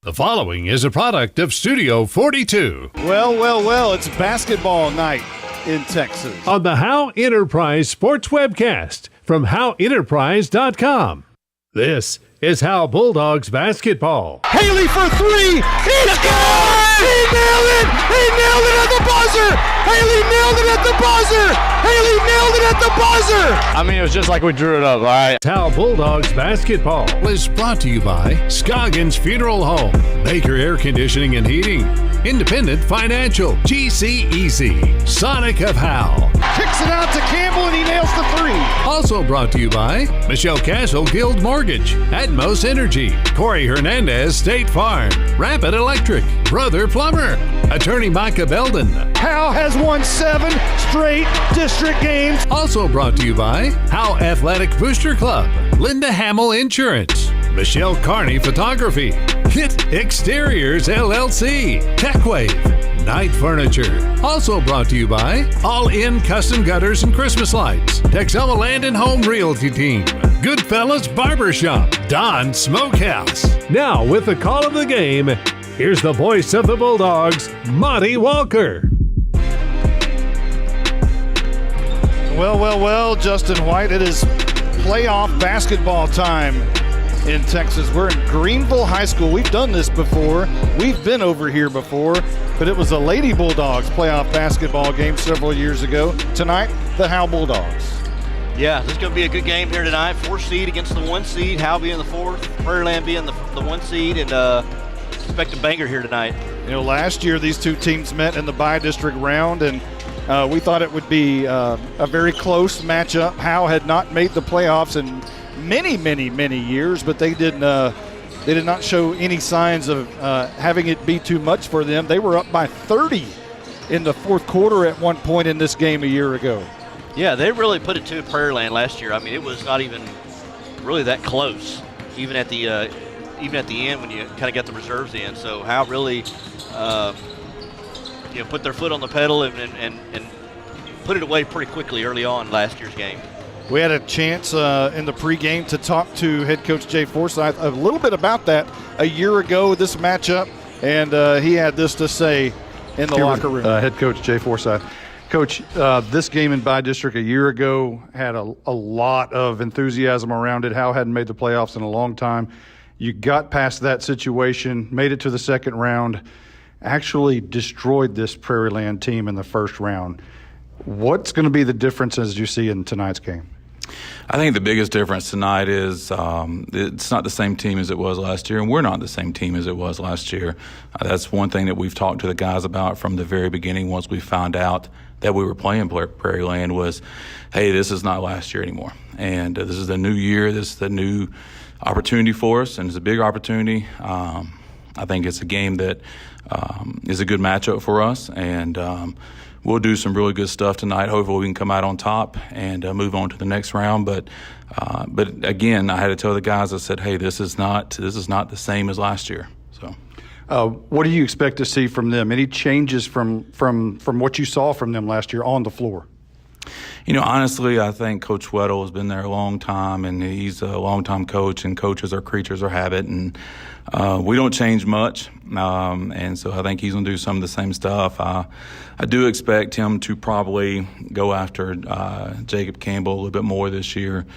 The following is a product of Studio 42. Well, it's basketball night in Texas. On the Howe Enterprise Sports Webcast from HoweEnterprise.com. This is Howe Bulldogs basketball. Haley for three. He scored! He nailed it! He nailed it at the buzzer! Haley nailed it at the buzzer! Haley nailed it at the buzzer! I mean, it was just like we drew it up, all right? Howe Bulldogs basketball is brought to you by Scoggins Funeral Home, Baker Air Conditioning and Heating, Independent Financial, GC Easy, Sonic of Howe. Kicks it out to Campbell and he nails the three. Also brought to you by Michelle Castle Guild Mortgage, Atmos Energy, Corey Hernandez State Farm, Rapid Electric, Brother Plumber, Attorney Micah Belden. Howe has won 7 straight district games. Also brought to you by Howe Athletic Booster Club, Linda Hamill Insurance, Michelle Carney Photography, Hit Exteriors LLC, TechWave, Night Furniture. Also brought to you by All In Custom Gutters and Christmas Lights, Texoma Land and Home Realty Team, Goodfellas Barbershop, Don Smokehouse. Now with the call of the game, here's the voice of the Bulldogs, Monty Walker. Well, Justin White, it is playoff basketball time in Texas. We're in Greenville High School. We've done this before. We've been over here before, but it was a Lady Bulldogs playoff basketball game several years ago. Tonight, the Howe Bulldogs. Yeah, this is going to be a good game here tonight. 4 seed against the 1 seed. Howe being the 4th, Prairiland being the 1 seed, and expect a banger here tonight. You know, last year these two teams met in the bi-district round, and we thought it would be a very close matchup. Howe had not made the playoffs in many years, but they did not show any signs of having it be too much for them. They were up by 30 in the fourth quarter at one point in this game a year ago. Yeah, they really put it to Prairiland last year. I mean, it was not even really that close, even at the end when you kind of got the reserves in. So Howe really, put their foot on the pedal and put it away pretty quickly early on last year's game. We had a chance in the pregame to talk to head coach Jay Forsyth a little bit about that a year ago, this matchup, and he had this to say in the locker room. Head coach Jay Forsyth. Coach, this game in bi-district a year ago had a lot of enthusiasm around it. Howe hadn't made the playoffs in a long time. You got past that situation, made it to the second round, actually destroyed this Prairiland team in the first round. What's going to be the difference as you see in tonight's game? I think the biggest difference tonight is it's not the same team as it was last year, and we're not the same team as it was last year. That's one thing that we've talked to the guys about from the very beginning once we found out that we were playing Prairiland was, hey, this is not last year anymore. And this is the new year. This is the new opportunity for us, and it's a big opportunity. I think it's a game that is a good matchup for us, and we'll do some really good stuff tonight. Hopefully we can come out on top and move on to the next round. But again, I had to tell the guys, I said, hey, this is not the same as last year. So, what do you expect to see from them? Any changes from what you saw from them last year on the floor? You know, honestly, I think Coach Weddle has been there a long time, and he's a long-time coach, and coaches are creatures of habit, and we don't change much. And so I think he's going to do some of the same stuff. I do expect him to probably go after Jacob Campbell a little bit more this year.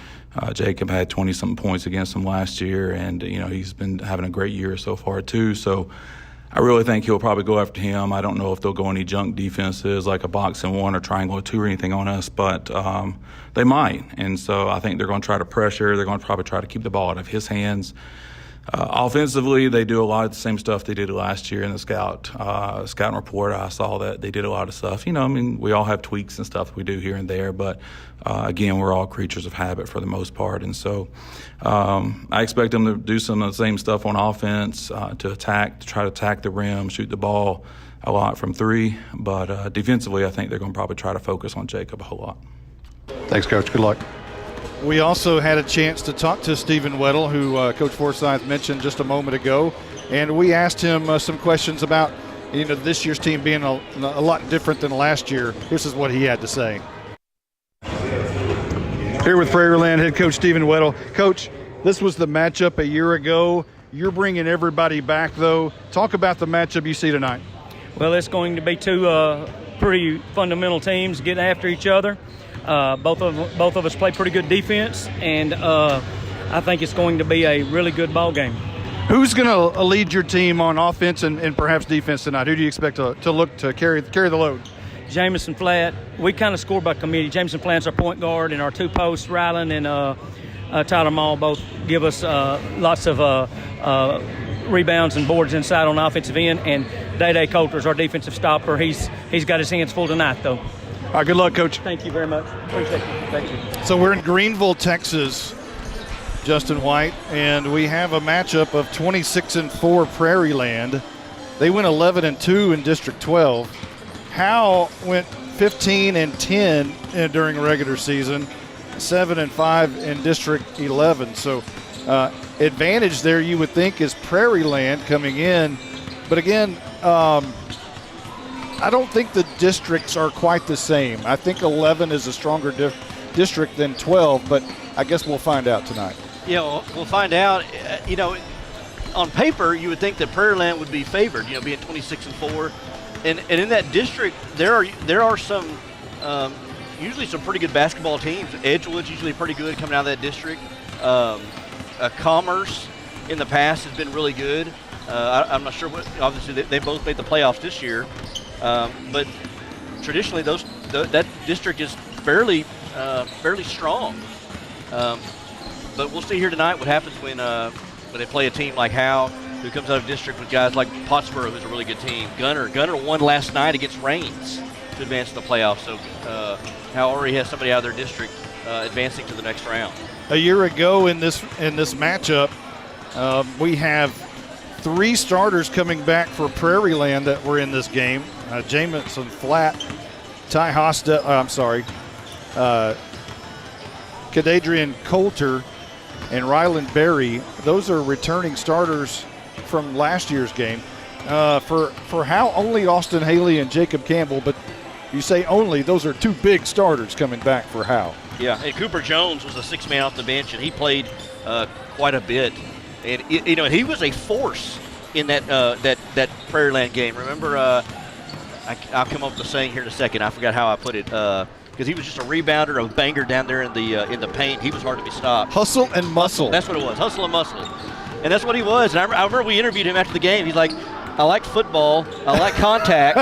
Jacob had 20-something points against him last year, and, he's been having a great year so far too. So I really think he'll probably go after him. I don't know if they'll go any junk defenses like a box and one or triangle 2 or anything on us, but they might. And so I think they're going to try to pressure. They're going to probably try to keep the ball out of his hands. Offensively, they do a lot of the same stuff they did last year in the scouting report. I saw that they did a lot of stuff. We all have tweaks and stuff we do here and there, but again, we're all creatures of habit for the most part. And so I expect them to do some of the same stuff on offense, to try to attack the rim, shoot the ball a lot from 3. But defensively, I think they're going to probably try to focus on Jacob a whole lot. Thanks, Coach. Good luck. We also had a chance to talk to Stephen Weddle, who Coach Forsyth mentioned just a moment ago, and we asked him some questions about this year's team being a lot different than last year. This is what he had to say. Here with Prairiland head coach Stephen Weddle. Coach, this was the matchup a year ago. You're bringing everybody back, though. Talk about the matchup you see tonight. Well, it's going to be two pretty fundamental teams getting after each other. Both of us play pretty good defense, and I think it's going to be a really good ball game. Who's going to lead your team on offense and perhaps defense tonight? Who do you expect to look to carry the load? Jamison Flatt. We kind of score by committee. Jamison Flatt's our point guard, and our two posts, Ryland and Tyler Mall, both give us lots of rebounds and boards inside on the offensive end. And Day Coulter's our defensive stopper. He's got his hands full tonight, though. All right, good luck, Coach. Thank you very much. Appreciate it. Thank you. So we're in Greenville, Texas, Justin White, and we have a matchup of 26-4 Prairiland. They went 11-2 in District 12. Howe went 15-10 during regular season, 7-5 in District 11. So advantage there, you would think, is Prairiland coming in. But again, I don't think the districts are quite the same. I think 11 is a stronger district than 12, but I guess we'll find out tonight. Yeah, we'll find out. On paper, you would think that Prairiland would be favored, being 26-4. And in that district, there are some usually some pretty good basketball teams. Edgewood's usually pretty good coming out of that district. Commerce in the past has been really good. I'm not sure what. Obviously, they both made the playoffs this year, but traditionally that district is fairly strong. But we'll see here tonight what happens when they play a team like Howe, who comes out of district with guys like Pottsboro, who's a really good team. Gunner won last night against Raines to advance to the playoffs. So Howe already has somebody out of their district advancing to the next round. A year ago in this matchup, we have 3 starters coming back for Prairiland that were in this game. Jamison Flatt, Ty Hosta, Kadadrian Coulter, and Ryland Berry. Those are returning starters from last year's game. For Howe, only Austin Haley and Jacob Campbell, but you say only, those are 2 big starters coming back for Howe. Yeah, and Cooper Jones was the 6th man off the bench, and he played quite a bit. And he was a force in that Prairiland game. Remember, I'll come up with the saying here in a second. I forgot how I put it. Because he was just a rebounder, a banger down there in the paint. He was hard to be stopped. Hustle and muscle. That's what it was, hustle and muscle. And that's what he was. And I remember we interviewed him after the game. He's like, I like football, I like contact,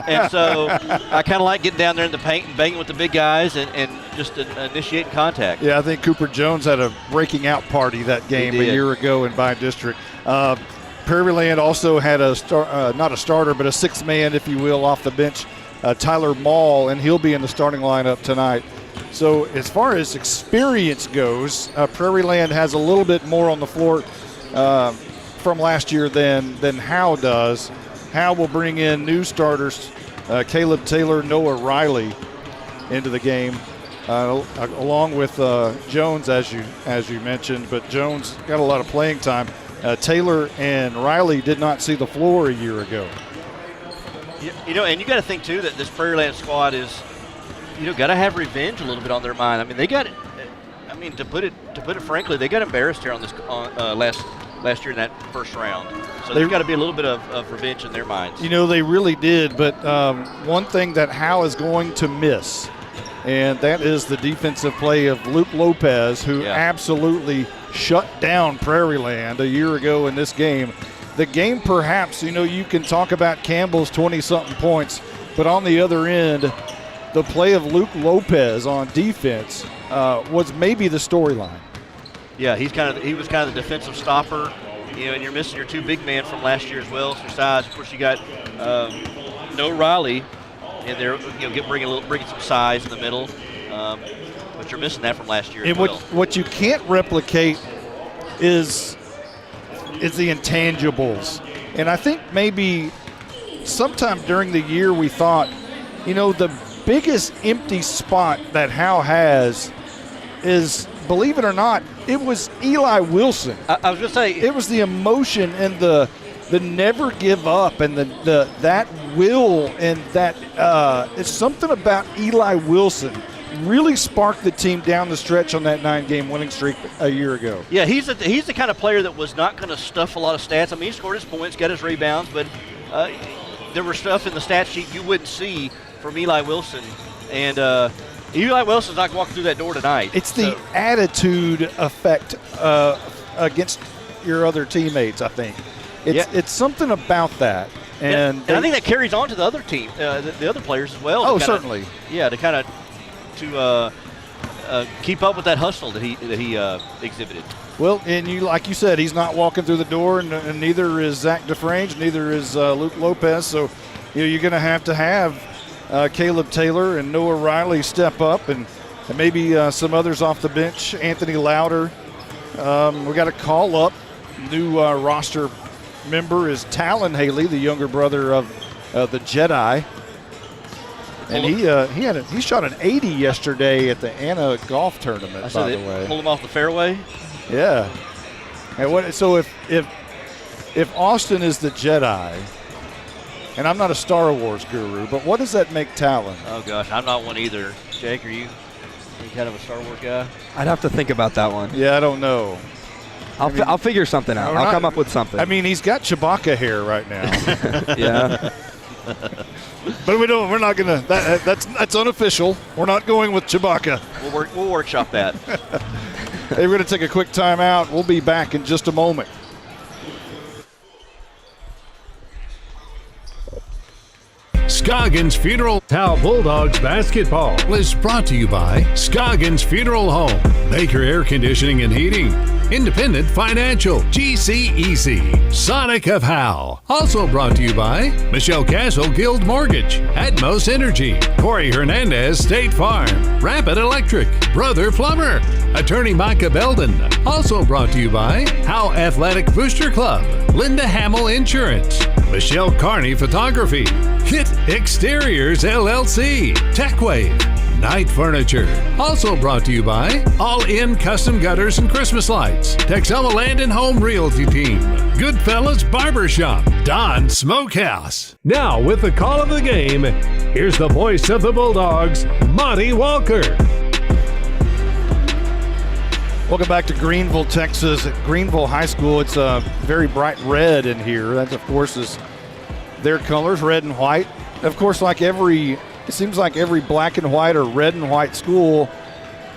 and so I kind of like getting down there in the paint and banging with the big guys and just initiating contact. Yeah, I think Cooper Jones had a breaking out party that game a year ago in by district. Prairiland also had not a starter, but a 6th man, if you will, off the bench, Tyler Mall, and he'll be in the starting lineup tonight. So as far as experience goes, Prairiland has a little bit more on the floor from last year than Howe does. Howe will bring in new starters, Caleb Taylor, Noah Riley into the game, along with Jones, as you mentioned. But Jones got a lot of playing time. Taylor and Riley did not see the floor a year ago. And you got to think too that this Prairiland squad is, got to have revenge a little bit on their mind. I mean, they got it. I mean, to put it frankly, they got embarrassed here on this last year in that first round. So there's got to be a little bit of revenge in their minds. They really did. But one thing that Howe is going to miss, and that is the defensive play of Luke Lopez, who absolutely shut down Prairiland a year ago in this game. The game, perhaps, you can talk about Campbell's 20-something points, but on the other end, the play of Luke Lopez on defense was maybe the storyline. Yeah, he was kind of the defensive stopper, and you're missing your 2 big men from last year as well. So size, of course, you got Noah Riley in there, bringing some size in the middle, but you're missing that from last year. And what you can't replicate is the intangibles. And I think maybe sometime during the year we thought, the biggest empty spot that Howe has is, believe it or not, it was Eli Wilson. I was going to say, it was the emotion and the never give up and that will and that it's something about Eli Wilson really sparked the team down the stretch on that 9-game winning streak a year ago. Yeah, he's the kind of player that was not going to stuff a lot of stats. I mean, he scored his points, got his rebounds, but there was stuff in the stat sheet you wouldn't see from Eli Wilson. And Eli Wilson's not walking through that door tonight. It's the attitude effect against your other teammates, I think. It's something about that. And I think that carries on to the other team, the other players as well. Certainly. Yeah, to keep up with that hustle that he exhibited. Well, and like you said, he's not walking through the door, and neither is Zach DeFrange, neither is Luke Lopez. So, you're going to have Caleb Taylor and Noah Riley step up, and maybe some others off the bench. Anthony Lauder. We got a call up. New roster member is Talon Haley, the younger brother of the Jedi. And he shot an 80 yesterday at the Anna golf tournament, by the way. Pulled him off the fairway. Yeah. And so if Austin is the Jedi, and I'm not a Star Wars guru, but what does that make Talon? Oh gosh, I'm not one either. Jake, are you kind of a Star Wars guy? I'd have to think about that one. Yeah, I don't know. I'll figure something out. I'll come up with something. I mean, he's got Chewbacca hair right now. Yeah. But we're not gonna. That's unofficial. We're not going with Chewbacca. We'll workshop that. Hey, we're gonna take a quick timeout. We'll be back in just a moment. Scoggins Funeral Howe Bulldogs basketball is brought to you by Scoggins Funeral Home, Baker Air Conditioning and Heating, Independent Financial, GCEC, Sonic of Howe. Also brought to you by Michelle Castle Guild Mortgage, Atmos Energy, Corey Hernandez State Farm, Rapid Electric, Brother Plumber, Attorney Micah Belden. Also brought to you by Howe Athletic Booster Club, Linda Hamill Insurance, Michelle Carney Photography, Hit Exteriors LLC, TechWave, Night Furniture. Also brought to you by All In Custom Gutters and Christmas Lights, Texoma Land and Home Realty Team, Goodfellas Barbershop, Don Smokehouse. Now with the call of the game, here's the voice of the Bulldogs, Monty Walker. Welcome back to Greenville, Texas. At Greenville High School, it's very bright red in here. That, of course, is their colors, red and white. Of course, it seems like every black and white or red and white school,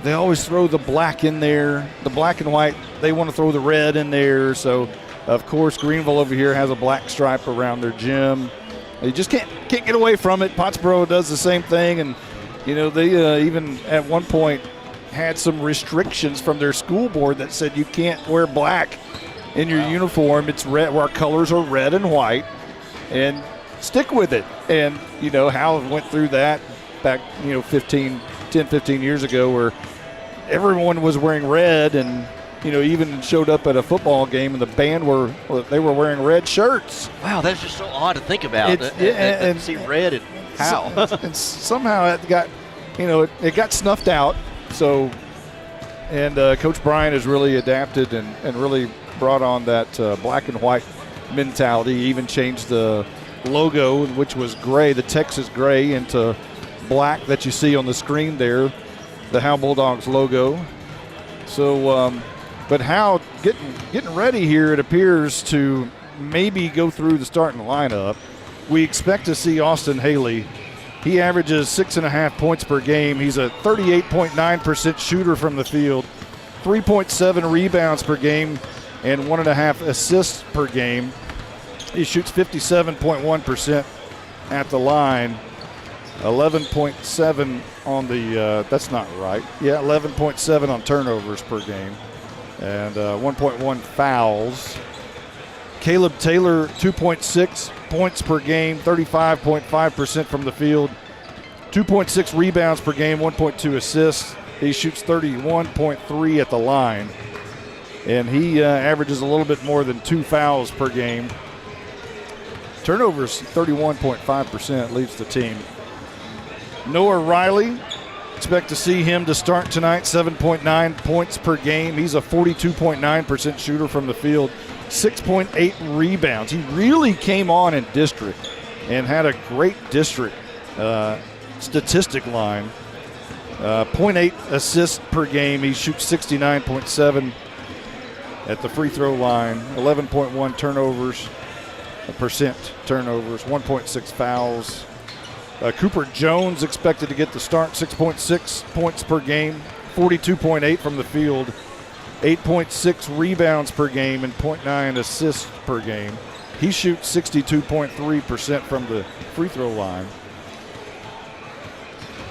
they always throw the black in there. The black and white, they want to throw the red in there. So, of course, Greenville over here has a black stripe around their gym. They just can't get away from it. Pottsboro does the same thing. And, they even at one point had some restrictions from their school board that said you can't wear black in your uniform. It's red. Our colors are red and white, and stick with it. And Howe went through that back 10, 15 years ago, where everyone was wearing red, and even showed up at a football game and the band were wearing red shirts. Wow, that's just so odd to think about. And see red and Howe. And somehow it got it got snuffed out. So, and Coach Bryan has really adapted and really brought on that black and white mentality. He even changed the logo, which was gray, the Texas gray, into black that you see on the screen there, the Howe Bulldogs logo. So, but Howe getting ready here, it appears, to maybe go through the starting lineup. We expect to see Austin Haley. He averages 6.5 points per game. He's a 38.9% shooter from the field, 3.7 rebounds per game, and 1.5 assists per game. He shoots 57.1% at the line, 11.7 on the, that's not right. Yeah, 11.7 on turnovers per game, and 1.1 fouls. Caleb Taylor, 2.6 points per game, 35.5% from the field, 2.6 rebounds per game, 1.2 assists. He shoots 31.3 at the line, and he averages a little bit more than 2 fouls per game. Turnovers, 31.5% leads the team. Noah Riley, expect to see him to start tonight, 7.9 points per game. He's a 42.9% shooter from the field, 6.8 rebounds. He really came on in district and had a great district statistic line. 0.8 assists per game. He shoots 69.7 at the free throw line. 11.1 turnovers, turnovers, 1.6 fouls. Cooper Jones expected to get the start, 6.6 points per game, 42.8 from the field, 8.6 rebounds per game, and 0.9 assists per game. He shoots 62.3% from the free throw line.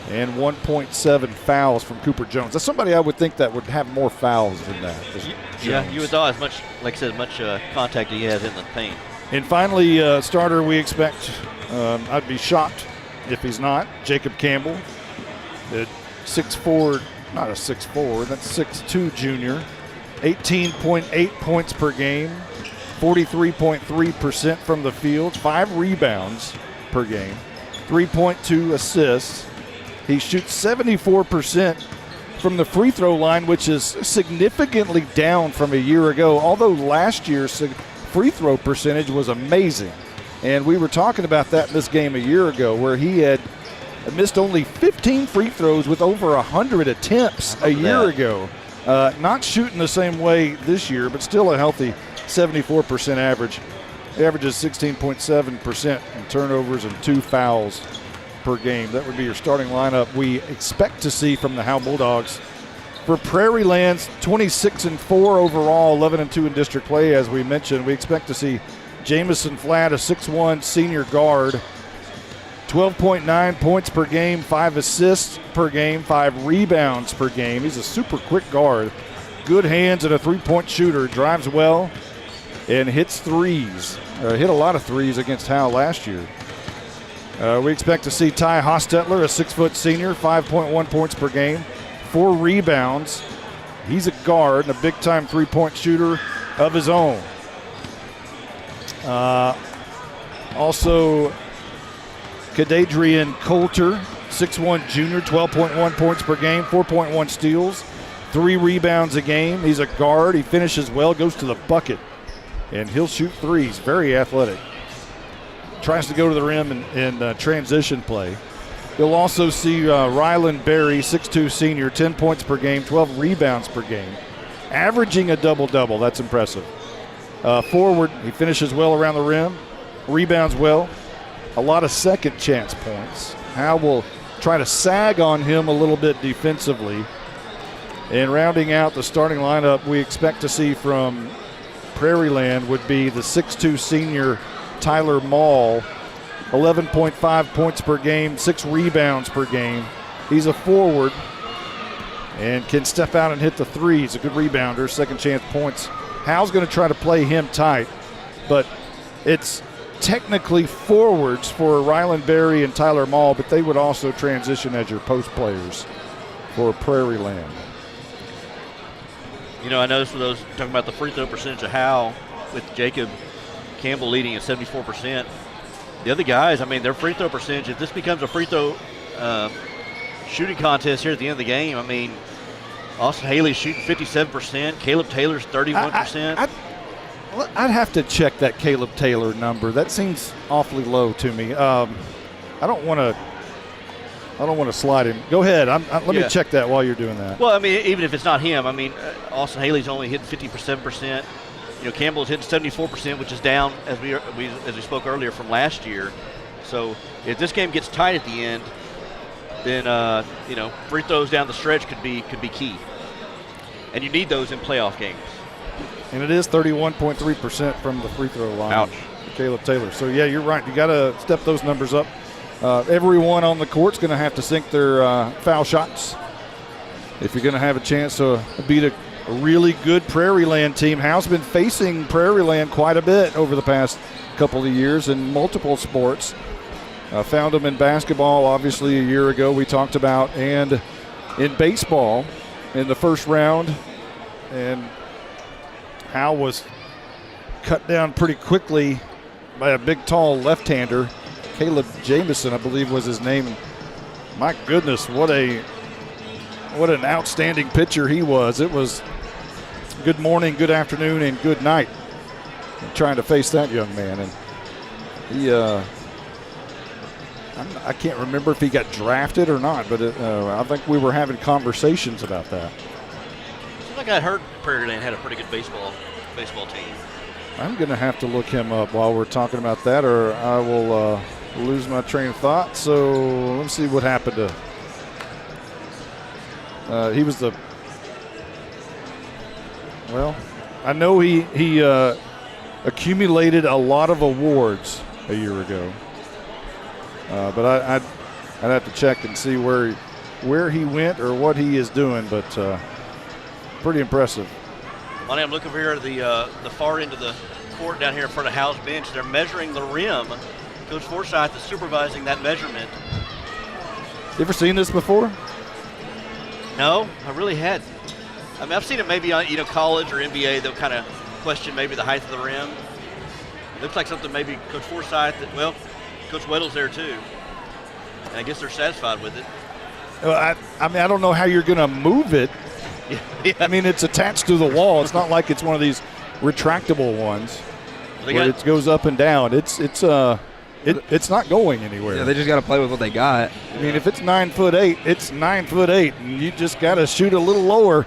And 1.7 fouls from Cooper Jones. That's somebody I would think that would have more fouls than that. Yeah, you would thought as much, like I said, much contact he has in the paint. And finally, starter we expect, I'd be shocked if he's not, Jacob Campbell. At 6'4", not a 6'4", that's 6'2" junior. 18.8 points per game, 43.3% from the field, 5 rebounds per game, 3.2 assists. He shoots 74% from the free throw line, which is significantly down from a year ago, although last year's free throw percentage was amazing. And we were talking about that in this game a year ago, where he had missed only 15 free throws with over 100 attempts a year ago. Not shooting the same way this year, but still a healthy 74% average. He averages 16.7% in turnovers and 2 fouls per game. That would be your starting lineup we expect to see from the Howe Bulldogs. For Prairiland's 26-4 overall, 11-2 in district play, as we mentioned, we expect to see Jamison Flatt, a 6'1" senior guard, 12.9 points per game, 5 assists per game, 5 rebounds per game. He's a super quick guard, good hands and a three-point shooter, drives well and hits threes. Hit a lot of threes against Howe last year. We expect to see Ty Hostetler, a 6' senior, 5.1 points per game, 4 rebounds. He's a guard and a big-time three-point shooter of his own. Also, Kadadrian Coulter, 6'1" junior, 12.1 points per game, 4.1 steals, 3 rebounds a game. He's a guard. He finishes well, goes to the bucket, and he'll shoot threes. Very athletic. Tries to go to the rim in transition play. You'll also see Ryland Berry, 6'2" senior, 10 points per game, 12 rebounds per game, averaging a double-double. That's impressive. Forward, he finishes well around the rim, rebounds well, a lot of second chance points. Howe will try to sag on him a little bit defensively. And rounding out the starting lineup, we expect to see from Prairiland would be the 6'2" senior Tyler Mall, 11.5 points per game, 6 rebounds per game. He's a forward and can step out and hit the threes. A good rebounder, second chance points. Howe's going to try to play him tight, but it's technically forwards for Ryland Berry and Tyler Mall, but they would also transition as your post players for Prairiland. You know, I noticed for those talking about the free throw percentage of Howe, with Jacob Campbell leading at 74%. The other guys, I mean, their free throw percentage, if this becomes a free throw shooting contest here at the end of the game, I mean, Austin Haley's shooting 57%. Caleb Taylor's 31%. I'd have to check that Caleb Taylor number. That seems awfully low to me. I don't want to slide him. Go ahead. Let me check that while you're doing that. Well, I mean, even if it's not him, I mean, Austin Haley's only hitting 57%. You know, Campbell's hitting 74%, which is down as we spoke earlier from last year. So if this game gets tight at the end, then you know, free throws down the stretch could be key, and you need those in playoff games. And it is 31.3% from the free throw line. Ouch. For Caleb Taylor. So yeah, you're right. You got to step those numbers up. Everyone on the court's going to have to sink their foul shots if you're going to have a chance to beat a really good Prairiland team. Howe's been facing Prairiland quite a bit over the past couple of years in multiple sports. Found them in basketball, obviously, a year ago we talked about, and in baseball in the first round. And Howe was cut down pretty quickly by a big, tall left-hander. Caleb Jamison, I believe, was his name. And my goodness, what an outstanding pitcher he was. It was good morning, good afternoon, and good night trying to face that young man. And he, I can't remember if he got drafted or not, but I think we were having conversations about that. Seems like I heard Prairiland had a pretty good baseball team. I'm going to have to look him up while we're talking about that, or I will lose my train of thought. So let's see what happened to. He was the. Well, I know he accumulated a lot of awards a year ago, but I'd have to check and see where he went or what he is doing. But pretty impressive. Lonnie, I'm looking over here at the far end of the court down here in front of Howe's bench. They're measuring the rim. Coach Forsyth is supervising that measurement. You ever seen this before? No, I really hadn't. I mean, I've seen it maybe on college or NBA. They'll kind of question maybe the height of the rim. It looks like something maybe Coach Forsyth. Coach Weddle's there too. And I guess they're satisfied with it. Well, I mean, I don't know how you're going to move it. Yeah. I mean, it's attached to the wall. It's not like it's one of these retractable ones where it goes up and down. It's not going anywhere. Yeah, they just got to play with what they got. I mean, if it's 9'8", it's 9'8", and you just got to shoot a little lower.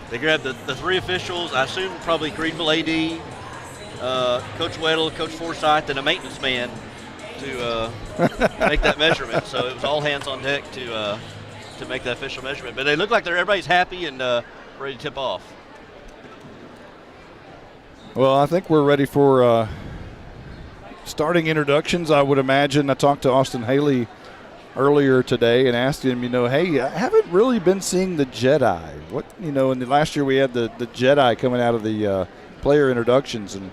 They grabbed the three officials. I assume probably Greenville AD, Coach Weddle, Coach Forsyth, and a maintenance man to make that measurement. So it was all hands on deck to make that official measurement. But they look like everybody's happy and ready to tip off. Well, I think we're ready for starting introductions, I would imagine. I talked to Austin Haley earlier today and asked him, hey, I haven't really been seeing the Jedi. What, and the last year we had the Jedi coming out of the player introductions, and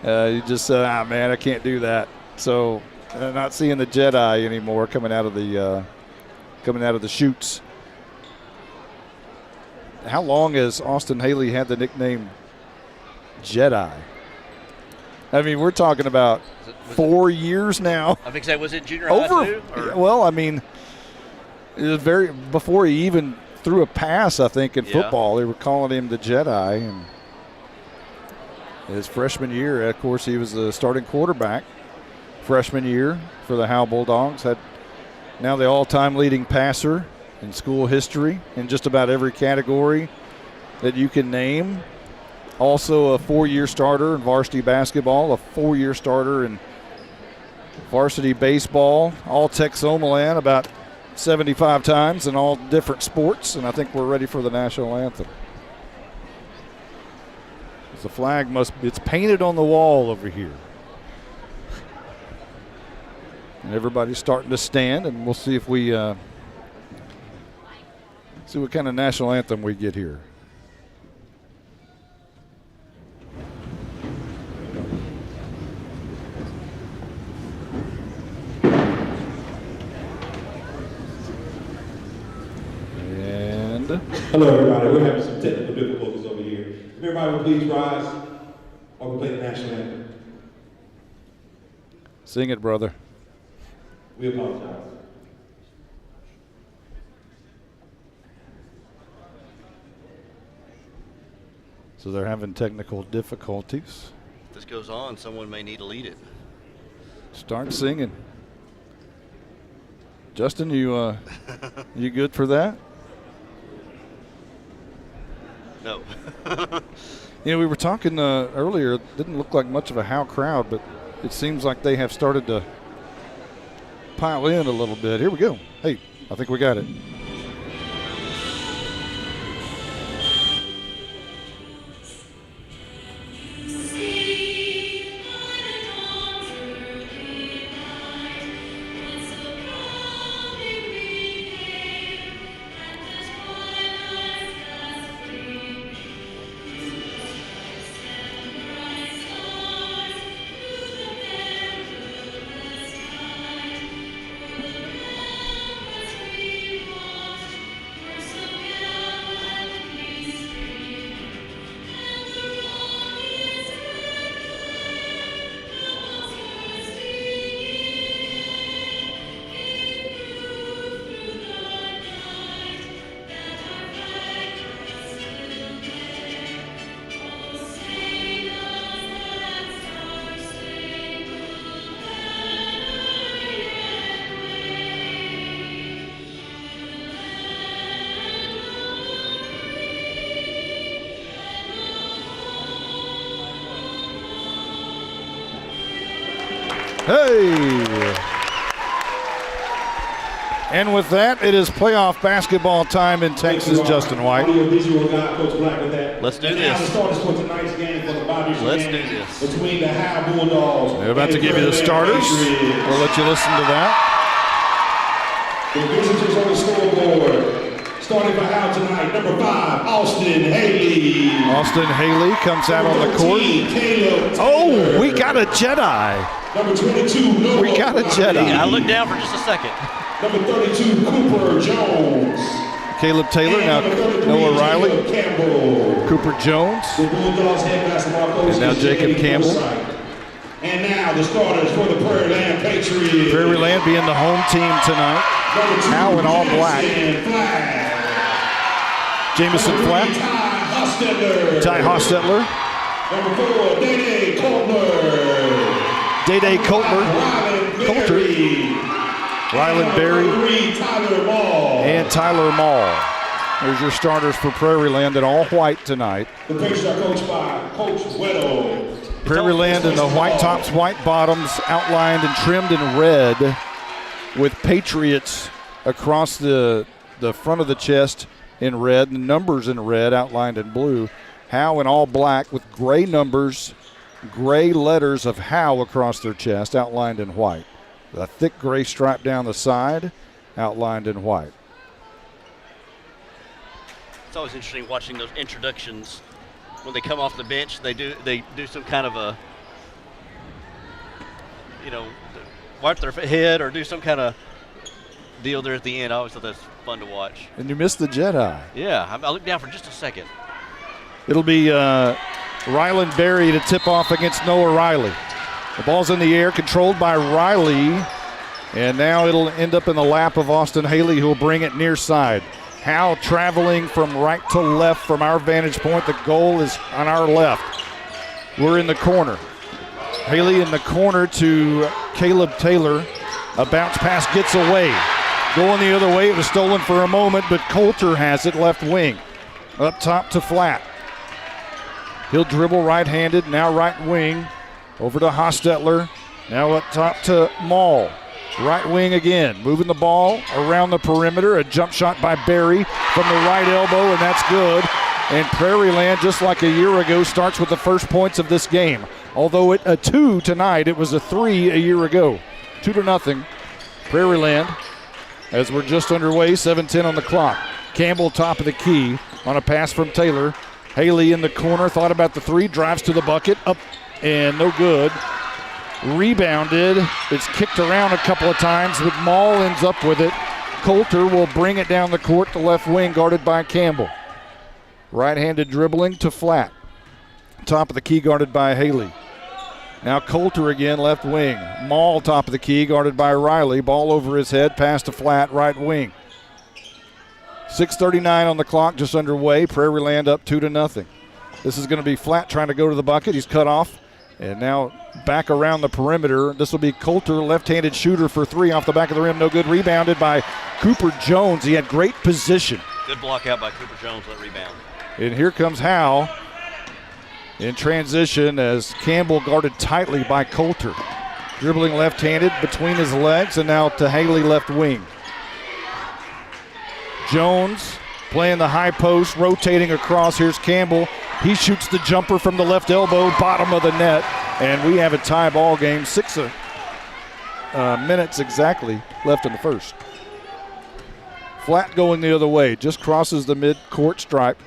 he just said, man, I can't do that. So not seeing the Jedi anymore coming out of the chutes. How long has Austin Haley had the nickname Jedi? I mean, we're talking about 4 years now. I think that was in junior high too? Well, I mean, it was before he even threw a pass, I think, in football. They were calling him the Jedi. And his freshman year, of course, he was the starting quarterback freshman year for the Howe Bulldogs. Had now the all-time leading passer in school history in just about every category that you can name. Also a 4-year starter in varsity basketball, a 4-year starter in varsity baseball, all Texomaland about 75 times in all different sports, and I think we're ready for the national anthem. The flag it's painted on the wall over here. And everybody's starting to stand, and we'll see if we see what kind of national anthem we get here. Hello, everybody. We're having some technical difficulties over here. If everybody would please rise while we play the national anthem. Sing it, brother. We apologize. So they're having technical difficulties. If this goes on, someone may need to lead it. Start singing. Justin, you good for that? No. We were talking earlier. It didn't look like much of a Howe crowd, but it seems like they have started to pile in a little bit. Here we go. Hey, I think we got it. Hey! And with that, it is playoff basketball time in Texas, Justin White. Let's do this. Let's do this. Between the Howe Bulldogs. They're about to give you the starters. We'll let you listen to that. The visitors on the scoreboard. Starting for Howe tonight, number 5, Austin Haley. Austin Haley comes out on the court. Oh, we got a Jedi. Number 22, We got a Jedi. I looked down for just a second. Number 32, Cooper Jones. Caleb Taylor, now Noah Riley, Cooper Jones, The Bulldogs head basketball coach. and now Jacob Campbell. And now the starters for the Prairiland Patriots. Prairiland being the home team tonight. Howe in all black. Jamison Flatt, Ty Hostetler, Number 4, Dede Coltner. Day Coulter, Ryland Berry, and Tyler Mall. There's your starters for Prairiland in all white tonight. The Patriots are coached by Coach Weddle. Prairiland in the white tops, white bottoms, outlined and trimmed in red, with Patriots across the front of the chest in red, and numbers in red, outlined in blue. Howe in all black with gray numbers, gray letters of Howe across their chest, outlined in white. A thick gray stripe down the side, outlined in white. It's always interesting watching those introductions. When they come off the bench, they do some kind of a, wipe their head or do some kind of deal there at the end. I always thought that's fun to watch. And you missed the Jedi. Yeah, I looked down for just a second. It'll be Ryland Berry to tip off against Noah Riley. The ball's in the air, controlled by Riley, and now it'll end up in the lap of Austin Haley, who will bring it near side. Howe traveling from right to left from our vantage point. The goal is on our left. We're in the corner. Haley in the corner to Caleb Taylor. A bounce pass gets away. Going the other way, it was stolen for a moment, but Coulter has it left wing. Up top to Flatt. He'll dribble right-handed, now right wing. Over to Hostetler. Now up top to Mall. Right wing again. Moving the ball around the perimeter. A jump shot by Berry from the right elbow, and that's good. And Prairiland, just like a year ago, starts with the first points of this game. Although a 2 tonight, it was a 3 a year ago. 2-0. Prairiland, as we're just underway, 7:10 on the clock. Campbell top of the key on a pass from Taylor. Haley in the corner, thought about the 3, drives to the bucket, up and no good. Rebounded. It's kicked around a couple of times, but Mall ends up with it. Coulter will bring it down the court to left wing, guarded by Campbell. Right-handed dribbling to Flatt. Top of the key, guarded by Haley. Now Coulter again, left wing. Mall top of the key, guarded by Riley. Ball over his head, pass to Flatt, right wing. 6:39 on the clock, just underway. Prairiland up 2-0. This is going to be Flatt trying to go to the bucket. He's cut off. And now back around the perimeter. This will be Coulter, left-handed shooter for 3 off the back of the rim. No good. Rebounded by Cooper Jones. He had great position. Good block out by Cooper Jones, that rebound. And here comes Howe in transition as Campbell guarded tightly by Coulter. Dribbling left-handed between his legs, and now to Haley, left wing. Jones playing the high post, rotating across. Here's Campbell. He shoots the jumper from the left elbow, bottom of the net, and we have a tie ball game. 6 minutes exactly left in the first. Flatt going the other way, just crosses the mid-court stripe.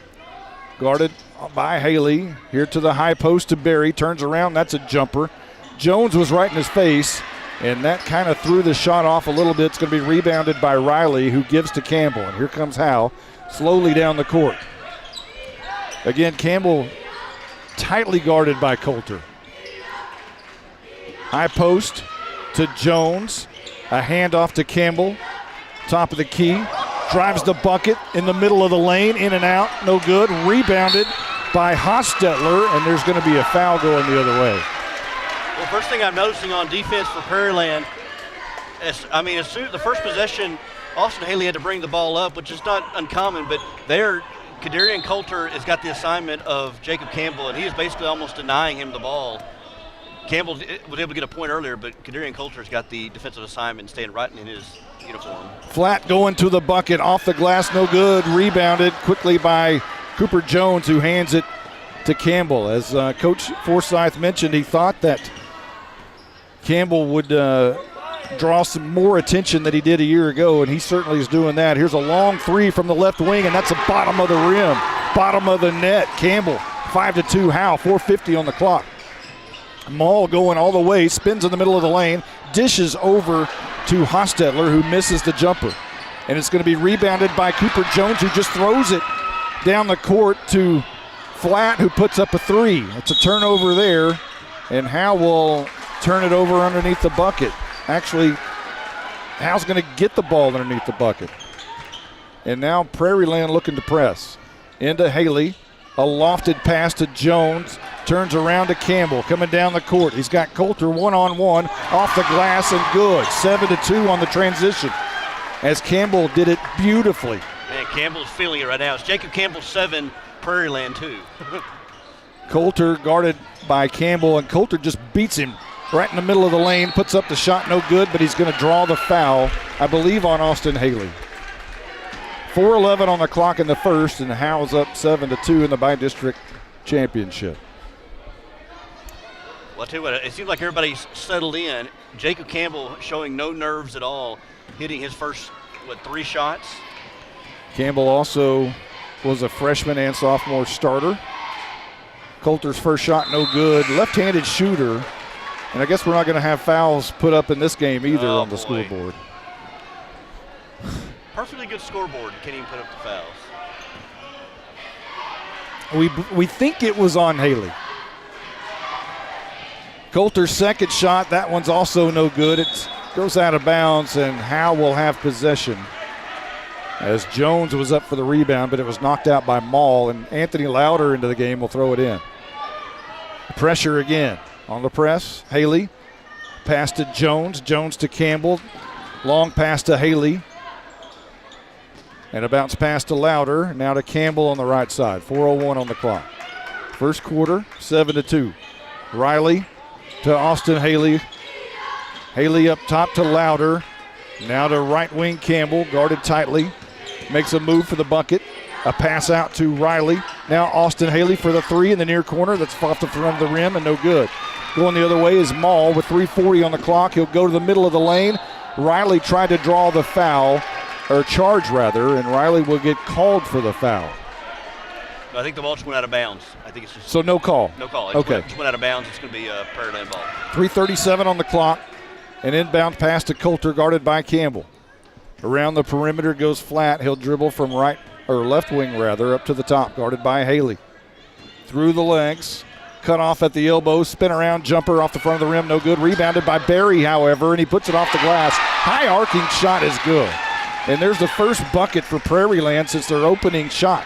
Guarded by Haley. Here to the high post to Berry. Turns around, that's a jumper. Jones was right in his face, and that kind of threw the shot off a little bit. It's going to be rebounded by Riley, who gives to Campbell. And here comes Howe, slowly down the court. Again, Campbell tightly guarded by Coulter. High post to Jones. A handoff to Campbell. Top of the key. Drives the bucket in the middle of the lane. In and out. No good. Rebounded by Hostetler. And there's going to be a foul going the other way. Well, first thing I'm noticing on defense for Prairiland, as soon as the first possession, Austin Haley had to bring the ball up, which is not uncommon, but Kadarian Coulter has got the assignment of Jacob Campbell, and he is basically almost denying him the ball. Campbell was able to get a point earlier, but Kadarian Coulter's got the defensive assignment staying right in his uniform. Flat going to the bucket, off the glass, no good. Rebounded quickly by Cooper Jones, who hands it to Campbell. As Coach Forsyth mentioned, he thought that Campbell would draw some more attention than he did a year ago, and he certainly is doing that. Here's a long three from the left wing, and that's the bottom of the rim, bottom of the net. Campbell, 5-2 Howe, 4:50 on the clock. Maul going all the way, spins in the middle of the lane, dishes over to Hostetler, who misses the jumper. And it's going to be rebounded by Cooper Jones, who just throws it down the court to Flat, who puts up a three. It's a turnover there, and Howe will turn it over underneath the bucket. Actually, Howe's going to get the ball underneath the bucket. And now Prairiland looking to press. Into Haley, a lofted pass to Jones, turns around to Campbell, coming down the court. He's got Coulter one-on-one, off the glass and good. 7-2 on the transition, as Campbell did it beautifully. Man, Campbell's feeling it right now. It's Jacob Campbell 7, Prairiland 2. Coulter guarded by Campbell, and Coulter just beats him right in the middle of the lane, puts up the shot, no good, but he's going to draw the foul, I believe, on Austin Haley. 4:11 on the clock in the first, and Howe's up 7-2 in the by-district championship. Well, I'll tell you what, it seems like everybody's settled in. Jacob Campbell showing no nerves at all, hitting his first, 3 shots? Campbell also was a freshman and sophomore starter. Coulter's first shot, no good. Left-handed shooter, and I guess we're not going to have fouls put up in this game either on the scoreboard. Perfectly good scoreboard, can't even put up the fouls. We think it was on Haley. Coulter's second shot, that one's also no good. It goes out of bounds, and Howe will have possession, as Jones was up for the rebound, but it was knocked out by Maul, and Anthony Lauder into the game will throw it in. Pressure again on the press. Haley, pass to Jones. Jones to Campbell. Long pass to Haley. And a bounce pass to Lauder. Now to Campbell on the right side. 4:01 on the clock. First quarter, 7-2. Riley to Austin Haley. Haley up top to Lauder. Now to right wing Campbell, guarded tightly. Makes a move for the bucket. A pass out to Riley. Now Austin Haley for the three in the near corner. That's off the front of the rim and no good. Going the other way is Maul with 3:40 on the clock. He'll go to the middle of the lane. Riley tried to draw the foul, or charge rather, and Riley will get called for the foul. I think the ball just went out of bounds. I think it's just so no call. No call. It okay. Just went out of bounds. It's going to be a Prairiland ball. 3:37 on the clock. An inbound pass to Coulter, guarded by Campbell. Around the perimeter goes Flat. He'll dribble from right, or left wing rather, up to the top, guarded by Haley. Through the legs, cut off at the elbow, spin around jumper off the front of the rim, no good. Rebounded by Barry, however, and he puts it off the glass. High arcing shot is good. And there's the first bucket for Prairiland since their opening shot.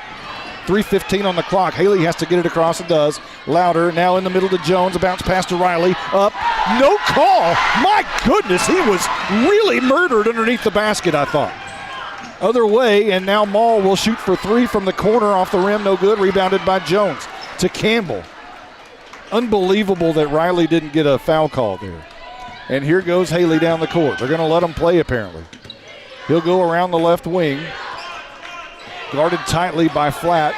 3:15 on the clock. Haley has to get it across, and does. Lauder now in the middle to Jones. A bounce pass to Riley. Up. No call. My goodness, he was really murdered underneath the basket, I thought. Other way, and now Maul will shoot for three from the corner off the rim. No good. Rebounded by Jones to Campbell. Unbelievable that Riley didn't get a foul call there. And here goes Haley down the court. They're going to let him play, apparently. He'll go around the left wing. Guarded tightly by Flat.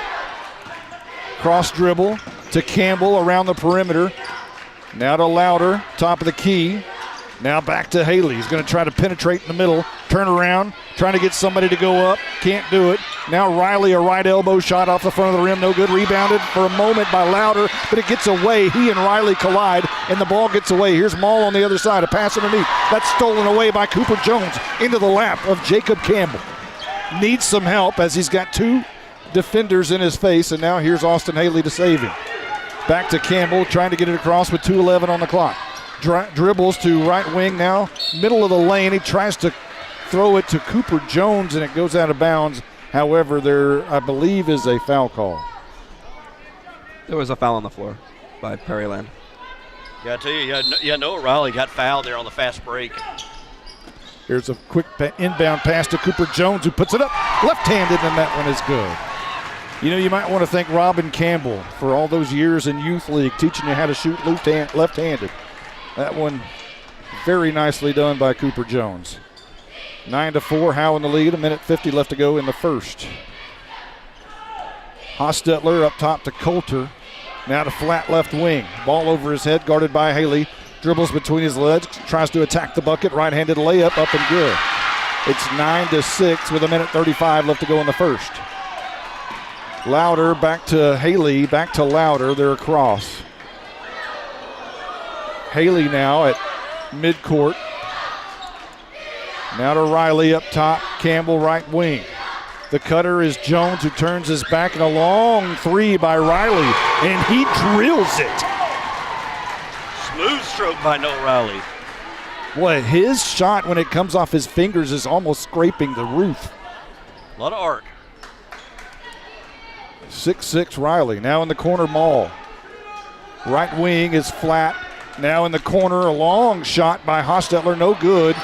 Cross dribble to Campbell around the perimeter. Now to Lauder, top of the key. Now back to Haley. He's going to try to penetrate in the middle. Turn around, trying to get somebody to go up. Can't do it. Now Riley, a right elbow shot off the front of the rim. No good. Rebounded for a moment by Lauder, but it gets away. He and Riley collide, and the ball gets away. Here's Maul on the other side. A pass underneath. That's stolen away by Cooper Jones into the lap of Jacob Campbell. Needs some help as he's got two defenders in his face, and now here's Austin Haley to save him. Back to Campbell, trying to get it across with 2:11 on the clock. Dribbles to right wing now, middle of the lane. He tries to throw it to Cooper Jones, and it goes out of bounds. However, there, I believe, is a foul call. There was a foul on the floor by Prairiland. Yeah, I tell you, Noah Riley got fouled there on the fast break. Here's a quick inbound pass to Cooper Jones, who puts it up left-handed, and that one is good. You know, you might want to thank Robin Campbell for all those years in youth league teaching you how to shoot left-handed. That one very nicely done by Cooper Jones. 9-4, Howe in the lead, 1:50 left to go in the first. Hostetler up top to Coulter. Now to flat left wing. Ball over his head, guarded by Haley. Dribbles between his legs, tries to attack the bucket. Right-handed layup, up and good. It's 9-6 with 1:35 left to go in the first. Louder back to Haley, back to Louder. They're across. Haley now at midcourt. Now to Riley up top. Campbell right wing. The cutter is Jones, who turns his back, and a long three by Riley, and he drills it. Smooth stroke by Noah Riley. Boy, his shot when it comes off his fingers is almost scraping the roof. A lot of arc. 6'6" Riley, now in the corner Maul. Right wing is flat. Now in the corner, a long shot by Hostetler, no good.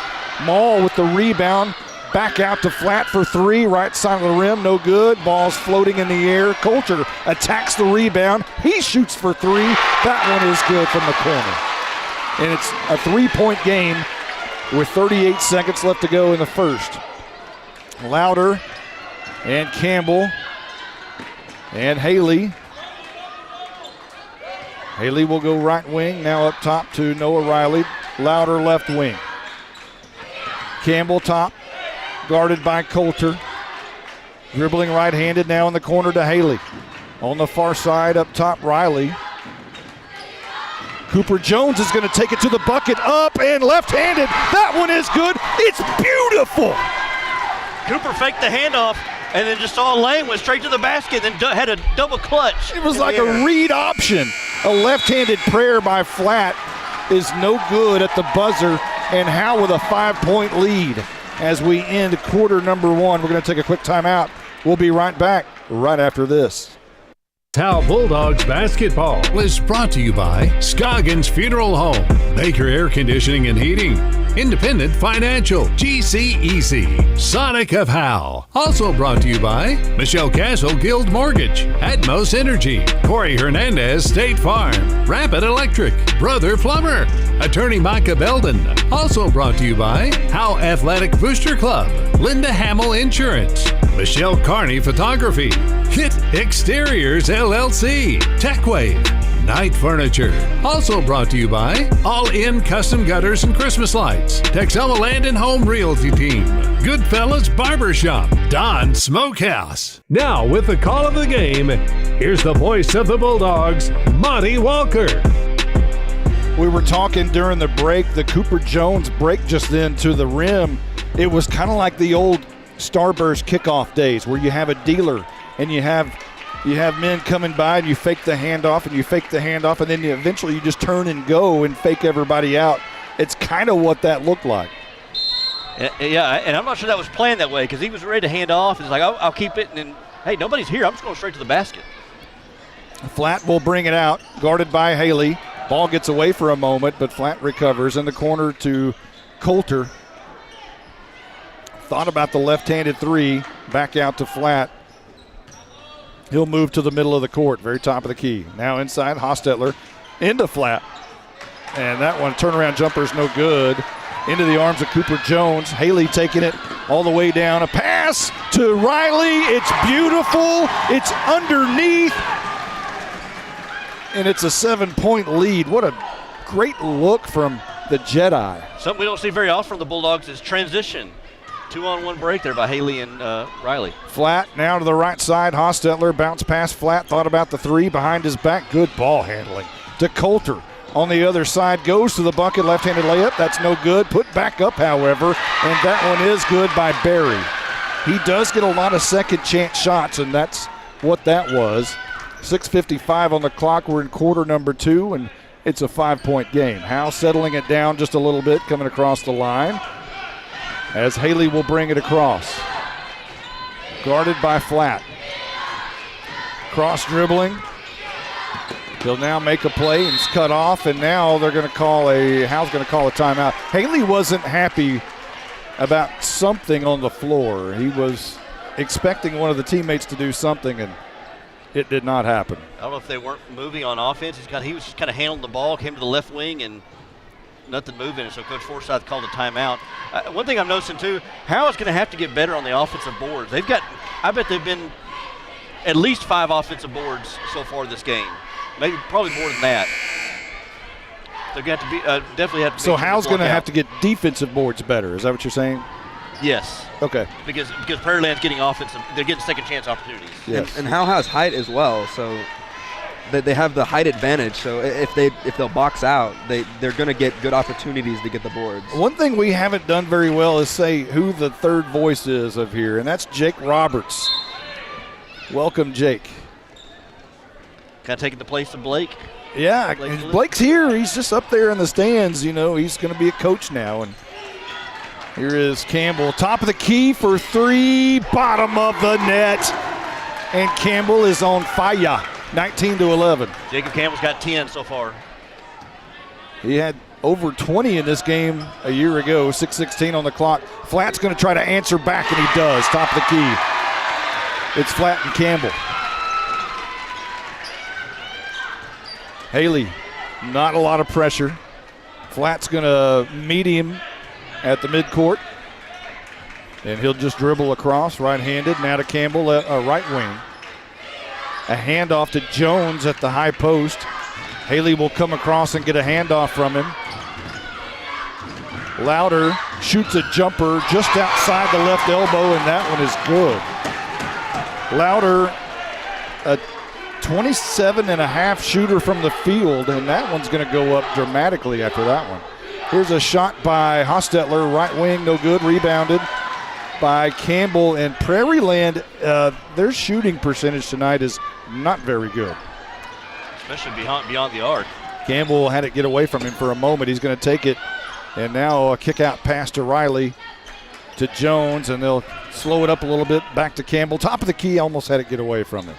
Maul with the rebound, back out to flat for three, right side of the rim, no good. Ball's floating in the air. Coulter attacks the rebound. He shoots for three. That one is good from the corner. And it's a three-point game with 38 seconds left to go in the first. Louder and Campbell and Haley. Haley will go right wing, now up top to Noah Riley. Louder left wing. Campbell top, guarded by Coulter. Dribbling right-handed now in the corner to Haley. On the far side up top, Riley. Cooper Jones is going to take it to the bucket, up and left-handed. That one is good. It's beautiful. Cooper faked the handoff and then just saw a lane, went straight to the basket, and had a double clutch. It was like a read option. A left-handed prayer by Flat is no good at the buzzer, and Howe with a 5-point lead as we end quarter number one. We're going to take a quick timeout. We'll be right back right after this. Howe Bulldogs basketball is brought to you by Scoggins Funeral Home, Baker Air Conditioning and Heating, Independent Financial, GC Easy, Sonic of Howe. Also brought to you by Michelle Castle Guild Mortgage, Atmos Energy, Corey Hernandez State Farm, Rapid Electric, Brother Plumber, Attorney Micah Belden. Also brought to you by Howe Athletic Booster Club, Linda Hamill Insurance, Michelle Carney Photography, Hit Exteriors LLC, TechWave, Night Furniture. Also brought to you by All In Custom Gutters and Christmas Lights, Texoma Land and Home Realty Team, Goodfellas Barbershop, Don Smokehouse. Now with the call of the game, here's the voice of the Bulldogs, Monty Walker. We were talking during the break, the Cooper Jones break just then to the rim. It was kind of like the old Starburst kickoff days where you have a dealer and you have men coming by and you fake the handoff and you fake the handoff and then eventually you just turn and go and fake everybody out. It's kind of what that looked like. Yeah, and I'm not sure that was planned that way because he was ready to hand off. It's like, I'll keep it, and then, hey, nobody's here. I'm just going straight to the basket. Flat will bring it out, guarded by Haley. Ball gets away for a moment, but Flat recovers in the corner to Coulter. Thought about the left-handed three, back out to Flat. He'll move to the middle of the court, very top of the key. Now inside, Hostetler into Flat. And that one, turnaround jumper is no good. Into the arms of Cooper Jones. Haley taking it all the way down. A pass to Riley. It's beautiful. It's underneath. And it's a 7-point lead. What a great look from the Jedi. Something we don't see very often from the Bulldogs is transition. 2-on-1 break there by Haley and Riley. Flat now to the right side. Hostetler bounce pass. Flat thought about the three behind his back. Good ball handling to Coulter. On the other side, goes to the bucket, left-handed layup. That's no good. Put back up, however, and that one is good by Barry. He does get a lot of second chance shots, and that's what that was. 6:55 on the clock. We're in quarter number two, and it's a 5-point game. Howe settling it down just a little bit, coming across the line as Haley will bring it across. Guarded by Flat. Cross dribbling. He'll now make a play and it's cut off, and now they're going to call Howe's going to call a timeout. Haley wasn't happy about something on the floor. He was expecting one of the teammates to do something, and it did not happen. I don't know if they weren't moving on offense. He was just kind of handling the ball, came to the left wing, and nothing moving, and so Coach Forsyth called a timeout. One thing I'm noticing too, Howe is going to have to get better on the offensive boards. I bet they've been at least 5 offensive boards so far this game, probably more than that. They're going to have to be definitely have to. So Howe's going to have to get defensive boards better. Is that what you're saying? Yes. Okay. Because Prairiland's getting offensive, they're getting second chance opportunities. Yes. And Howe has height as well, so they have the height advantage. So if they'll box out, they're going to get good opportunities to get the boards. One thing we haven't done very well is say who the third voice is of here, and that's Jake Roberts. Welcome, Jake. Kind of taking the place of Blake. Yeah, Blake's here. He's just up there in the stands. You know, he's going to be a coach now. And here is Campbell. Top of the key for 3. Bottom of the net. And Campbell is on fire. 19-11. Jacob Campbell's got 10 so far. He had over 20 in this game a year ago. 6:16 on the clock. Flatt's going to try to answer back, and he does. Top of the key. It's Flatt and Campbell. Haley, not a lot of pressure. Flatt's going to meet him at the midcourt. And he'll just dribble across, right-handed. Now to Campbell, right wing. A handoff to Jones at the high post. Haley will come across and get a handoff from him. Louder shoots a jumper just outside the left elbow, and that one is good. Louder, a 27.5 shooter from the field, and that one's going to go up dramatically after that one. Here's a shot by Hostetler, right wing, no good, rebounded by Campbell. And Prairiland, their shooting percentage tonight is not very good. Especially beyond the arc. Campbell had it get away from him for a moment. He's going to take it, and now a kick out pass to Riley to Jones, and they'll slow it up a little bit. Back to Campbell. Top of the key, almost had it get away from him.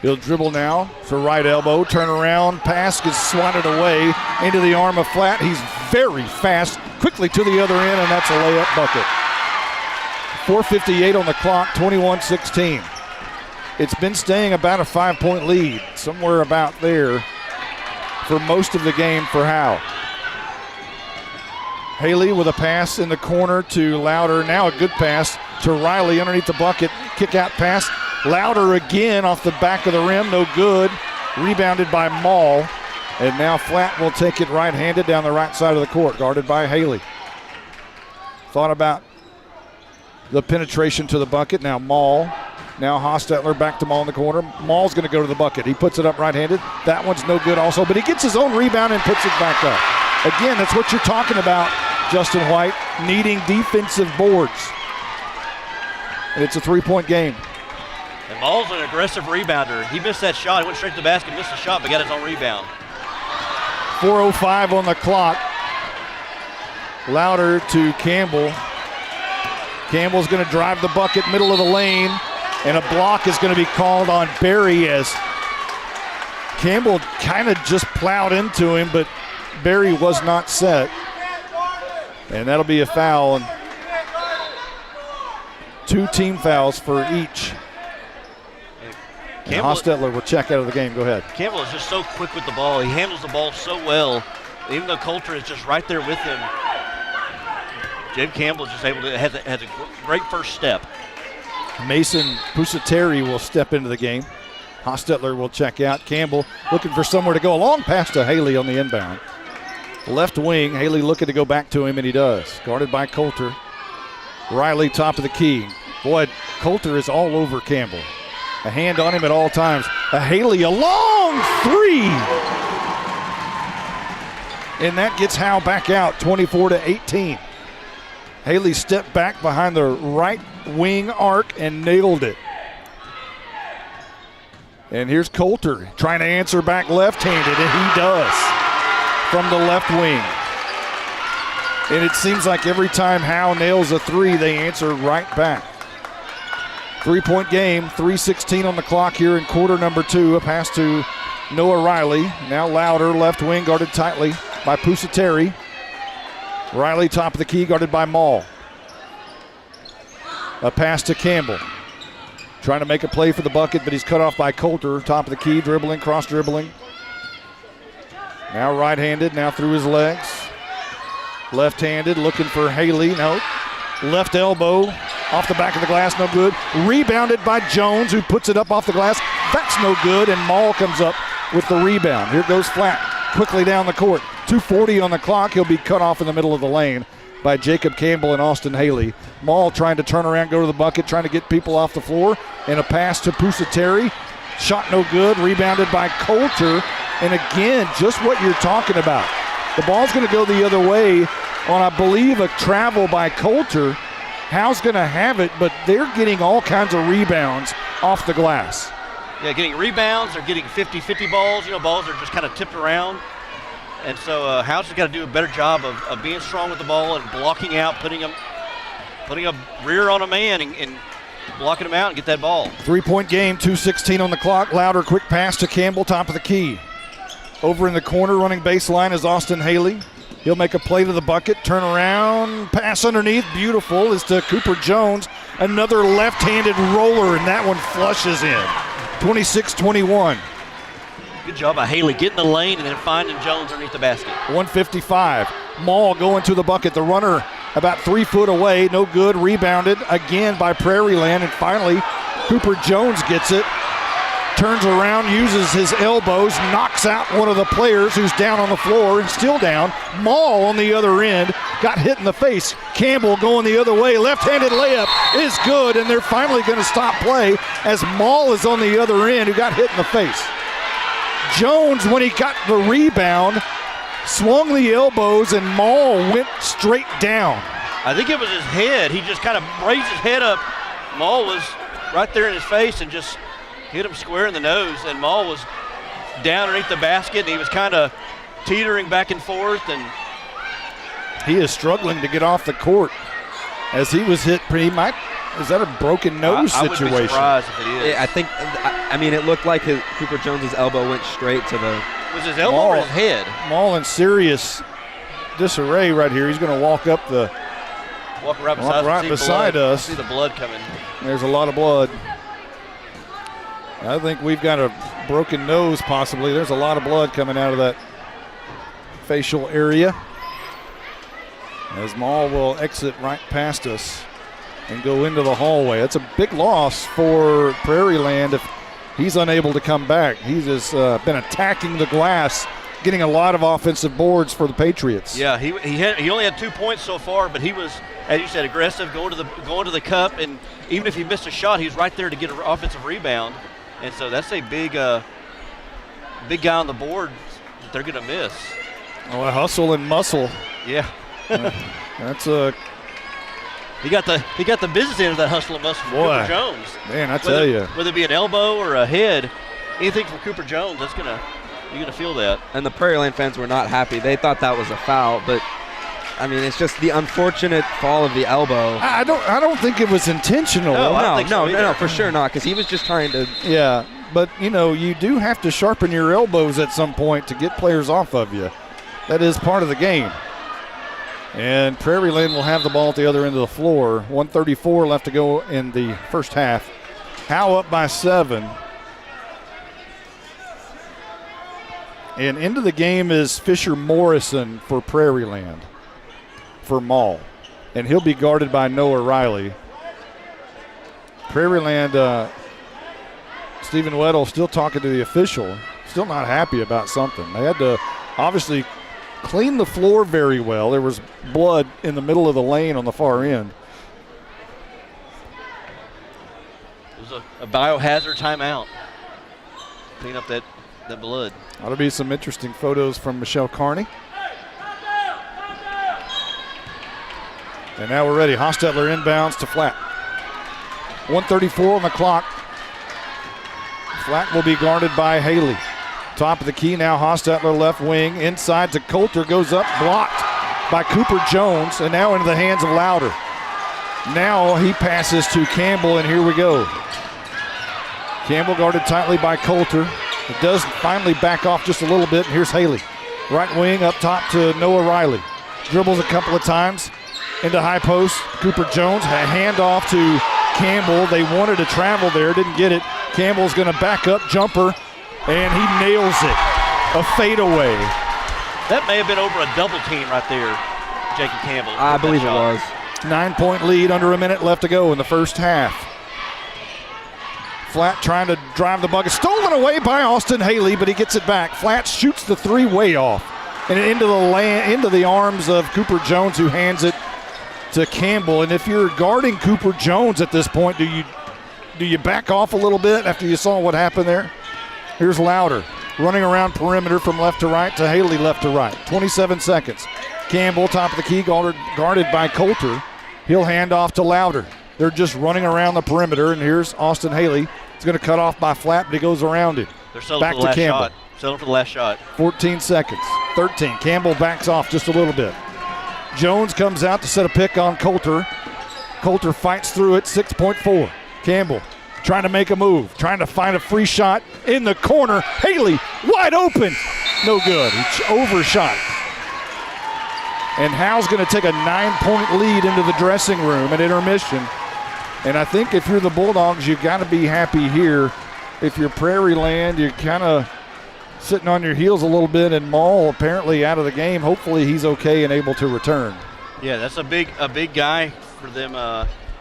He'll dribble now for right elbow. Turn around. Pass gets swatted away into the arm of Flatt. He's very fast. Quickly to the other end, and that's a layup bucket. 4:58 on the clock, 21-16. It's been staying about a 5-point lead, somewhere about there for most of the game for Howe. Haley with a pass in the corner to Louder. Now a good pass to Riley underneath the bucket. Kick out pass. Louder again off the back of the rim, no good. Rebounded by Maul. And now Flatt will take it right-handed down the right side of the court, guarded by Haley. Thought about the penetration to the bucket. Now Maul. Now Hostetler back to Maul in the corner. Maul's going to go to the bucket. He puts it up right-handed. That one's no good also, but he gets his own rebound and puts it back up. Again, that's what you're talking about, Justin White, needing defensive boards. And it's a 3-point game. And Maul's an aggressive rebounder. He missed that shot. He went straight to the basket, missed the shot, but got his own rebound. 4:05 on the clock. Louder to Campbell. Campbell's going to drive the bucket, middle of the lane, and a block is going to be called on Barry as Campbell kind of just plowed into him, but Barry was not set. And that'll be a foul. And 2 team fouls for each. Hostetler will check out of the game. Go ahead. Campbell is just so quick with the ball. He handles the ball so well. Even though Coulter is just right there with him, Jim Campbell is just able to has a great first step. Mason Pusateri will step into the game. Hostetler will check out. Campbell looking for somewhere to go. A long pass to Haley on the inbound. Left wing, Haley looking to go back to him, and he does. Guarded by Coulter. Riley top of the key. Boy, Coulter is all over Campbell. A hand on him at all times. A Haley, a long 3. And that gets Howe back out, 24-18. Haley stepped back behind the right wing arc and nailed it. And here's Coulter trying to answer back left-handed, and he does from the left wing. And it seems like every time Howe nails a 3, they answer right back. 3-point game, 3:16 on the clock here in quarter number 2. A pass to Noah Riley. Now Louder, left wing, guarded tightly by Pusateri. Riley top of the key, guarded by Maul. A pass to Campbell. Trying to make a play for the bucket, but he's cut off by Coulter. Top of the key, dribbling, cross-dribbling. Now right-handed, now through his legs. Left-handed, looking for Haley. No. Left elbow off the back of the glass, no good. Rebounded by Jones, who puts it up off the glass. That's no good, and Maul comes up with the rebound. Here goes Flack, quickly down the court. 2:40 on the clock. He'll be cut off in the middle of the lane by Jacob Campbell and Austin Haley. Maul trying to turn around, go to the bucket, trying to get people off the floor. And a pass to Pusateri. Shot no good, rebounded by Coulter. And again, just what you're talking about. The ball's going to go the other way on, I believe, a travel by Coulter. Howe's going to have it, but they're getting all kinds of rebounds off the glass. Yeah, getting rebounds. They're getting 50-50 balls. Balls are just kind of tipped around. And so Howe's has got to do a better job of being strong with the ball and blocking out, putting a rear on a man and blocking him out and get that ball. 3-point game, 2:16 on the clock. Louder, quick pass to Campbell, top of the key. Over in the corner, running baseline is Austin Haley. He'll make a play to the bucket, turn around, pass underneath. Beautiful is to Cooper Jones. Another left-handed roller, and that one flushes in. 26-21. Good job by Haley getting the lane and then finding Jones underneath the basket. 155. Maul going to the bucket. The runner about 3 foot away. No good. Rebounded again by Prairiland. And finally, Cooper Jones gets it. Turns around, uses his elbows, knocks out one of the players who's down on the floor and still down. Maul on the other end got hit in the face. Campbell going the other way. Left-handed layup is good, and they're finally going to stop play as Maul is on the other end who got hit in the face. Jones, when he got the rebound, swung the elbows, and Maul went straight down. I think it was his head. He just kind of raised his head up. Maul was right there in his face and just hit him square in the nose, and Maul was down underneath the basket, and he was kind of teetering back and forth. And he is struggling to get off the court as he was hit pretty much. Is that a broken nose situation? I would be surprised if it is. I mean, it looked like Cooper Jones' elbow went straight to the... Was his elbow or his head? Maul in serious disarray right here. He's going to walk up the... Walk right beside us. See the blood coming. There's a lot of blood. I think we've got a broken nose possibly. There's a lot of blood coming out of that facial area. As Maul will exit right past us and go into the hallway. It's a big loss for Prairiland if he's unable to come back. He's just been attacking the glass, getting a lot of offensive boards for the Patriots. Yeah, he only had 2 points so far, but he was, as you said, aggressive, going to the cup, and even if he missed a shot, he's right there to get an offensive rebound. And so that's a big guy on the board that they're going to miss. Oh, hustle and muscle. Yeah. That's a... He got the business end of that hustle and muscle from Cooper Jones. Man, I tell you. Whether it be an elbow or a head, anything from Cooper Jones, you're gonna feel that. And the Prairiland fans were not happy. They thought that was a foul, but I mean, it's just the unfortunate fall of the elbow. I don't think it was intentional. No, for sure not, because he was just trying to. Yeah, but you do have to sharpen your elbows at some point to get players off of you. That is part of the game. And Prairiland will have the ball at the other end of the floor. 1:34 left to go in the first half. Howe up by 7. And into the game is Fisher Morrison for Prairiland, for Maul. And he'll be guarded by Noah Riley. Prairiland, Stephen Weddle still talking to the official, still not happy about something. They had to obviously clean the floor very well. There was blood in the middle of the lane on the far end. It was a biohazard timeout. Clean up that blood. Ought to be some interesting photos from Michelle Carney. And now we're ready. Hostetler inbounds to Flack. 1:34 on the clock. Flack will be guarded by Haley. Top of the key now, Hostetler left wing. Inside to Coulter, goes up, blocked by Cooper Jones, and now into the hands of Louder. Now he passes to Campbell, and here we go. Campbell guarded tightly by Coulter. It does finally back off just a little bit, and here's Haley. Right wing up top to Noah Riley. Dribbles a couple of times into high post. Cooper Jones, a handoff to Campbell. They wanted to travel there, didn't get it. Campbell's going to back up, jumper, and he nails it. A fadeaway. That may have been over a double team right there. Jacob Campbell. I believe it was. 9-point lead, under a minute left to go in the first half. Flat trying to drive the bucket. Stolen away by Austin Haley, but he gets it back. Flat shoots the three way off and into the arms of Cooper Jones, who hands it to Campbell. And if you're guarding Cooper Jones at this point, do you back off a little bit after you saw what happened there? Here's Louder running around perimeter from left to right to Haley left to right. 27 seconds. Campbell, top of the key, guarded by Coulter. He'll hand off to Louder. They're just running around the perimeter, and here's Austin Haley. He's going to cut off by Flat, but he goes around it. They're settling back for the last to Campbell. shot. Settling for the last shot. 14 seconds. 13. Campbell backs off just a little bit. Jones comes out to set a pick on Coulter. Coulter fights through it, 6.4. Campbell trying to make a move, trying to find a free shot in the corner. Haley wide open. No good. He overshot. And Howe's going to take a 9-point lead into the dressing room at intermission. And I think if you're the Bulldogs, you've got to be happy here. If you're Prairiland, you're kind of sitting on your heels a little bit, and Maul apparently out of the game. Hopefully he's okay and able to return. Yeah, that's a big guy for them.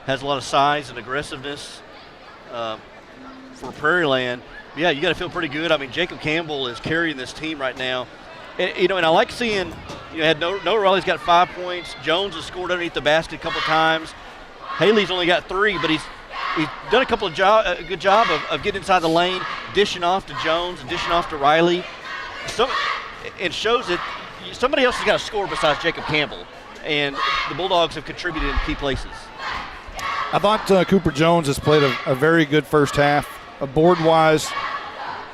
Has a lot of size and aggressiveness for Prairiland. Yeah, you got to feel pretty good. I mean, Jacob Campbell is carrying this team right now. And I like seeing, Noah Raleigh's got 5 points. Jones has scored underneath the basket a couple times. Haley's only got 3, but he's done a good job of getting inside the lane, dishing off to Jones, and dishing off to Riley. So it shows that somebody else has got to score besides Jacob Campbell, and the Bulldogs have contributed in key places. I thought Cooper Jones has played a very good first half, board-wise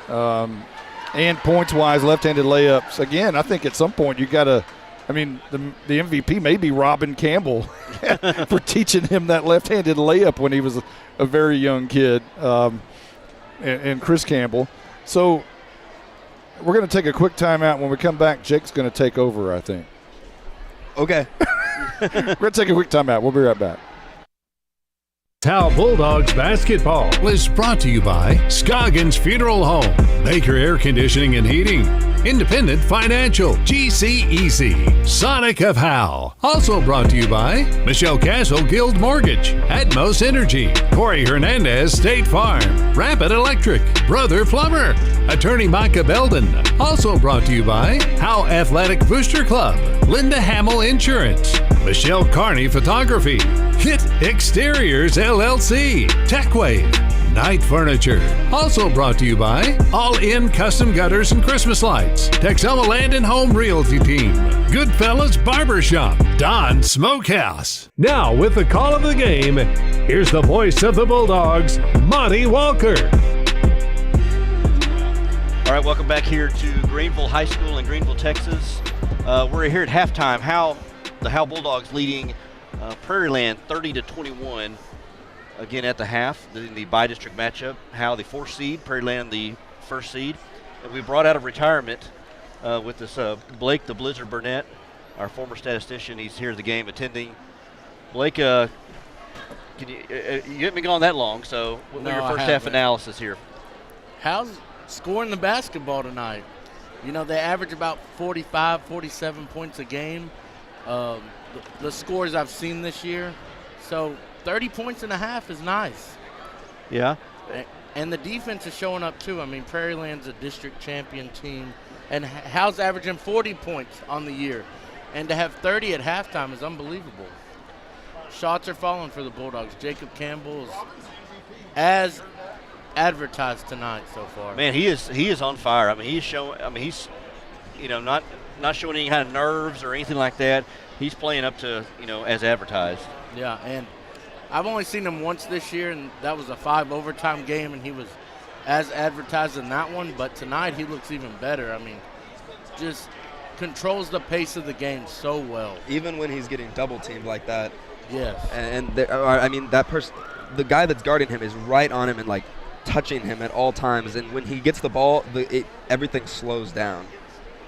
and points-wise, left-handed layups. Again, I think at some point you got to – I mean, the MVP may be Robin Campbell for teaching him that left-handed layup when he was a very young kid, and Chris Campbell. So we're going to take a quick timeout. When we come back, Jake's going to take over, I think. Okay. We're going to take a quick timeout. We'll be right back. Howe Bulldogs basketball is brought to you by Scoggins Funeral Home, Baker Air Conditioning and Heating, Independent Financial, GC Easy, Sonic of Howe. Also brought to you by Michelle Castle Guild Mortgage, Atmos Energy, Corey Hernandez State Farm, Rapid Electric, Brother Plumber, Attorney Micah Belden. Also brought to you by Howe Athletic Booster Club, Linda Hamill Insurance, Michelle Carney Photography, Hit Exteriors LLC, TechWave, Night Furniture. Also brought to you by All In Custom Gutters and Christmas Lights, Texoma Land and Home Realty Team, Goodfellas Barbershop, Don Smokehouse. Now with the call of the game, here's the voice of the Bulldogs, Monty Walker. All right, welcome back here to Greenville High School in Greenville, Texas. We're here at halftime. The Howe Bulldogs leading Prairiland 30-21. Again at the half, the bi-district matchup. Howe the 4th seed, Prairiland the 1st seed. And we brought out of retirement with this Blake the Blizzard Burnett, our former statistician. He's here at the game attending. Blake, you haven't been gone that long, so what was your first half analysis here? Howe's scoring the basketball tonight. They average about 45, 47 points a game. The scores I've seen this year. So 30 points and a half is nice. Yeah. And the defense is showing up too. I mean, Prairiland's a district champion team, and Howe's averaging 40 points on the year. And to have 30 at halftime is unbelievable. Shots are falling for the Bulldogs. Jacob Campbell is as advertised tonight so far. Man, he is on fire. I mean, he's not showing any kind of nerves or anything like that. He's playing up to, as advertised. Yeah, and I've only seen him once this year, and that was a 5 overtime game, and he was as advertised in that one. But tonight he looks even better. I mean, just controls the pace of the game so well. Even when he's getting double teamed like that. Yes. And that person, the guy that's guarding him is right on him and like touching him at all times. And when he gets the ball, everything slows down.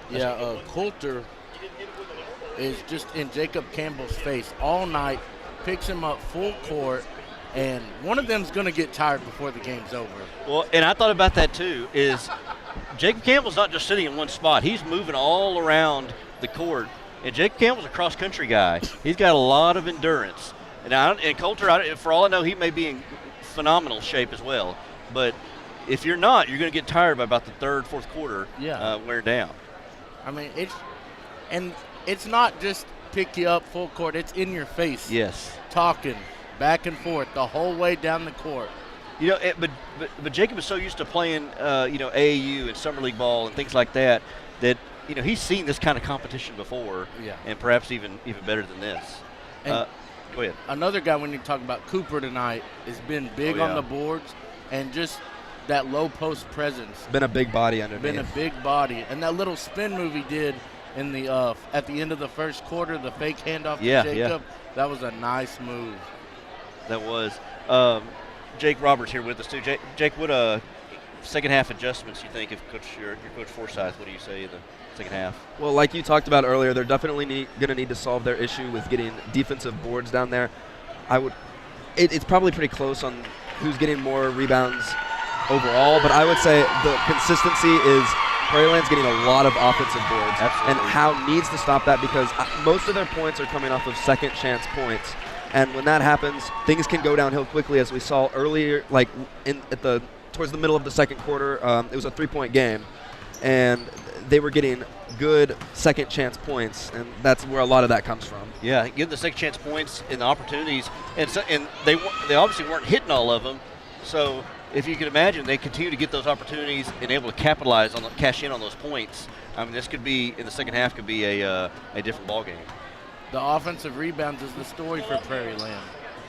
Yeah, Coulter is just in Jacob Campbell's face all night, picks him up full court, and one of them's going to get tired before the game's over. Well, and I thought about that too, is Jacob Campbell's not just sitting in one spot. He's moving all around the court, And Jake Campbell's a cross-country guy. He's got a lot of endurance. And Coulter, for all I know, he may be in phenomenal shape as well. But if you're not, you're going to get tired by about the third, fourth quarter, wear down. I mean, it's not just pick you up full court. It's in your face. Yes. Talking back and forth the whole way down the court. You know, but Jacob is so used to playing, AAU and summer league ball and things like that he's seen this kind of competition before, and perhaps even better than this. Go ahead. Another guy when you talk about Cooper tonight has been big on the boards and just that low post presence. Been a big body underneath. Been a big body, and that little spin move he did in the at the end of the first quarter, the fake handoff to Jacob. That was a nice move. That was. Jake Roberts here with us too. Jake, what second half adjustments you think of your Coach Forsyth? What do you say in the second half? Well, like you talked about earlier, they're definitely going to need to solve their issue with getting defensive boards down there. It's probably pretty close on who's getting more rebounds overall, but I would say the consistency is Prairiland's getting a lot of offensive boards. Absolutely. And Howe needs to stop that because most of their points are coming off of second chance points. And when that happens, things can go downhill quickly, as we saw earlier, like towards the middle of the second quarter. It was a 3-point game, and they were getting good second chance points, and that's where a lot of that comes from. Yeah, give the second chance points and the opportunities, and they obviously weren't hitting all of them. So if you can imagine, they continue to get those opportunities and able to capitalize on cash in on those points. I mean, this could be in the second half could be a different ball game. The offensive rebounds is the story for Prairiland.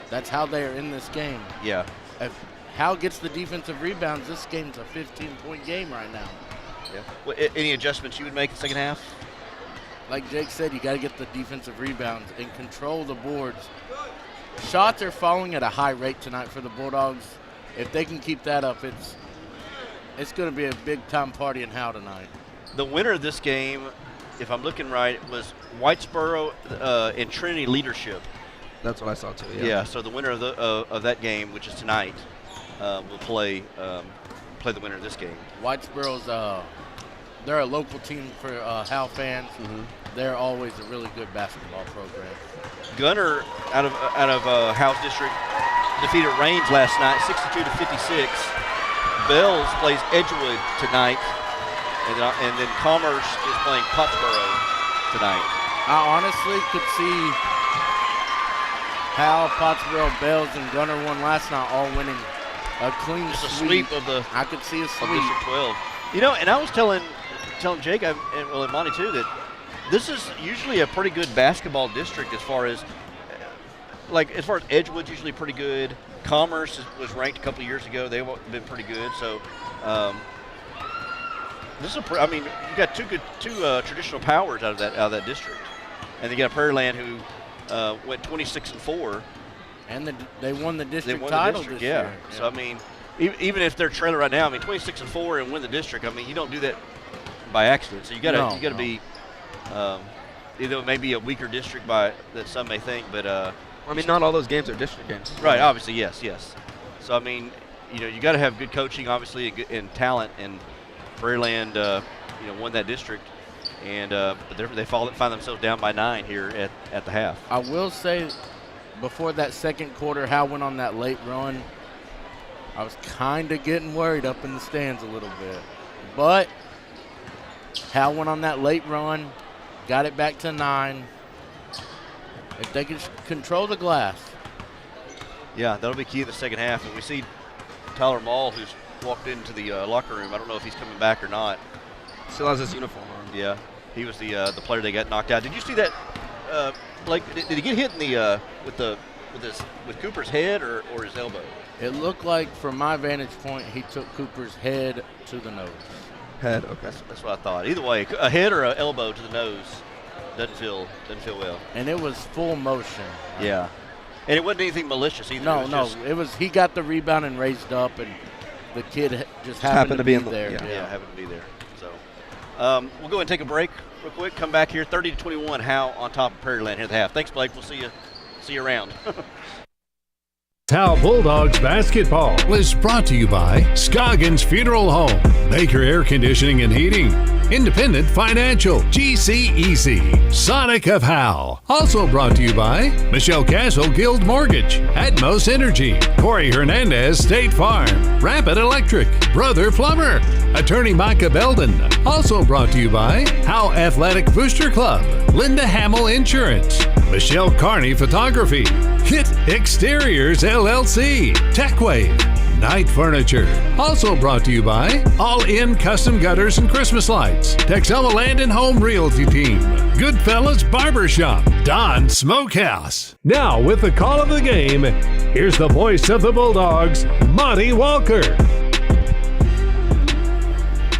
That's how they are in this game. Yeah. If Howe gets the defensive rebounds, this game's a 15-point game right now. Yeah. Well, any adjustments you would make in the second half? Like Jake said, you got to get the defensive rebounds and control the boards. Shots are falling at a high rate tonight for the Bulldogs. If they can keep that up, it's going to be a big-time party in Howe tonight. The winner of this game, if I'm looking right, was Whitesboro and Trinity Leadership. That's what I saw too. Yeah. So the winner of that game, which is tonight, will play the winner of this game. Whitesboro's they're a local team for Howe fans. Mm-hmm. They're always a really good basketball program. Gunner out of Howe's district defeated Raines last night, 62-56. Bells plays Edgewood tonight. And then Commerce is playing Pottsboro tonight. I honestly could see Howe, Pottsboro, Bells, and Gunner won last night, all winning a clean sweep of the. I could see a sweep. Of District 12. You know, and I was telling Jake and Monty too that this is usually a pretty good basketball district as far as Edgewood's usually pretty good. Commerce was ranked a couple of years ago. They've been pretty good. So. You got two traditional powers out of that district, and they got Prairiland who went 26-4, and they won the district title this year. So I mean, even if they're trailer right now, 26-4 and win the district. I mean, you don't do that by accident. So you got to be either maybe a weaker district that some may think, but not all those games are district games. Right. Obviously, yes. So I mean, you got to have good coaching, obviously, and talent and. Prairiland, won that district, and but they find themselves down by 9 here at the half. I will say, before that second quarter, Howe went on that late run. I was kind of getting worried up in the stands a little bit, but Howe went on that late run, got it back to 9. If they can control the glass. Yeah, that'll be key in the second half, and we see Tyler Mall, who's walked into the locker room. I don't know if he's coming back or not. Still has his uniform on. Yeah, he was the player that got knocked out. Did you see that? Blake, did he get hit in the with Cooper's head or his elbow? It looked like, from my vantage point, he took Cooper's head to the nose. Head, okay. That's what I thought. Either way, a head or an elbow to the nose doesn't feel well. And it was full motion. Yeah, and it wasn't anything malicious either. It was he got the rebound and raised up, and the kid just happened to be there. Yeah, happened to be there. So we'll go ahead and take a break real quick. Come back here, 30-21. Howe on top of Prairiland here at the half. Thanks, Blake. We'll see you around. Howe Bulldogs basketball is brought to you by Scoggins Funeral Home, Baker Air Conditioning and Heating, Independent Financial, GCEC, Sonic of Howe. Also brought to you by Michelle Castle Guild Mortgage, Atmos Energy, Corey Hernandez State Farm, Rapid Electric, Brother Plumber, Attorney Micah Belden. Also brought to you by Howe Athletic Booster Club, Linda Hamill Insurance, Michelle Carney Photography, Hit Exteriors LLC, TechWave, Night Furniture. Also brought to you by All In Custom Gutters and Christmas Lights, Texoma Land and Home Realty Team, Goodfellas Barbershop, Don Smokehouse. Now with the call of the game, here's the voice of the Bulldogs, Monty Walker.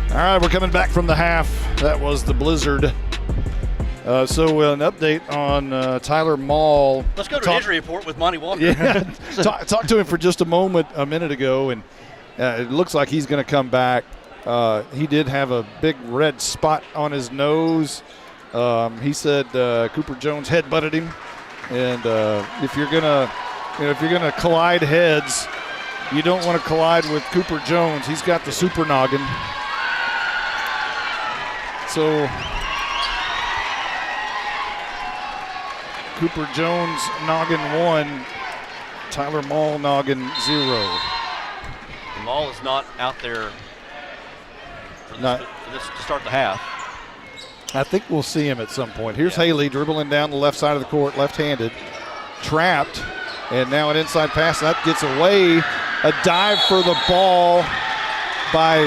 All right, we're coming back from the half. That was the blizzard. So an update on Tyler Mall. Let's go to an injury report with Monty Walker. Yeah, talked to him for just a minute ago, and it looks like he's going to come back. He did have a big red spot on his nose. He said Cooper Jones headbutted him, and if you're gonna collide heads, you don't want to collide with Cooper Jones. He's got the super noggin. So Cooper Jones noggin 1, Tyler Mall noggin 0. The Mall is not out there for this to start the half. I think we'll see him at some point. Here's Haley dribbling down the left side of the court, left-handed, trapped, and now an inside pass. That gets away. A dive for the ball by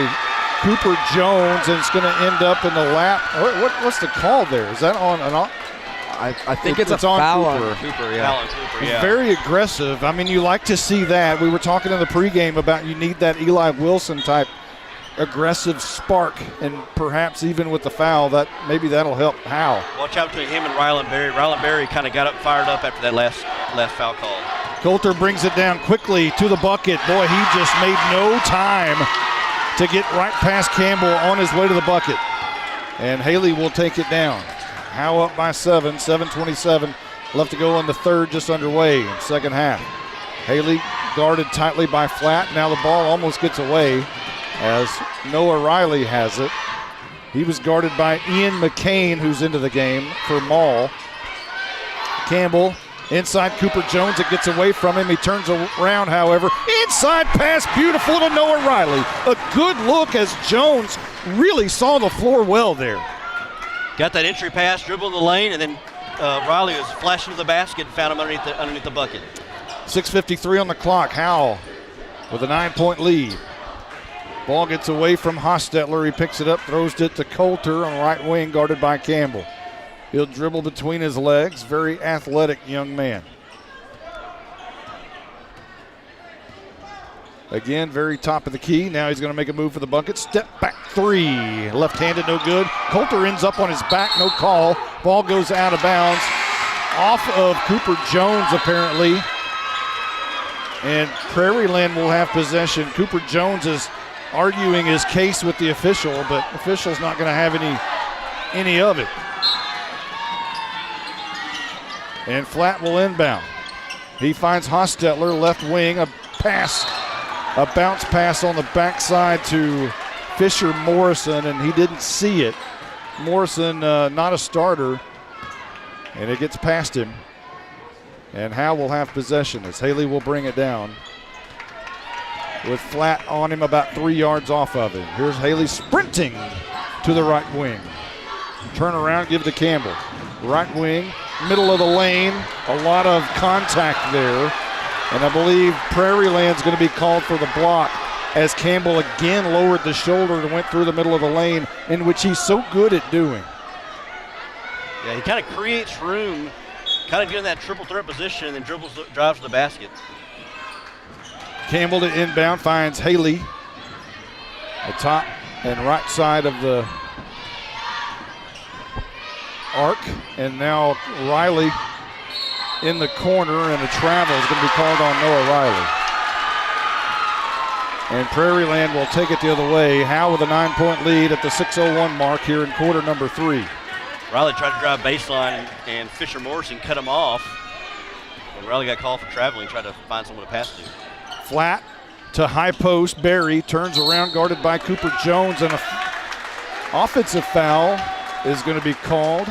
Cooper Jones, and it's going to end up in the lap. What's the call there? Is that on an? I think it's a foul on Cooper. Yeah. Foul on Cooper, yeah. Very aggressive. I mean, you like to see that. We were talking in the pregame about you need that Eli Wilson type aggressive spark, and perhaps even with the foul, that maybe that'll help Howe. Watch out between him and Ryland Berry. Ryland Berry kind of got fired up after that last foul call. Coulter brings it down quickly to the bucket. Boy, he just made no time to get right past Campbell on his way to the bucket. And Haley will take it down. Howe up by 7:27 left to go in the third, just underway in second half. Haley guarded tightly by Flatt. Now the ball almost gets away as Noah Riley has it. He was guarded by Ian McCain, who's into the game for Mall. Campbell inside Cooper Jones. It gets away from him. He turns around, however. Inside pass, beautiful to Noah Riley. A good look as Jones really saw the floor well there. Got that entry pass, dribbled the lane, and then Riley was flashing to the basket and found him underneath the bucket. 6:53 on the clock. Howe with a 9-point lead. Ball gets away from Hostetler. He picks it up, throws it to Coulter on the right wing, guarded by Campbell. He'll dribble between his legs. Very athletic young man. Again, very top of the key. Now he's going to make a move for the bucket. Step back three. Left-handed, no good. Coulter ends up on his back, no call. Ball goes out of bounds. Off of Cooper Jones, apparently. And Prairiland will have possession. Cooper Jones is arguing his case with the official, but the official's not going to have any of it. And Flatt will inbound. He finds Hostetler, left wing, a bounce pass on the backside to Fisher Morrison, and he didn't see it. Morrison, not a starter, and it gets past him. And Howe will have possession as Haley will bring it down with Flatt on him about 3 yards off of him. Here's Haley sprinting to the right wing. Turn around, give it to Campbell. Right wing, middle of the lane, a lot of contact there. And I believe Prairiland's going to be called for the block as Campbell again lowered the shoulder and went through the middle of the lane, in which he's so good at doing. Yeah, he kind of creates room, kind of doing that triple threat position, and then drives to the basket. Campbell to inbound, finds Haley. The top and right side of the arc, and now Riley in the corner, and a travel is going to be called on Noah Riley. And Prairiland will take it the other way. Howe with a 9-point lead at the 6:01 mark here in quarter number 3. Riley tried to drive baseline, and Fisher Morrison cut him off. And Riley got called for traveling, tried to find someone to pass to. Flat to high post. Barry turns around, guarded by Cooper Jones, and an offensive foul is going to be called.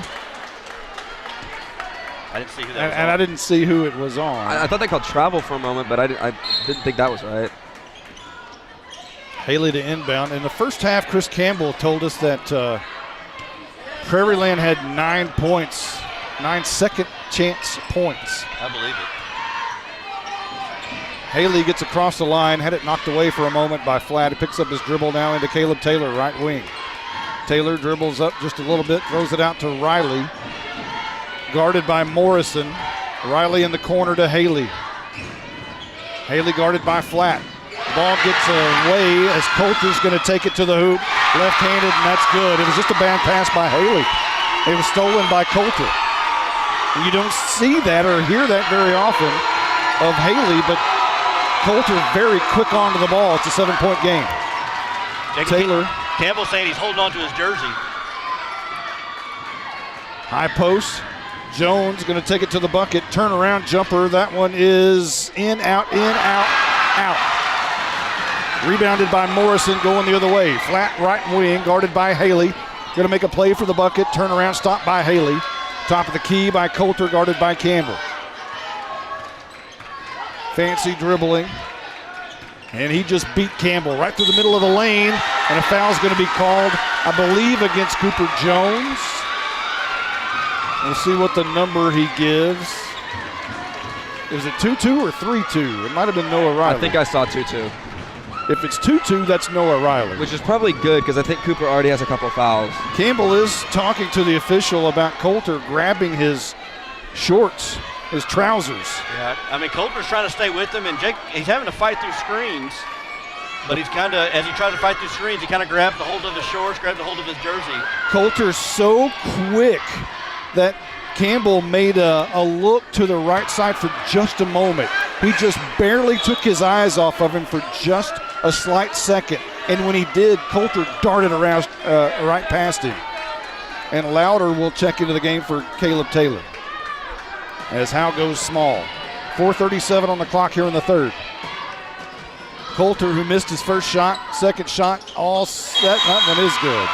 I didn't see who that was and on. I didn't see who it was on. I thought they called travel for a moment, but I didn't think that was right. Haley to inbound. In the first half, Chris Campbell told us that Prairiland had 9 points, 9 second chance points. I believe it. Haley gets across the line, had it knocked away for a moment by Flatt. He picks up his dribble now into Caleb Taylor, right wing. Taylor dribbles up just a little bit, throws it out to Riley. Guarded by Morrison. Riley in the corner to Haley. Haley guarded by Flatt. Ball gets away as Coulter's going to take it to the hoop. Left-handed, and that's good. It was just a bad pass by Haley. It was stolen by Coulter. And you don't see that or hear that very often of Haley, but Coulter very quick onto the ball. It's a 7-point game. Taylor. Campbell saying he's holding on to his jersey. High post. Jones going to take it to the bucket. Turnaround jumper. That one is in, out, out. Rebounded by Morrison, going the other way. Flat right wing, guarded by Haley. Going to make a play for the bucket. Turnaround stop by Haley. Top of the key by Coulter, guarded by Campbell. Fancy dribbling. And he just beat Campbell right through the middle of the lane. And a foul's going to be called, I believe, against Cooper Jones. We'll see what the number he gives. Is it 2-2 or 3-2? It might have been Noah Riley. I think I saw 2-2. If it's 2-2, that's Noah Riley. Which is probably good because I think Cooper already has a couple fouls. Campbell is talking to the official about Coulter grabbing his shorts, his trousers. Yeah, I mean, Coulter's trying to stay with him, and Jake, he's having to fight through screens. But he's kind of, as he tries to fight through screens, he kind of grabbed the hold of his shorts, grabbed the hold of his jersey. Coulter's so quick that Campbell made a look to the right side for just a moment. He just barely took his eyes off of him for just a slight second. And when he did, Coulter darted around right past him. And Louder will check into the game for Caleb Taylor as Howe goes small. 4:37 on the clock here in the third. Coulter, who missed his first shot, second shot, all set. That one is good.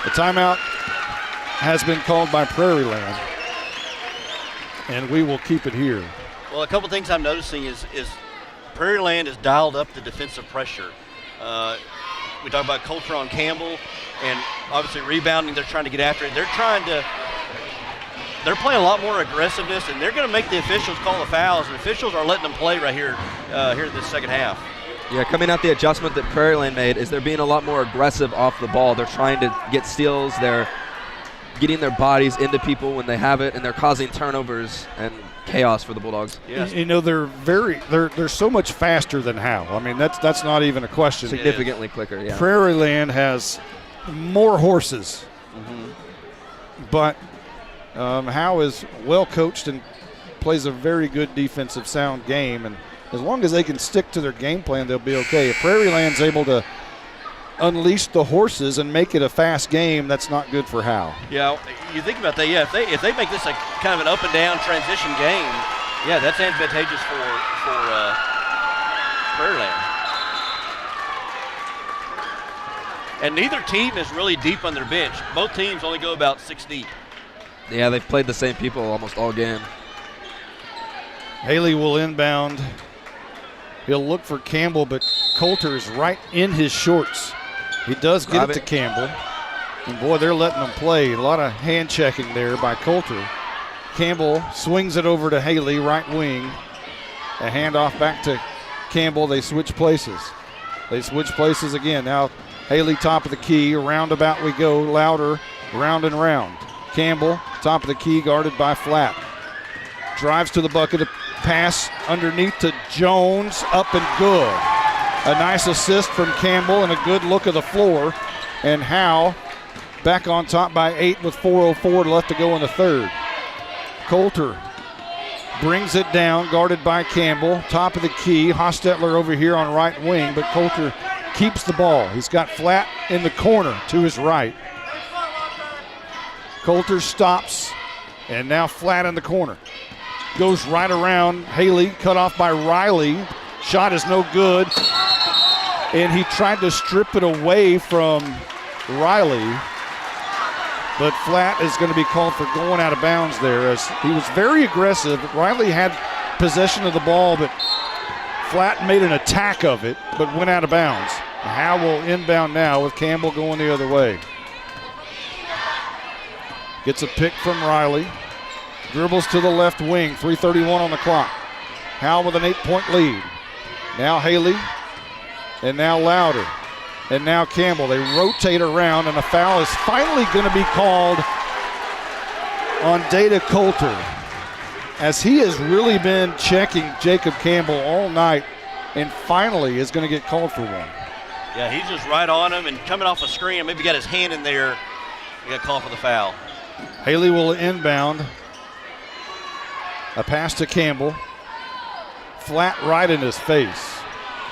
The timeout has been called by Prairiland, and we will keep it here. Well, a couple things I'm noticing is Prairiland has dialed up the defensive pressure. We talk about Coulter on Campbell, and obviously rebounding, they're trying to get after it. They're playing a lot more aggressiveness, and they're going to make the officials call the fouls, and officials are letting them play right here in this second half. Yeah, coming out the adjustment that Prairiland made is they're being a lot more aggressive off the ball. They're trying to get steals. They're getting their bodies into people when they have it, and they're causing turnovers and chaos for the Bulldogs. Yes. You know, they're so much faster than Howe. I mean, that's not even a question. Significantly quicker, yeah. Prairiland has more horses, but Howe is well coached and plays a very good defensive sound game, and as long as they can stick to their game plan, they'll be okay. If Prairiland's able to unleash the horses and make it a fast game, that's not good for Howe. Yeah, you think about that. Yeah, if they make this a kind of an up and down transition game, yeah, that's advantageous for Prairiland. And neither team is really deep on their bench. Both teams only go about 6 deep. Yeah, they've played the same people almost all game. Haley will inbound. He'll look for Campbell, but Coulter is right in his shorts. He does get it to Campbell. And boy, they're letting him play. A lot of hand checking there by Coulter. Campbell swings it over to Haley, right wing. A handoff back to Campbell. They switch places. They switch places again. Now Haley top of the key. Roundabout we go. Louder, round and round. Campbell, top of the key, guarded by Flatt. Drives to the bucket. A pass underneath to Jones. Up and good. A nice assist from Campbell and a good look of the floor. And Howe back on top by 8 with 4:04 left to go in the third. Coulter brings it down, guarded by Campbell. Top of the key. Hostetler over here on right wing, but Coulter keeps the ball. He's got Flatt in the corner to his right. Coulter stops, and now Flatt in the corner. goes right around Haley, cut off by Riley. Shot is no good. And he tried to strip it away from Riley. But flat is going to be called for going out of bounds there, as he was very aggressive. Riley had possession of the ball, but Flat made an attack of it, but went out of bounds. Howe will inbound now with Campbell going the other way. Gets a pick from Riley. Dribbles to the left wing, 3:31 on the clock. Howe with an 8-point lead. Now Haley, and now Louder, and now Campbell. They rotate around, and a foul is finally going to be called on Data Coulter, as he has really been checking Jacob Campbell all night, and finally is going to get called for one. Yeah, he's just right on him and coming off a screen. Maybe got his hand in there. He got called for the foul. Haley will inbound. A pass to Campbell. Flat right in his face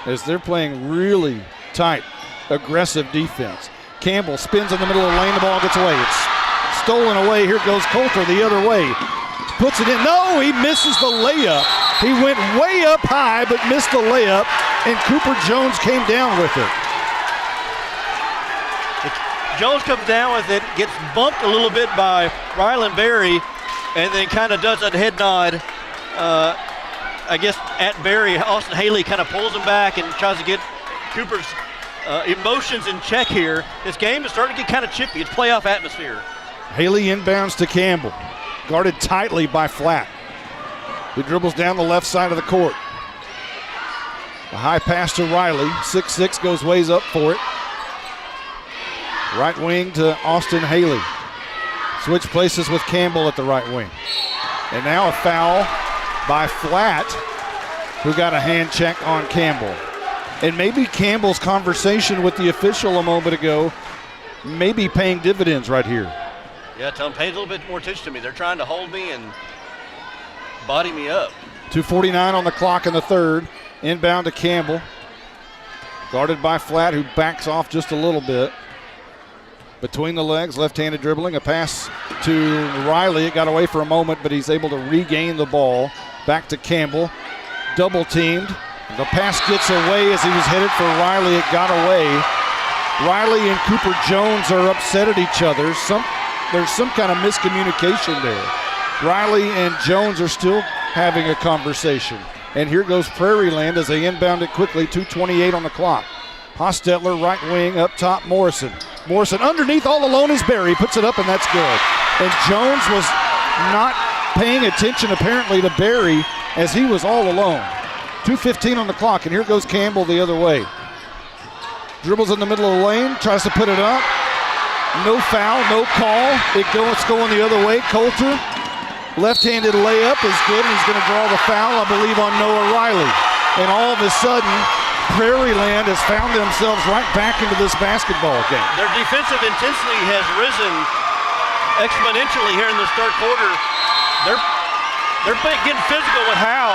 as they're playing really tight, aggressive defense. Campbell spins in the middle of the lane. The ball gets away. It's stolen away. Here goes Coulter the other way. Puts it in. No, he misses the layup. He went way up high but missed the layup, and Cooper Jones came down with it. Jones comes down with it, gets bumped a little bit by Ryland Berry, and then kind of does a head nod, I guess, at Berry. Austin Haley kind of pulls him back and tries to get Cooper's emotions in check here. This game is starting to get kind of chippy. It's playoff atmosphere. Haley inbounds to Campbell, guarded tightly by Flat, who dribbles down the left side of the court. A high pass to Riley. 6'6", goes ways up for it. Right wing to Austin Haley. Switch places with Campbell at the right wing. And now a foul by Flat, who got a hand check on Campbell. And maybe Campbell's conversation with the official a moment ago may be paying dividends right here. Yeah, tell them pay a little bit more attention to me. They're trying to hold me and body me up. 2:49 on the clock in the third. Inbound to Campbell. Guarded by Flat, who backs off just a little bit. Between the legs, left-handed dribbling. A pass to Riley. It got away for a moment, but he's able to regain the ball. Back to Campbell. Double teamed. The pass gets away as he was headed for Riley. It got away. Riley and Cooper Jones are upset at each other. There's some kind of miscommunication there. Riley and Jones are still having a conversation. And here goes Prairiland as they inbound it quickly. 2:28 on the clock. Hostetler, right wing, up top, Morrison. Morrison underneath, all alone is Berry. Puts it up, and that's good. And Jones was not paying attention, apparently, to Berry as he was all alone. 2:15 on the clock, and here goes Campbell the other way. Dribbles in the middle of the lane, tries to put it up. No foul, no call. It's going the other way. Coulter, left-handed layup is good, and he's going to draw the foul, I believe, on Noah Riley. And all of a sudden, Prairiland has found themselves right back into this basketball game. Their defensive intensity has risen exponentially here in this third quarter. They're getting physical with Howe,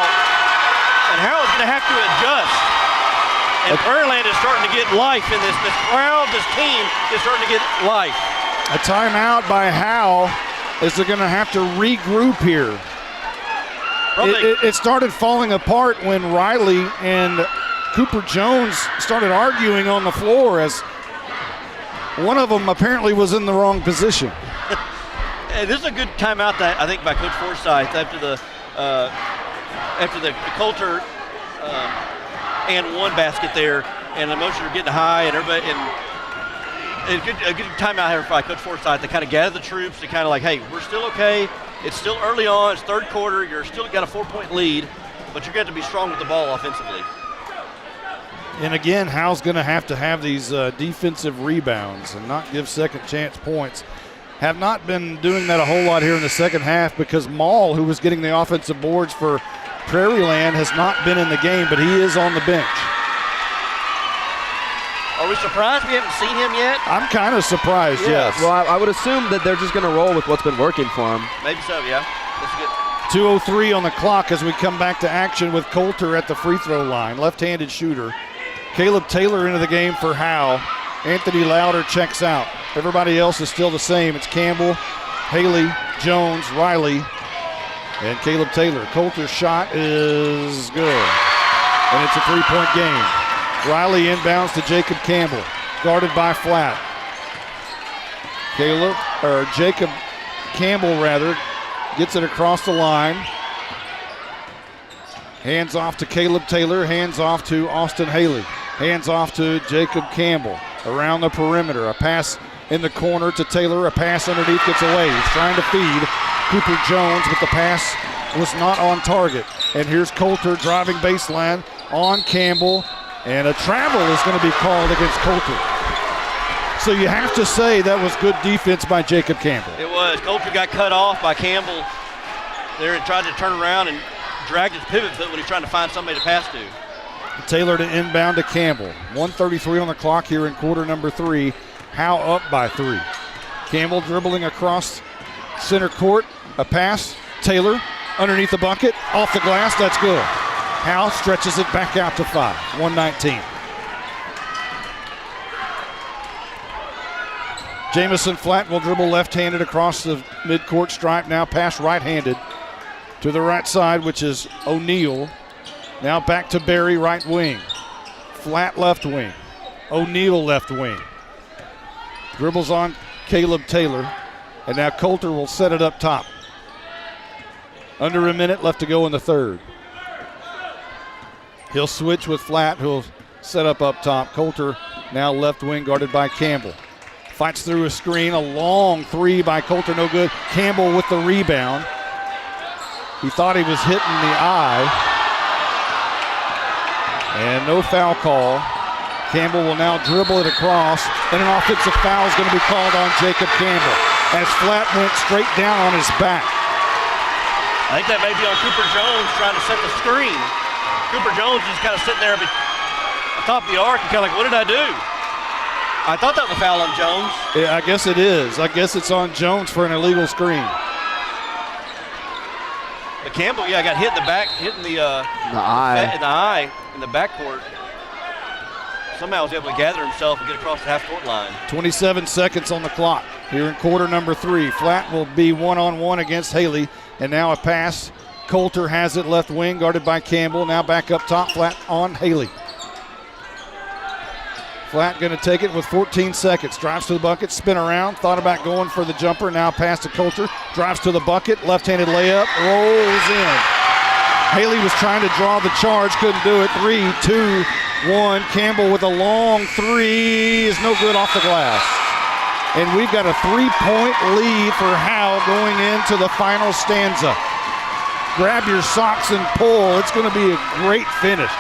and Howe is going to have to adjust. And Prairiland is starting to get life in this. This crowd, this team is starting to get life. A timeout by Howe, as they're going to have to regroup here. It started falling apart when Riley and Cooper Jones started arguing on the floor, as one of them apparently was in the wrong position. This is a good timeout, I think, by Coach Forsyth after the Coulter and one basket there, and the emotions are getting high, and everybody, and a good timeout here by Coach Forsyth to kind of gather the troops, to kind of like, hey, we're still okay. It's still early on. It's third quarter. You're still got a 4-point lead, but you're going to be strong with the ball offensively. And again, Howe's going to have these defensive rebounds and not give second chance points. Have not been doing that a whole lot here in the second half, because Maul, who was getting the offensive boards for Prairiland, has not been in the game, but he is on the bench. Are we surprised we haven't seen him yet? I'm kind of surprised, yes. Well, I would assume that they're just going to roll with what's been working for them. Maybe so, yeah. That's good. 2:03 on the clock as we come back to action with Coulter at the free throw line. Left-handed shooter. Caleb Taylor into the game for Howe. Anthony Louder checks out. Everybody else is still the same. It's Campbell, Haley, Jones, Riley, And Caleb Taylor. Coulter's shot is good. And it's a 3-point game. Riley inbounds to Jacob Campbell. Guarded by Flatt. Jacob Campbell gets it across the line. Hands off to Caleb Taylor. Hands off to Austin Haley. Hands off to Jacob Campbell. Around the perimeter. A pass in the corner to Taylor. A pass underneath gets away. He's trying to feed Cooper Jones, but the pass was not on target. And here's Coulter driving baseline on Campbell. And a travel is going to be called against Coulter. So you have to say that was good defense by Jacob Campbell. It was. Coulter got cut off by Campbell there and tried to turn around and dragged his pivot foot when he's trying to find somebody to pass to. Taylor to inbound to Campbell. 1:33 on the clock here in quarter number 3. Howe up by 3. Campbell dribbling across center court. A pass. Taylor underneath the bucket. Off the glass. That's good. Howe stretches it back out to 5. 119. Jamison Flatt will dribble left-handed across the midcourt stripe. Now pass right-handed to the right side, which is O'Neal. Now back to Berry, right wing. Flatt left wing. O'Neal left wing. Dribbles on Caleb Taylor. And now Coulter will set it up top. Under a minute left to go in the third. He'll switch with Flatt, who'll set up top. Coulter now left wing, guarded by Campbell. Fights through a screen, a long 3 by Coulter, no good. Campbell with the rebound. He thought he was hitting the eye. And no foul call. Campbell will now dribble it across, and an offensive foul is going to be called on Jacob Campbell as Flatt went straight down on his back. I think that may be on Cooper Jones trying to set the screen. Cooper Jones is kind of sitting there atop the arc and kind of like, what did I do? I thought that was a foul on Jones. Yeah, I guess it is. I guess it's on Jones for an illegal screen. But Campbell, got hit in the back, hitting the eye in the backcourt. Somehow was able to gather himself and get across the half-court line. 27 seconds on the clock here in quarter number 3. Flatt will be one-on-one against Haley. And now a pass. Coulter has it left wing, guarded by Campbell. Now back up top, Flatt on Haley. Flatt going to take it with 14 seconds. Drives to the bucket, spin around, thought about going for the jumper. Now pass to Coulter, drives to the bucket, left-handed layup, rolls in. Haley was trying to draw the charge, couldn't do it. 3, 2, 1. Campbell with a long 3 is no good off the glass. And we've got a 3-point lead for Howe going into the final stanza. Grab your socks and pull. It's going to be a great finish.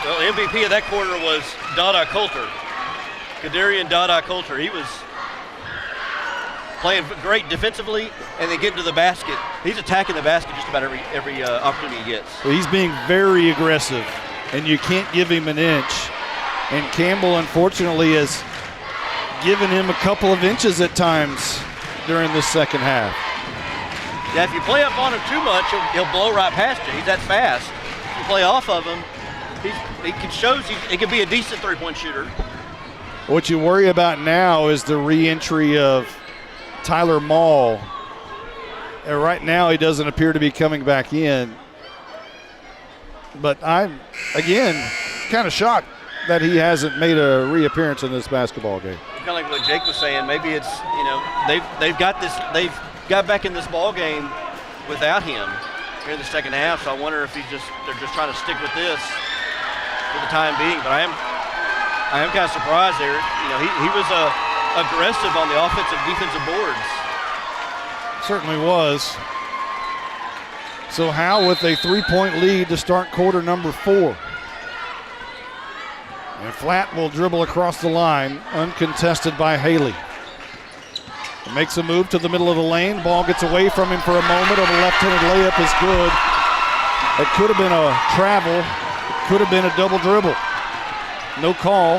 Well, MVP of that quarter was Dada Coulter. Kadarian Dada Coulter. He was playing great defensively and then getting to the basket. He's attacking the basket just about every opportunity he gets. Well, he's being very aggressive, and you can't give him an inch. And Campbell, unfortunately, has given him a couple of inches at times during the second half. Yeah, if you play up on him too much, he'll blow right past you. He's that fast. If you play off of him, he can be a decent three-point shooter. What you worry about now is the re-entry of Tyler Mall. And right now he doesn't appear to be coming back in. But I'm, again, kind of shocked that he hasn't made a reappearance in this basketball game. Kind of like what Jake was saying, maybe it's, they've got back in this ball game without him here in the second half, so I wonder if they're just trying to stick with this for the time being. But I am kind of surprised there. He was aggressive on the offensive defensive boards. Certainly was. So Howe with a 3-point lead to start quarter number 4. And Flatt will dribble across the line, uncontested by Haley. He makes a move to the middle of the lane. Ball gets away from him for a moment. A left-handed layup is good. It could have been a travel. It could have been a double dribble. No call.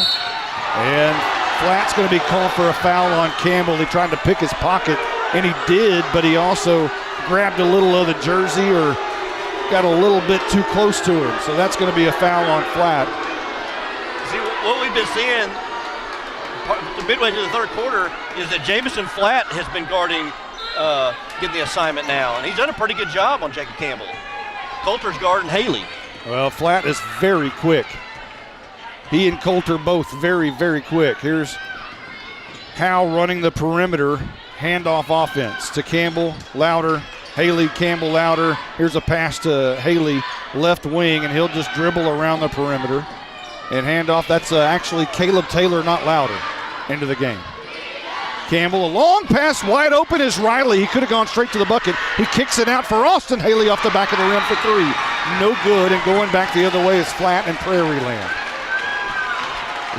And Flatt's going to be called for a foul on Campbell. He tried to pick his pocket, and he did, but he also grabbed a little of the jersey or got a little bit too close to him. So that's going to be a foul on Flatt. See, what we've been seeing midway through the third quarter is that Jamison Flatt has been guarding getting the assignment now, and he's done a pretty good job on Jacob Campbell. Coulter's guarding Haley. Well, Flatt is very quick. He and Coulter both very, very quick. Here's Howe running the perimeter, handoff offense to Campbell, Louder, Haley, Campbell, Louder. Here's a pass to Haley, left wing, and he'll just dribble around the perimeter and hand off. That's actually Caleb Taylor, not Louder, into the game. Campbell, a long pass, wide open is Riley. He could have gone straight to the bucket. He kicks it out for Austin Haley off the back of the rim for three. No good, and going back the other way is Flatt and Prairiland.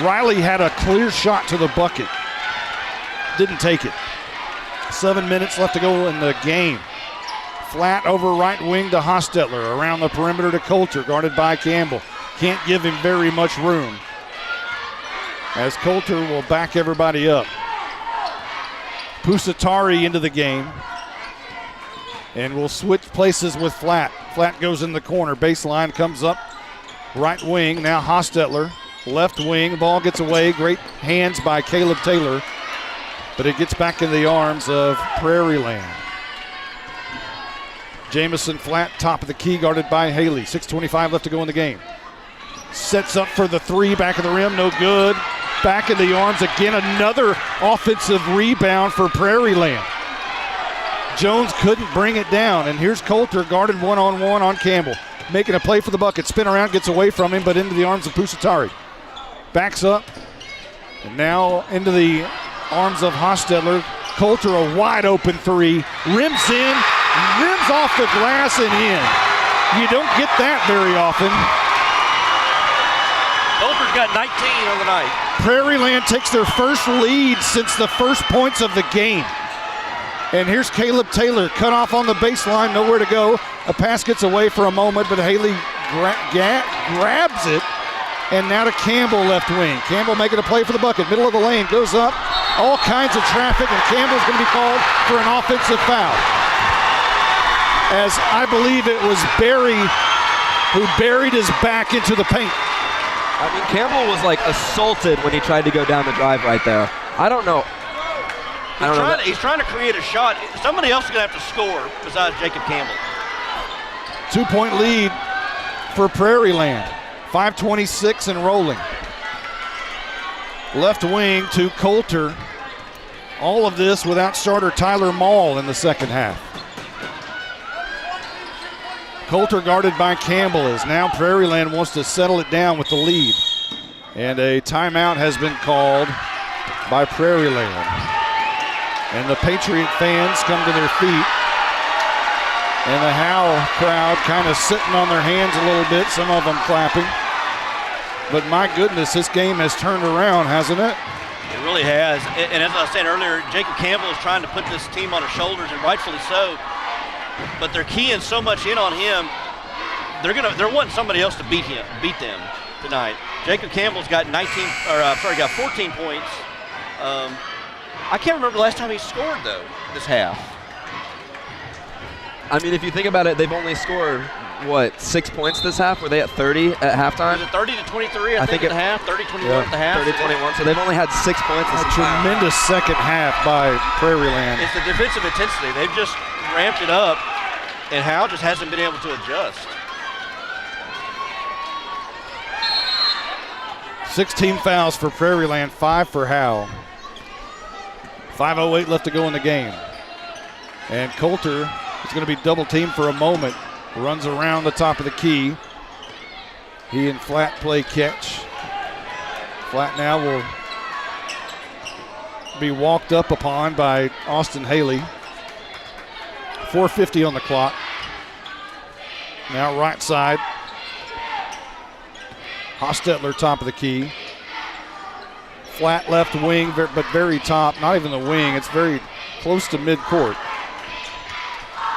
Riley had a clear shot to the bucket. Didn't take it. 7 minutes left to go in the game. Flatt over right wing to Hostetler. Around the perimeter to Coulter, guarded by Campbell. Can't give him very much room, as Coulter will back everybody up. Pusatari into the game, and we'll switch places with Flatt. Flatt goes in the corner, baseline comes up, right wing, now Hostetler, left wing, ball gets away, great hands by Caleb Taylor, but it gets back in the arms of Prairiland. Jamison Flatt, top of the key, guarded by Haley. 6:25 left to go in the game. Sets up for the three, back of the rim, no good. Back in the arms again, another offensive rebound for Prairiland. Jones couldn't bring it down, and here's Coulter guarded one-on-one on Campbell. Making a play for the bucket, spin around, gets away from him, but into the arms of Pusatari. Backs up, and now into the arms of Hostetler. Coulter, a wide open three, rims in, rims off the glass and in. You don't get that very often. Coulter's got 19 on the night. Prairiland takes their first lead since the first points of the game. And here's Caleb Taylor, cut off on the baseline, nowhere to go. A pass gets away for a moment, but Haley grabs it. And now to Campbell, left wing. Campbell making a play for the bucket, middle of the lane, goes up, all kinds of traffic, and Campbell's going to be called for an offensive foul. As I believe it was Barry who buried his back into the paint. I mean, Campbell was like assaulted when he tried to go down the drive right there. I don't know. He's trying to create a shot. Somebody else is going to have to score besides Jacob Campbell. 2-point lead for Prairiland. 5:26 and rolling. Left wing to Coulter. All of this without starter Tyler Mall in the second half. Coulter guarded by Campbell, as now Prairiland wants to settle it down with the lead. And a timeout has been called by Prairiland. And the Patriot fans come to their feet. And the Howe crowd kind of sitting on their hands a little bit, some of them clapping. But my goodness, this game has turned around, hasn't it? It really has. And as I said earlier, Jacob Campbell is trying to put this team on his shoulders, and rightfully so. But they're keying so much in on him. They're wanting somebody else to beat them tonight. Jacob Campbell's got 14 points. I can't remember the last time he scored though this half. I mean, if you think about it, they've only scored, 6 points this half? Were they at 30 at halftime? Was it 30 to 23, I think at the half? 30-21 at the half? 30-21, so they've only had 6 points this A tremendous second half by Prairiland. It's the defensive intensity. They've just ramped it up, and Howe just hasn't been able to adjust. 16 fouls for Prairiland, 5 for Howe. 5:08 left to go in the game. And Coulter is going to be double teamed for a moment. Runs around the top of the key. He and Flatt play catch. Flatt now will be walked up upon by Austin Haley. 4:50 on the clock. Now right side. Hostetler top of the key. Flatt left wing, but very top. Not even the wing. It's very close to midcourt.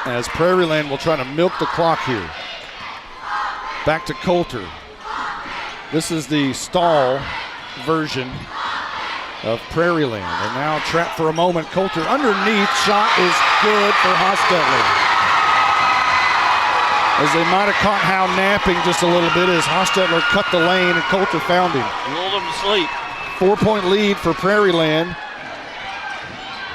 As Prairiland will try to milk the clock here. Back to Coulter. This is the stall version of Prairiland. And now trapped for a moment. Coulter underneath. Shot is good for Hostetler. As they might have caught Howe napping just a little bit as Hostetler cut the lane and Coulter found him. Lulled him to sleep. 4-point lead for Prairiland.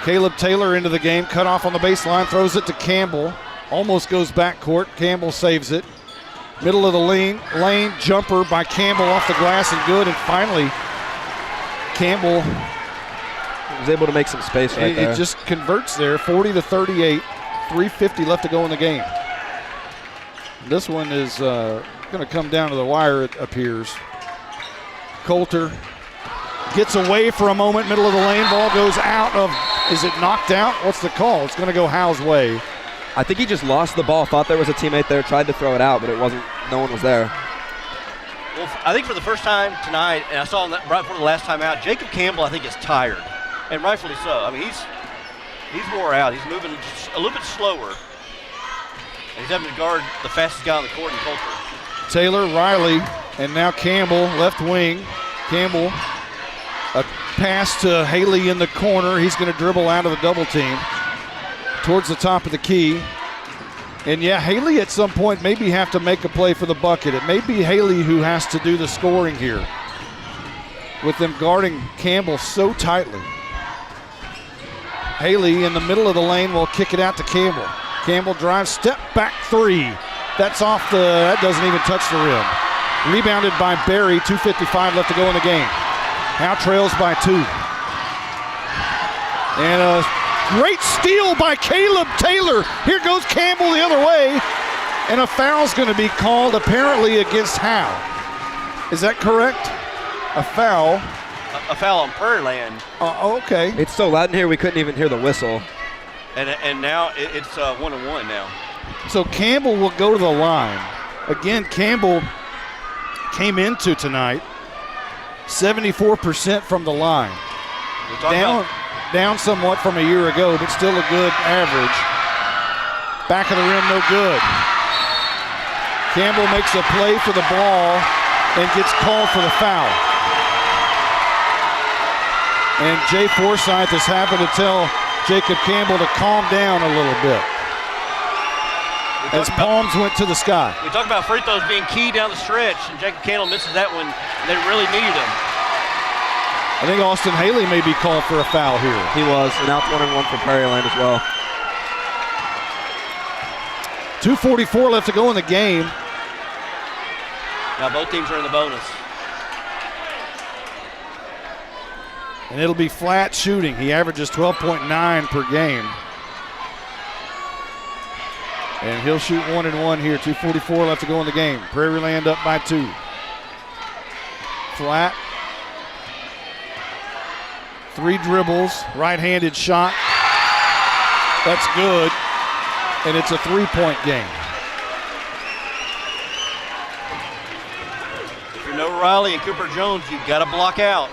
Caleb Taylor into the game, cut off on the baseline, throws it to Campbell. Almost goes backcourt. Campbell saves it. Middle of the lane, jumper by Campbell off the glass and good. And finally, Campbell was able to make some space right there. It just converts there, 40-38, 3:50 left to go in the game. This one is going to come down to the wire, it appears. Coulter gets away for a moment, middle of the lane, ball goes out of, is it knocked out? What's the call? It's going to go Howe's way. I think he just lost the ball, thought there was a teammate there, tried to throw it out, but it wasn't, no one was there. Well, I think for the first time tonight, and I saw him right before the last time out, Jacob Campbell, I think, is tired, and rightfully so. I mean, he's wore out. He's moving just a little bit slower. And he's having to guard the fastest guy on the court in Coulter. Taylor, Riley, and now Campbell, left wing. Campbell, a pass to Haley in the corner. He's going to dribble out of the double team towards the top of the key. And yeah, Haley at some point maybe have to make a play for the bucket. It may be Haley who has to do the scoring here with them guarding Campbell so tightly. Haley in the middle of the lane will kick it out to Campbell. Campbell drives, step back three. That's off that doesn't even touch the rim. Rebounded by Barry, 2:55 left to go in the game. Now trails by 2. And a great steal by Caleb Taylor. Here goes Campbell the other way. And a foul's going to be called apparently against Howe. Is that correct? A foul. A foul on Prairiland. Okay. It's so loud in here we couldn't even hear the whistle. And now it's 1-1 now. So Campbell will go to the line. Again, Campbell came into tonight 74% from the line. Down somewhat from a year ago, but still a good average. Back of the rim, no good. Campbell makes a play for the ball and gets called for the foul. And Jay Forsyth has happened to tell Jacob Campbell to calm down a little bit as palms went to the sky. We talked about free throws being key down the stretch, and Jacob Campbell misses that one. They really needed him. I think Austin Haley may be called for a foul here. He was, and now it's 1-1 for Prairiland as well. 2:44 left to go in the game. Now both teams are in the bonus. And it'll be flat shooting. He averages 12.9 per game. And he'll shoot 1 and 1 here. 2:44 left to go in the game. Prairiland up by 2. Flat. 3 dribbles. Right-handed shot. That's good. And it's a 3-point game. If you're no Riley and Cooper Jones, you've got to block out.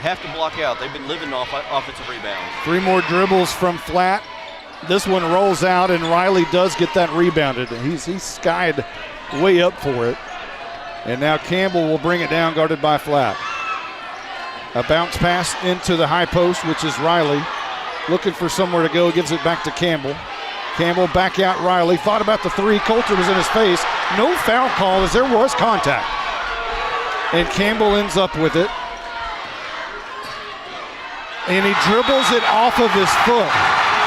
Have to block out. They've been living off offensive rebounds. 3 more dribbles from flat. This one rolls out, and Riley does get that rebounded. He's skied way up for it. And now Campbell will bring it down, guarded by flat. A bounce pass into the high post, which is Riley. Looking for somewhere to go, gives it back to Campbell. Campbell back out Riley. Thought about the 3. Coulter was in his face. No foul call as there was contact. And Campbell ends up with it. And he dribbles it off of his foot,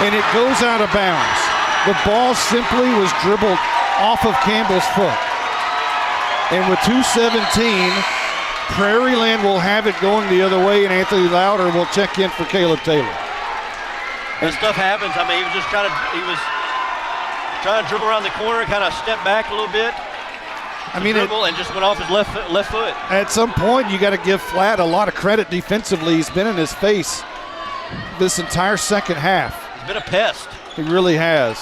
and it goes out of bounds. The ball simply was dribbled off of Campbell's foot. And with 2:17, Prairiland will have it going the other way, and Anthony Louder will check in for Caleb Taylor. And stuff happens. I mean, he was trying to dribble around the corner, kind of step back a little bit. I mean, and just went off his left foot. At some point, you got to give Flat a lot of credit defensively. He's been in his face this entire second half. He's been a pest. He really has.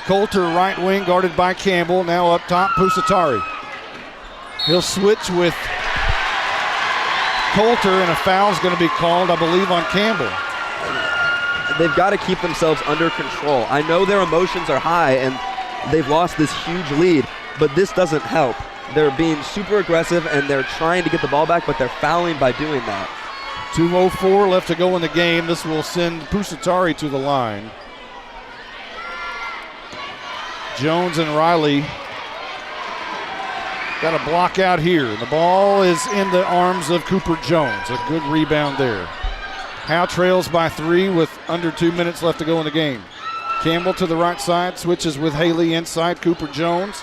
Coulter, right wing, guarded by Campbell. Now up top, Pusatari. He'll switch with Coulter, and a foul's going to be called, I believe, on Campbell. They've got to keep themselves under control. I know their emotions are high, and they've lost this huge lead, but this doesn't help. They're being super aggressive, and they're trying to get the ball back, but they're fouling by doing that. 2:04 left to go in the game. This will send Pusatari to the line. Jones and Riley Got a block out here. The ball is in the arms of Cooper Jones. A good rebound there. Howe trails by 3 with under 2 minutes left to go in the game. Campbell to the right side, switches with Haley inside. Cooper Jones.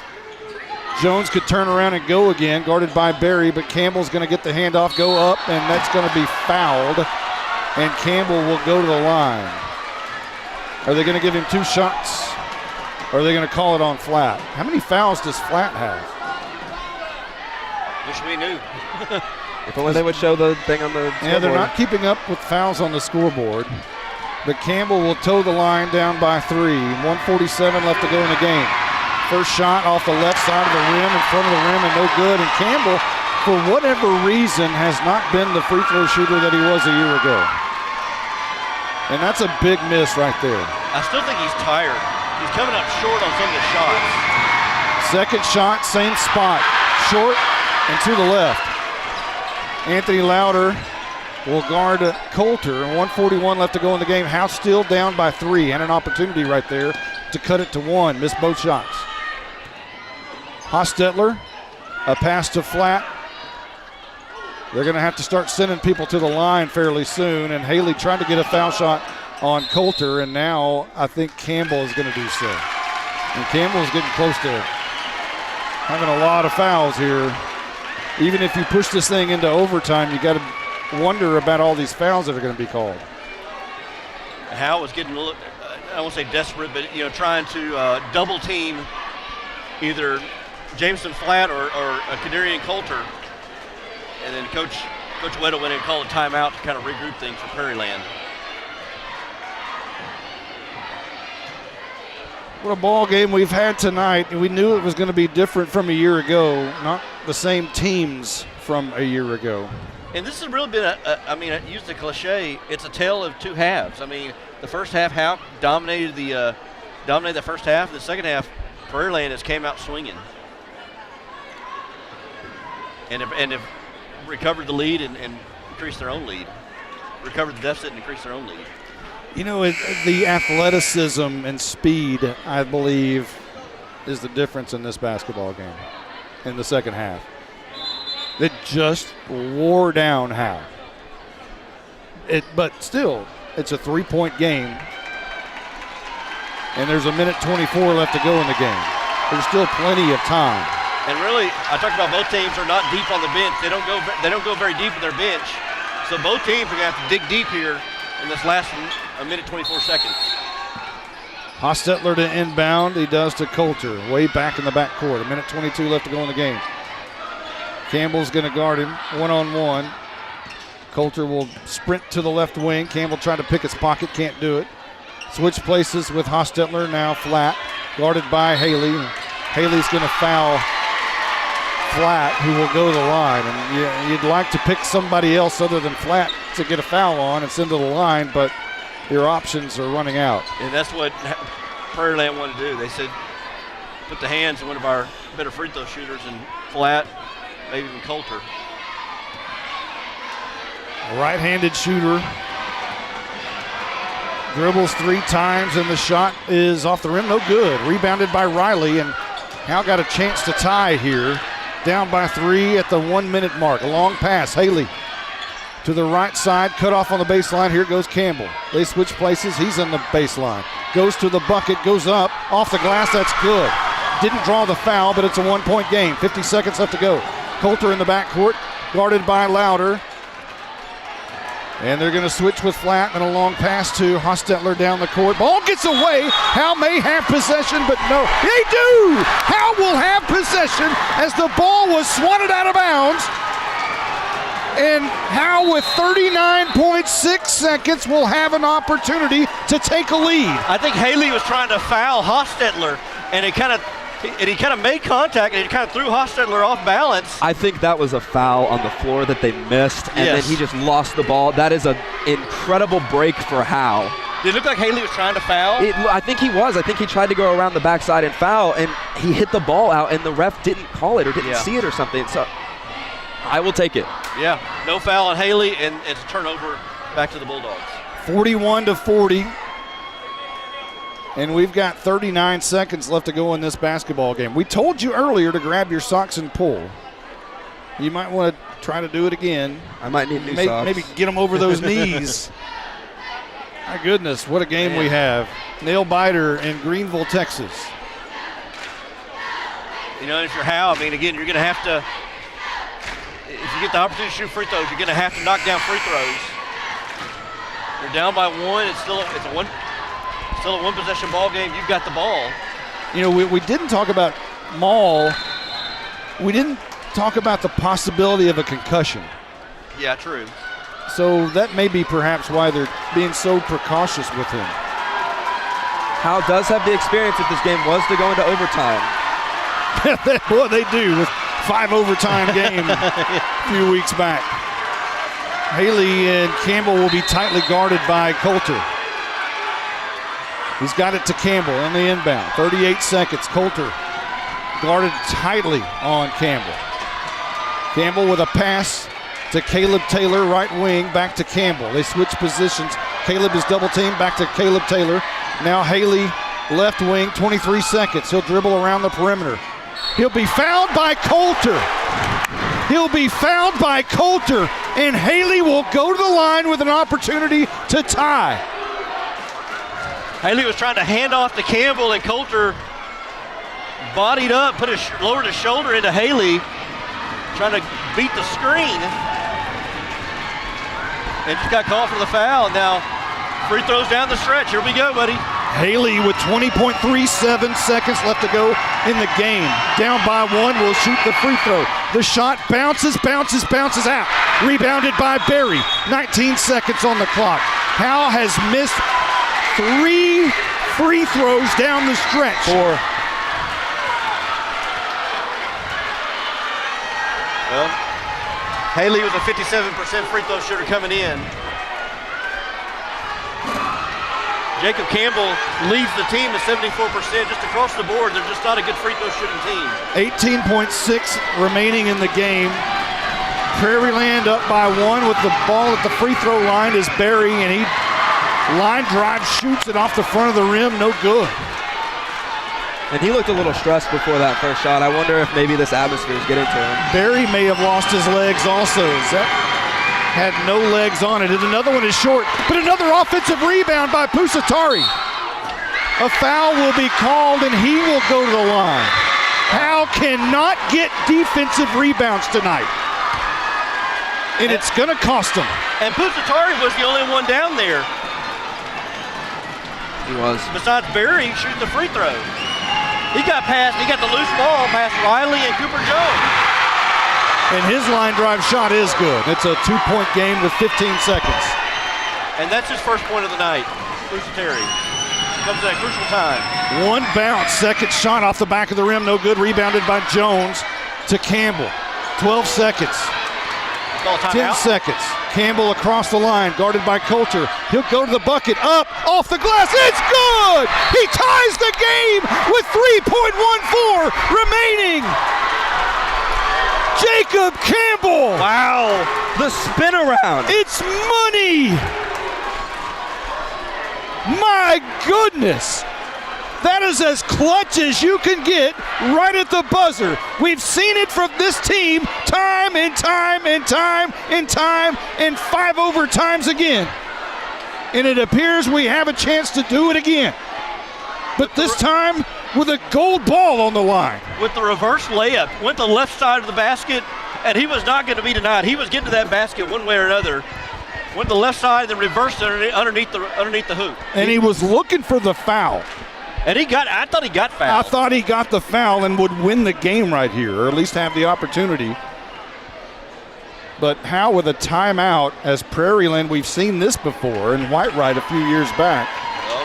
Jones could turn around and go again, guarded by Berry, but Campbell's going to get the handoff, go up, and that's going to be fouled. And Campbell will go to the line. Are they going to give him 2 shots? Or are they going to call it on Flat? How many fouls does Flat have? Wish we knew. If only they would show the thing on the scoreboard. Yeah, they're not keeping up with fouls on the scoreboard. But Campbell will toe the line down by 3. 1:47 left to go in the game. First shot off the left side of the rim, in front of the rim, and no good. And Campbell, for whatever reason, has not been the free throw shooter that he was a year ago. And that's a big miss right there. I still think he's tired. He's coming up short on some of the shots. Second shot, same spot. Short and to the left. Anthony Lauder will guard Coulter. 1:41 left to go in the game. Howe still down by 3. And an opportunity right there to cut it to 1. Missed both shots. Hostetler, a pass to Flat. They're going to have to start sending people to the line fairly soon. And Haley tried to get a foul shot on Coulter, and now I think Campbell is going to do so. And Campbell is getting close to having a lot of fouls here. Even if you push this thing into overtime, you got to wonder about all these fouls that are going to be called. Howe was getting a little, I won't say desperate, but trying to double team either Jameson Flat or Kadarian Coulter, and then Coach Weddle went in and called a timeout to kind of regroup things for Prairiland. What a ball game we've had tonight, and we knew it was going to be different from a year ago, not the same teams from a year ago. And this has really been, I use the cliche, it's a tale of 2 halves. I mean, the first half, Howe dominated the first half. The second half, Prairiland has came out swinging. And have recovered the lead and increased their own lead. Recovered the deficit and increased their own lead. The athleticism and speed, I believe, is the difference in this basketball game in the second half. It just wore down Howe. But still, it's a 3-point game. And there's 1:24 left to go in the game. There's still plenty of time. And really, I talked about both teams are not deep on the bench. They don't go very deep in their bench. So both teams are going to have to dig deep here in this last 1:24. Hostetler to inbound. He does to Coulter, way back in the backcourt. 1:22 left to go in the game. Campbell's going to guard him one-on-one. Coulter will sprint to the left wing. Campbell trying to pick his pocket, can't do it. Switch places with Hostetler, now Flat, guarded by Haley. Haley's going to foul Flat, who will go to the line. And you'd like to pick somebody else other than Flat to get a foul on and send to the line, but your options are running out. And that's what Prairiland wanted to do. They said, put the hands of one of our better free throw shooters in Flat, maybe even Coulter. A right-handed shooter. Dribbles 3 times, and the shot is off the rim. No good. Rebounded by Riley, and Howe got a chance to tie here. Down by 3 at the 1-minute mark. A long pass. Haley to the right side. Cut off on the baseline. Here goes Campbell. They switch places. He's on the baseline. Goes to the bucket. Goes up. Off the glass. That's good. Didn't draw the foul, but it's a 1-point game. 50 seconds left to go. Coulter in the backcourt. Guarded by Lauder. And they're going to switch with Flat and a long pass to Hostetler down the court. Ball gets away. Howe may have possession, but no. They do! Howe will have possession as the ball was swatted out of bounds. And Howe, with 39.6 seconds, will have an opportunity to take a lead. I think Haley was trying to foul Hostetler, and he kind of made contact, and he kind of threw Hostetler off balance. I think that was a foul on the floor that they missed, and then he just lost the ball. That is an incredible break for Howe. Did it look like Haley was trying to foul? I think he was. I think he tried to go around the backside and foul, and he hit the ball out, and the ref didn't call it or didn't see it or something. So I will take it. Yeah, no foul on Haley, and it's a turnover back to the Bulldogs. 41-40. And we've got 39 seconds left to go in this basketball game. We told you earlier to grab your socks and pull. You might want to try to do it again. I might need new socks. Maybe get them over those knees. My goodness, what a game we have. Nail biter in Greenville, Texas. You know, if you're Howe, I mean, again, you're going to have to, if you get the opportunity to shoot free throws, you're going to have to knock down free throws. You're down by one. It's still a one-possession ball game. You've got the ball. You know, we didn't talk about Maul. We didn't talk about the possibility of a concussion. Yeah, true. So that may be perhaps why they're being so precautious with him. Howe does have the experience if this game was to go into overtime. Boy, they do with 5 overtime game a few weeks back. Haley and Campbell will be tightly guarded by Coulter. He's got it to Campbell in the inbound. 38 seconds. Coulter guarded tightly on Campbell. Campbell with a pass to Caleb Taylor, right wing, back to Campbell. They switch positions. Caleb is double teamed, back to Caleb Taylor. Now Haley, left wing, 23 seconds. He'll dribble around the perimeter. He'll be fouled by Coulter. He'll be fouled by Coulter, and Haley will go to the line with an opportunity to tie. Haley was trying to hand off to Campbell, and Coulter bodied up, lowered his shoulder into Haley, trying to beat the screen, and just got called for the foul. Now free throws down the stretch. Here we go, buddy. Haley with 20.37 seconds left to go in the game. Down by 1, will shoot the free throw. The shot bounces out. Rebounded by Berry. 19 seconds on the clock. Howe has missed 3 free throws down the stretch. 4. Well, Haley was a 57% free throw shooter coming in. Jacob Campbell leads the team at 74%. Just across the board, they're just not a good free throw shooting team. 18.6 remaining in the game. Prairiland up by 1 with the ball at the free throw line is Berry, and he line drive, shoots it off the front of the rim, no good. And he looked a little stressed before that first shot. I wonder if maybe this atmosphere is getting to him. Berry may have lost his legs also. That had no legs on it. And another one is short, but another offensive rebound by Pusatari. A foul will be called, and he will go to the line. Howe cannot get defensive rebounds tonight. And it's going to cost him. And Pusatari was the only one down there. He was. Besides Berry shooting the free throw. He got the loose ball past Riley and Cooper Jones. And his line drive shot is good. It's a 2-point game with 15 seconds. And that's his first point of the night. Pusatari comes at a crucial time. 1 bounce, second shot off the back of the rim, no good. Rebounded by Jones to Campbell. 12 seconds. 10 seconds. Campbell across the line, guarded by Coulter. He'll go to the bucket, up, off the glass, it's good! He ties the game with 3.14 remaining. Jacob Campbell. Wow, the spin around. It's money. My goodness. That is as clutch as you can get right at the buzzer. We've seen it from this team time and time and time and time and 5 overtimes again. And it appears we have a chance to do it again. But this time with a gold ball on the line. With the reverse layup, went the left side of the basket, and he was not going to be denied. He was getting to that basket one way or another. Went the left side, then reversed underneath the hoop. And he was looking for the foul. And I thought he got fouled. I thought he got the foul and would win the game right here, or at least have the opportunity. But Howe with a timeout, as Prairiland, we've seen this before, and Whitewright a few years back. Oh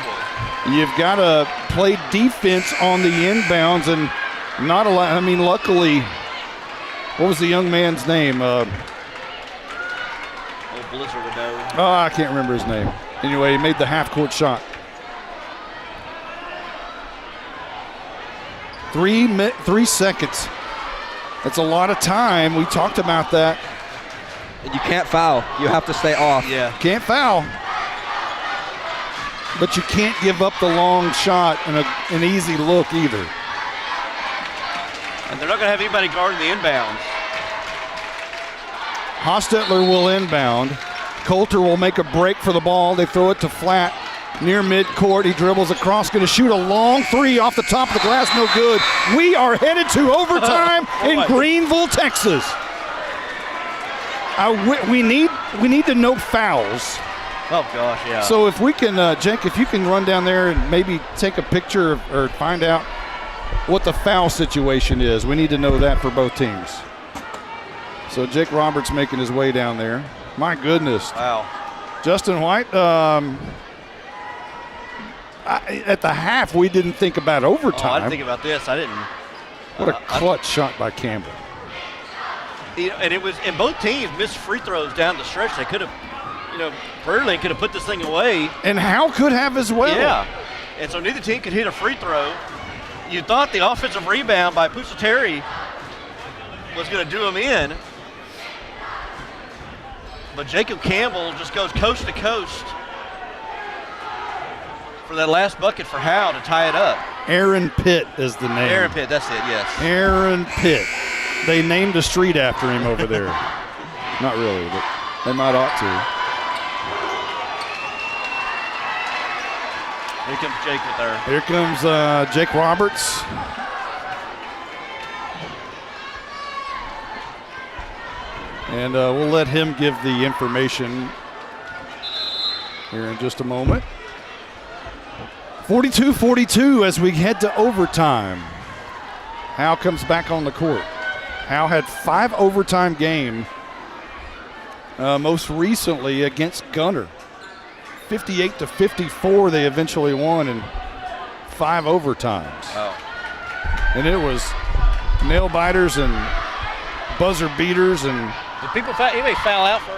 boy. You've got to play defense on the inbounds, and not a lot. I mean, luckily, what was the young man's name? Old Blizzard would know. Oh, I can't remember his name. Anyway, he made the half-court shot. 3 seconds. That's a lot of time. We talked about that. And you can't foul. You have to stay off. Yeah. Can't foul. but you can't give up the long shot and an easy look either. And they're not going to have anybody guarding the inbounds. Hostetler will inbound. Coulter will make a break for the ball. They throw it to Flat near midcourt. He dribbles across, going to shoot a long three off the top of the glass. No good. We are headed to overtime in Greenville, Texas. We need to know fouls. Oh, gosh, yeah. So if we can, Jake, if you can run down there and maybe take a picture or find out what the foul situation is. We need to know that for both teams. So Jake Roberts making his way down there. My goodness. Wow. Justin White, at the half, we didn't think about overtime. I didn't think about this. I didn't. What a clutch shot by Campbell. And it was, and both teams missed free throws down the stretch. They could have, Prairiland could have put this thing away. And Howe could have as well. Yeah. And so neither team could hit a free throw. You thought the offensive rebound by Pusateri was going to do him in. But Jacob Campbell just goes coast to coast for that last bucket for Howe to tie it up. Aaron Pitt is the name. Aaron Pitt, that's it, yes. Aaron Pitt. They named a street after him over there. Not really, but they might ought to. Here comes Jake with her. Here comes Jake Roberts. And we'll let him give the information here in just a moment. 42-42 as we head to overtime. Howe comes back on the court. Howe had 5 overtime games, most recently against Gunter. 58-54 they eventually won in 5 overtimes. Oh. And it was nail biters and buzzer beaters. And did anybody foul out for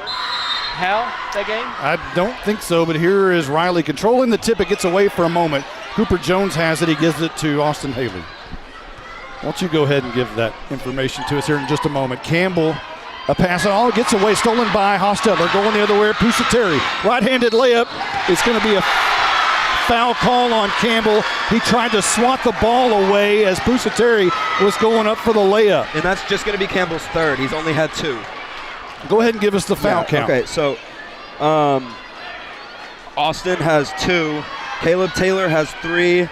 Howe that game? I don't think so, but here is Riley controlling the tip. It gets away for a moment. Cooper Jones has it. He gives it to Austin Haley. Why don't you go ahead and give that information to us here in just a moment. Campbell, a pass, all gets away, stolen by Hostetler. Going the other way, Pusateri. Right-handed layup. It's going to be a foul call on Campbell. He tried to swat the ball away as Pusateri was going up for the layup. And that's just going to be Campbell's third. He's only had 2. Go ahead and give us the foul count. Okay, so Austin has 2. Caleb Taylor has 3.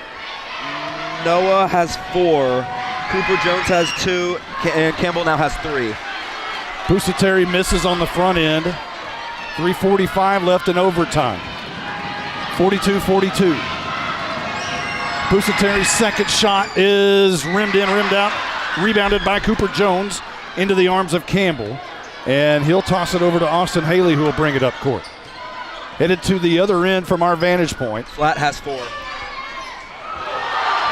Noah has 4. Cooper Jones has 2. And Campbell now has 3. Pusateri misses on the front end. 3:45 left in overtime. 42-42. Pusateri's second shot is rimmed in, rimmed out, rebounded by Cooper Jones into the arms of Campbell. And he'll toss it over to Austin Haley, who will bring it up court. Headed to the other end from our vantage point. Flat has 4.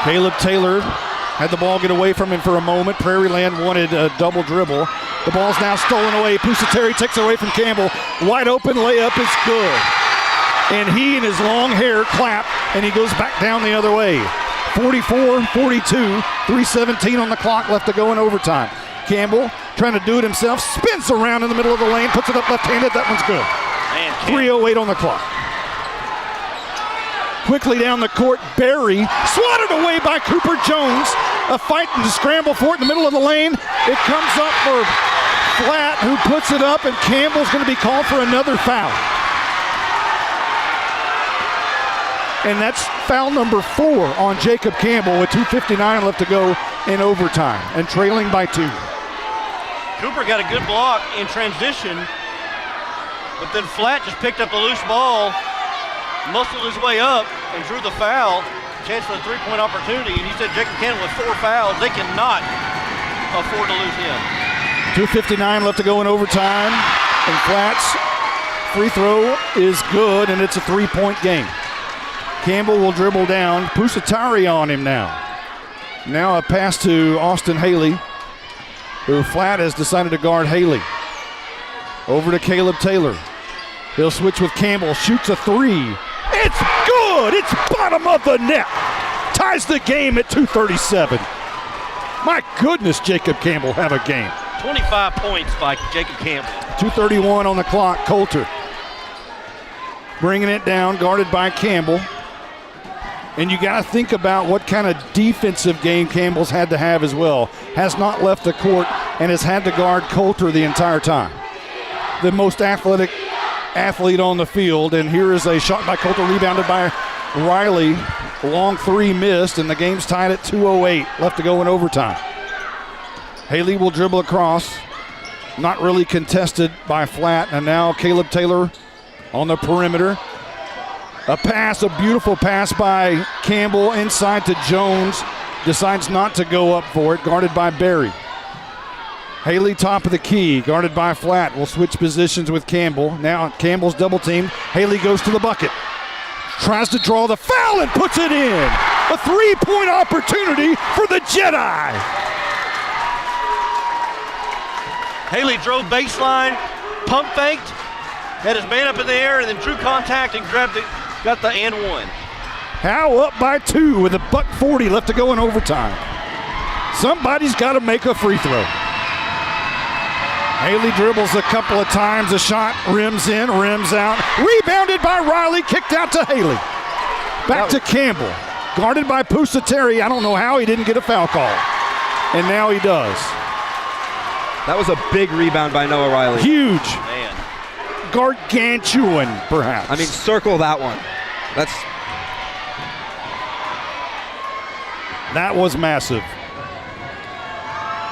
Caleb Taylor had the ball get away from him for a moment. Prairiland wanted a double dribble. The ball's now stolen away. Pusateri takes it away from Campbell. Wide open layup is good. And he and his long hair clap, and he goes back down the other way. 44-42, 3:17 on the clock left to go in overtime. Campbell trying to do it himself, spins around in the middle of the lane, puts it up left-handed. That one's good. 3:08 on the clock. Quickly down the court, Barry swatted away by Cooper Jones. A fight and a scramble for it in the middle of the lane. It comes up for Flat, who puts it up, and Campbell's going to be called for another foul. And that's foul number 4 on Jacob Campbell with 2:59 left to go in overtime and trailing by 2. Cooper got a good block in transition, but then Flat just picked up the loose ball, muscled his way up, and drew the foul. Chance for a 3-point opportunity, and he said Jacob Campbell with 4 fouls. They cannot afford to lose him. 2:59 left to go in overtime, and Flat's free throw is good, and it's a 3-point game. Campbell will dribble down. Pusateri on him now. Now a pass to Austin Haley, who Flat has decided to guard Haley. Over to Caleb Taylor. He'll switch with Campbell, shoots a 3. It's good! It's bottom of the net. Ties the game at 2:37. My goodness, Jacob Campbell have a game. 25 points by Jacob Campbell. 2:31 on the clock. Coulter bringing it down, guarded by Campbell. And you got to think about what kind of defensive game Campbell's had to have as well. Has not left the court and has had to guard Coulter the entire time. The most athletic athlete on the field. And here is a shot by Coulter, rebounded by Riley. Long three missed, and the game's tied at 2:08. Left to go in overtime. Haley will dribble across. Not really contested by Flatt. And now Caleb Taylor on the perimeter. A pass, a beautiful pass by Campbell inside to Jones. Decides not to go up for it, guarded by Barry. Haley top of the key, guarded by Flatt. Will switch positions with Campbell. Now Campbell's double teamed. Haley goes to the bucket. Tries to draw the foul and puts it in. A three-point opportunity for the Jedi. Haley drove baseline, pump faked, had his man up in the air, and then drew contact and got the and one. Howe up by 2 with $1:40 left to go in overtime. Somebody's got to make a free throw. Haley dribbles a couple of times. A shot rims in, rims out. Rebounded by Riley, kicked out to Haley. Back to Campbell. Guarded by Pusateri. I don't know how he didn't get a foul call. And now he does. That was a big rebound by Noah Riley. Huge. Man. Gargantuan, perhaps. I mean, circle that one. That was massive.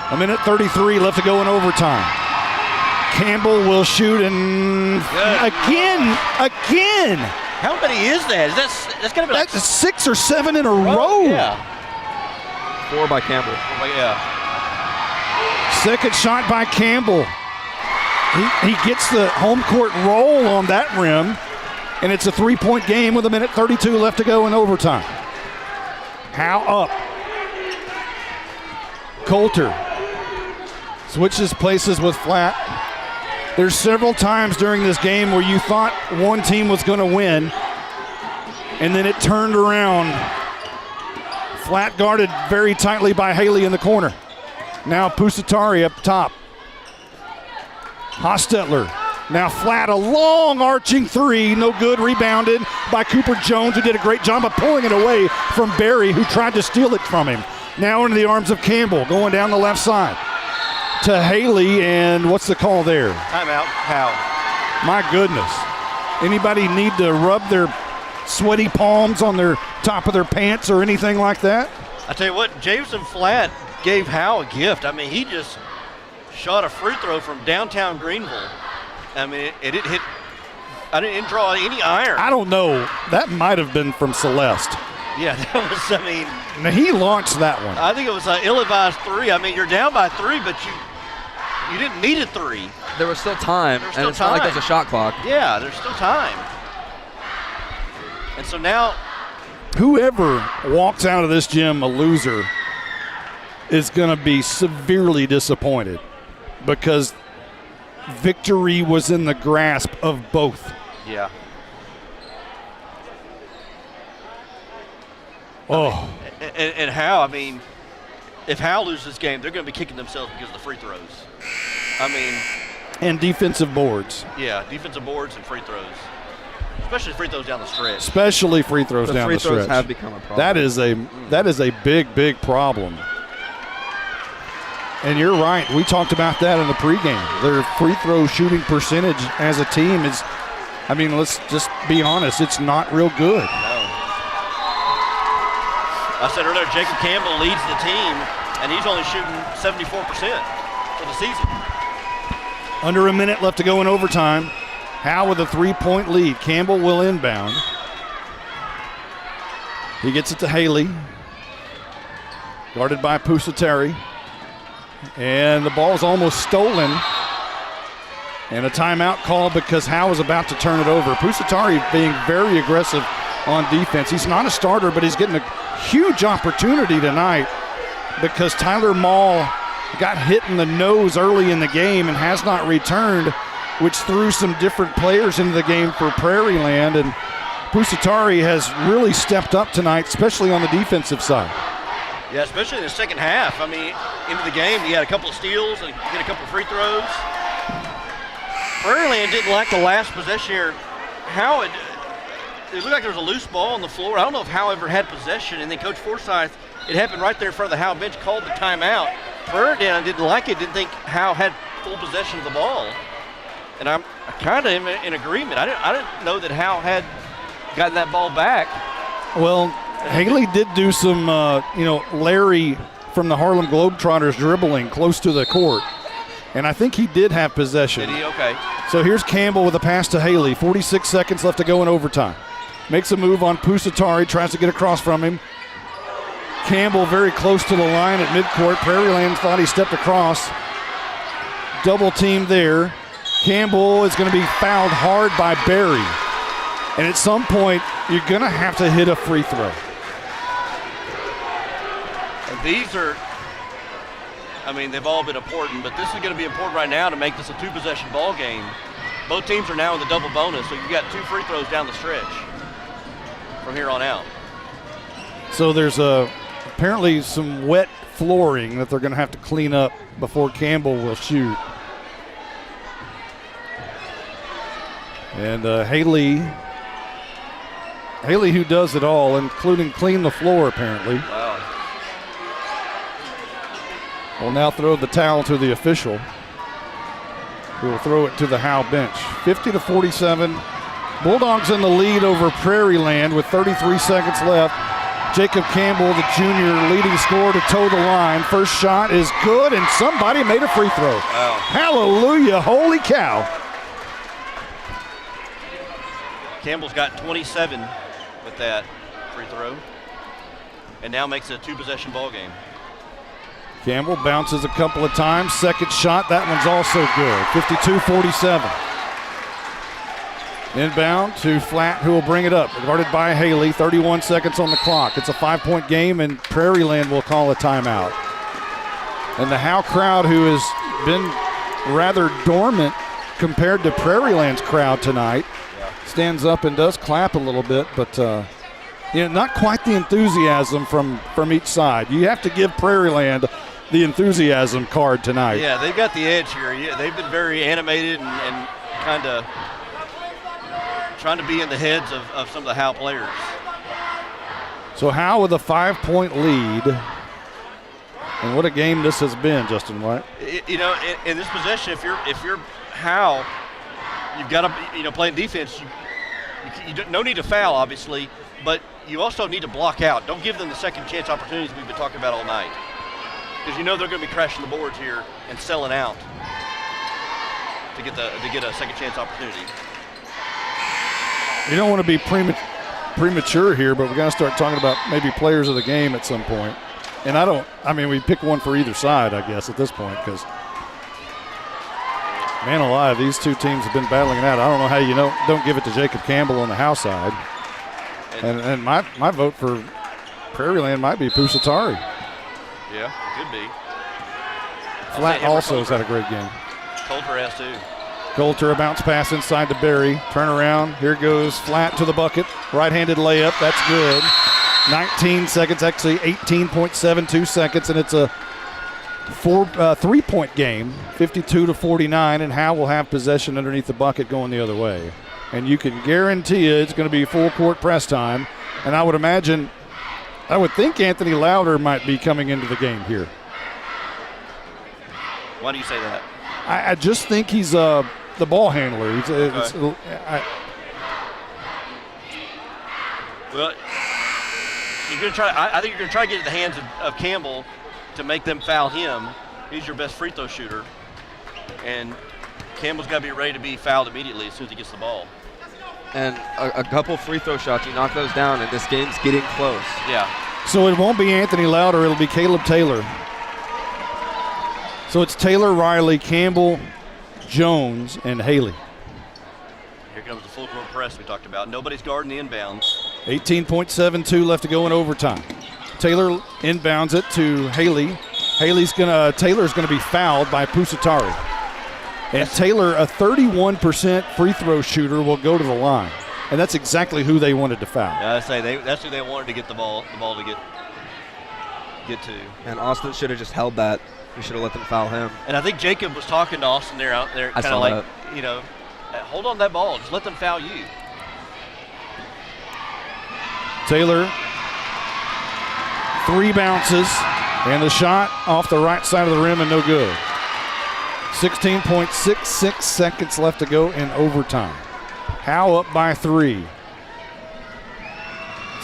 1:33 left to go in overtime. Campbell will shoot and again. How many is that? That's gotta be like 6 or 7 in a row. Yeah. 4 by Campbell. Yeah. Second shot by Campbell. He gets the home court roll on that rim, and it's a 3-point game with 1:32 left to go in overtime. Howe up. Coulter switches places with Flatt. There's several times during this game where you thought one team was going to win, and then it turned around. Flatt guarded very tightly by Haley in the corner. Now Pusateri up top. Hostetler. Now Flatt, a long arching three, no good, rebounded by Cooper Jones, who did a great job of pulling it away from Barry, who tried to steal it from him. Now into the arms of Campbell, going down the left side to Haley, and what's the call there? Timeout. Howe. My goodness. Anybody need to rub their sweaty palms on their top of their pants or anything like that? I tell you what, Jameson Flatt gave Howe a gift. I mean, he just shot a free throw from downtown Greenville. I mean, it didn't hit. I didn't draw any iron. I don't know. That might have been from Celeste. Yeah, that was, I mean. Now, he launched that one. I think it was an ill-advised three. I mean, you're down by 3, but you didn't need a 3. There was still time, and it's not like there's a shot clock. Yeah, there's still time. And so now. Whoever walks out of this gym a loser is going to be severely disappointed, because victory was in the grasp of both. Yeah. Oh. And Howe, I mean, if Howe loses this game, they're going to be kicking themselves because of the free throws. I mean. And defensive boards. Yeah, defensive boards and free throws. Especially free throws down the stretch. Especially free throws down the stretch. Free throws have become a problem. That is a big, big problem. And you're right. We talked about that in the pregame. Their free throw shooting percentage as a team is, I mean, let's just be honest, it's not real good. No. I said earlier, Jacob Campbell leads the team, and he's only shooting 74% for the season. Under a minute left to go in overtime. Howe with a 3-point lead. Campbell will inbound. He gets it to Haley. Guarded by Pusateri. And the ball is almost stolen. And a timeout called because Howe is about to turn it over. Pusateri being very aggressive on defense. He's not a starter, but he's getting a huge opportunity tonight because Tyler Mall got hit in the nose early in the game and has not returned, which threw some different players into the game for Prairiland. And Pusateri has really stepped up tonight, especially on the defensive side. Yeah, especially in the second half. I mean, into the game, he had a couple of steals and hit a couple of free throws. Prairiland didn't like the last possession here. Howard, it looked like there was a loose ball on the floor. I don't know if Howe ever had possession, and then Coach Forsyth, it happened right there in front of the Howe bench, called the timeout. Prairiland didn't like it, didn't think Howe had full possession of the ball. And I'm kind of in agreement. I didn't know that Howe had gotten that ball back. Well, Haley did do some, Larry from the Harlem Globetrotters dribbling close to the court. And I think he did have possession. Did he? Okay. So here's Campbell with a pass to Haley. 46 seconds left to go in overtime. Makes a move on Pusatari, tries to get across from him. Campbell very close to the line at midcourt. Prairiland thought he stepped across. Double team there. Campbell is going to be fouled hard by Barry. And at some point, you're going to have to hit a free throw. And these are, they've all been important, but this is going to be important right now to make this a two-possession ball game. Both teams are now in the double bonus, so you've got 2 free throws down the stretch from here on out. So there's apparently some wet flooring that they're going to have to clean up before Campbell will shoot. And Haley, who does it all, including clean the floor apparently. Wow. Will now throw the towel to the official, who will throw it to the Howe bench. 50-47. Bulldogs in the lead over Prairiland with 33 seconds left. Jacob Campbell, the junior leading scorer, to toe the line. First shot is good, and somebody made a free throw. Wow. Hallelujah, holy cow. Campbell's got 27 with that free throw, and now makes it a two-possession ball game. Campbell bounces a couple of times. Second shot, that one's also good. 52-47. Inbound to Flatt, who will bring it up. Guarded by Haley. 31 seconds on the clock. It's a 5-point game, and Prairiland will call a timeout. And the Howe crowd, who has been rather dormant compared to Prairiland's crowd tonight, stands up and does clap a little bit, but not quite the enthusiasm from each side. You have to give Prairiland the enthusiasm card tonight. Yeah, they've got the edge here. Yeah, they've been very animated and kind of trying to be in the heads of some of the Howe players. So Howe with a 5-point lead. And what a game this has been, Justin White. In this possession, if you're Howe, you've got to, playing defense, you don't, no need to foul, obviously, but you also need to block out. Don't give them the second chance opportunities we've been talking about all night, because they're going to be crashing the boards here and selling out to get a second chance opportunity. You don't want to be premature here, but we got to start talking about maybe players of the game at some point. And we pick one for either side, I guess, at this point, because man alive, these two teams have been battling it out. I don't know how you don't give it to Jacob Campbell on the Howe side. And my vote for Prairiland might be Pusatari. Yeah, it could be. Flatt also has had a great game. Coulter has too. Coulter, a bounce pass inside to Barry. Turn around. Here goes Flatt to the bucket. Right-handed layup. That's good. 19 seconds, actually 18.72 seconds, and it's a 3-point game, 52-49, and Howe will have possession underneath the bucket going the other way. And you can guarantee it's going to be full court press time. And I would think Anthony Lauder might be coming into the game here. Why do you say that? I just think he's the ball handler. Well, you're going to try. I think you're going to try to get in the hands of Campbell to make them foul him. He's your best free throw shooter, and Campbell's got to be ready to be fouled immediately as soon as he gets the ball. And a couple free throw shots, you knock those down, and this game's getting close. Yeah. So it won't be Anthony Lauder, it'll be Caleb Taylor. So it's Taylor, Riley, Campbell, Jones, and Haley. Here comes the full court press we talked about. Nobody's guarding the inbounds. 18.72 left to go in overtime. Taylor inbounds it to Haley. Taylor's gonna be fouled by Pusatari. And Taylor, a 31% free throw shooter, will go to the line. And that's exactly who they wanted to foul. Yeah, I say that's who they wanted to get the ball to get to. And Austin should have just held that. We should have let them foul him. And I think Jacob was talking to Austin out there, kind of like, hold on to that ball. Just let them foul you. Taylor, 3 bounces, and the shot off the right side of the rim and no good. 16.66 seconds left to go in overtime. Howe up by 3.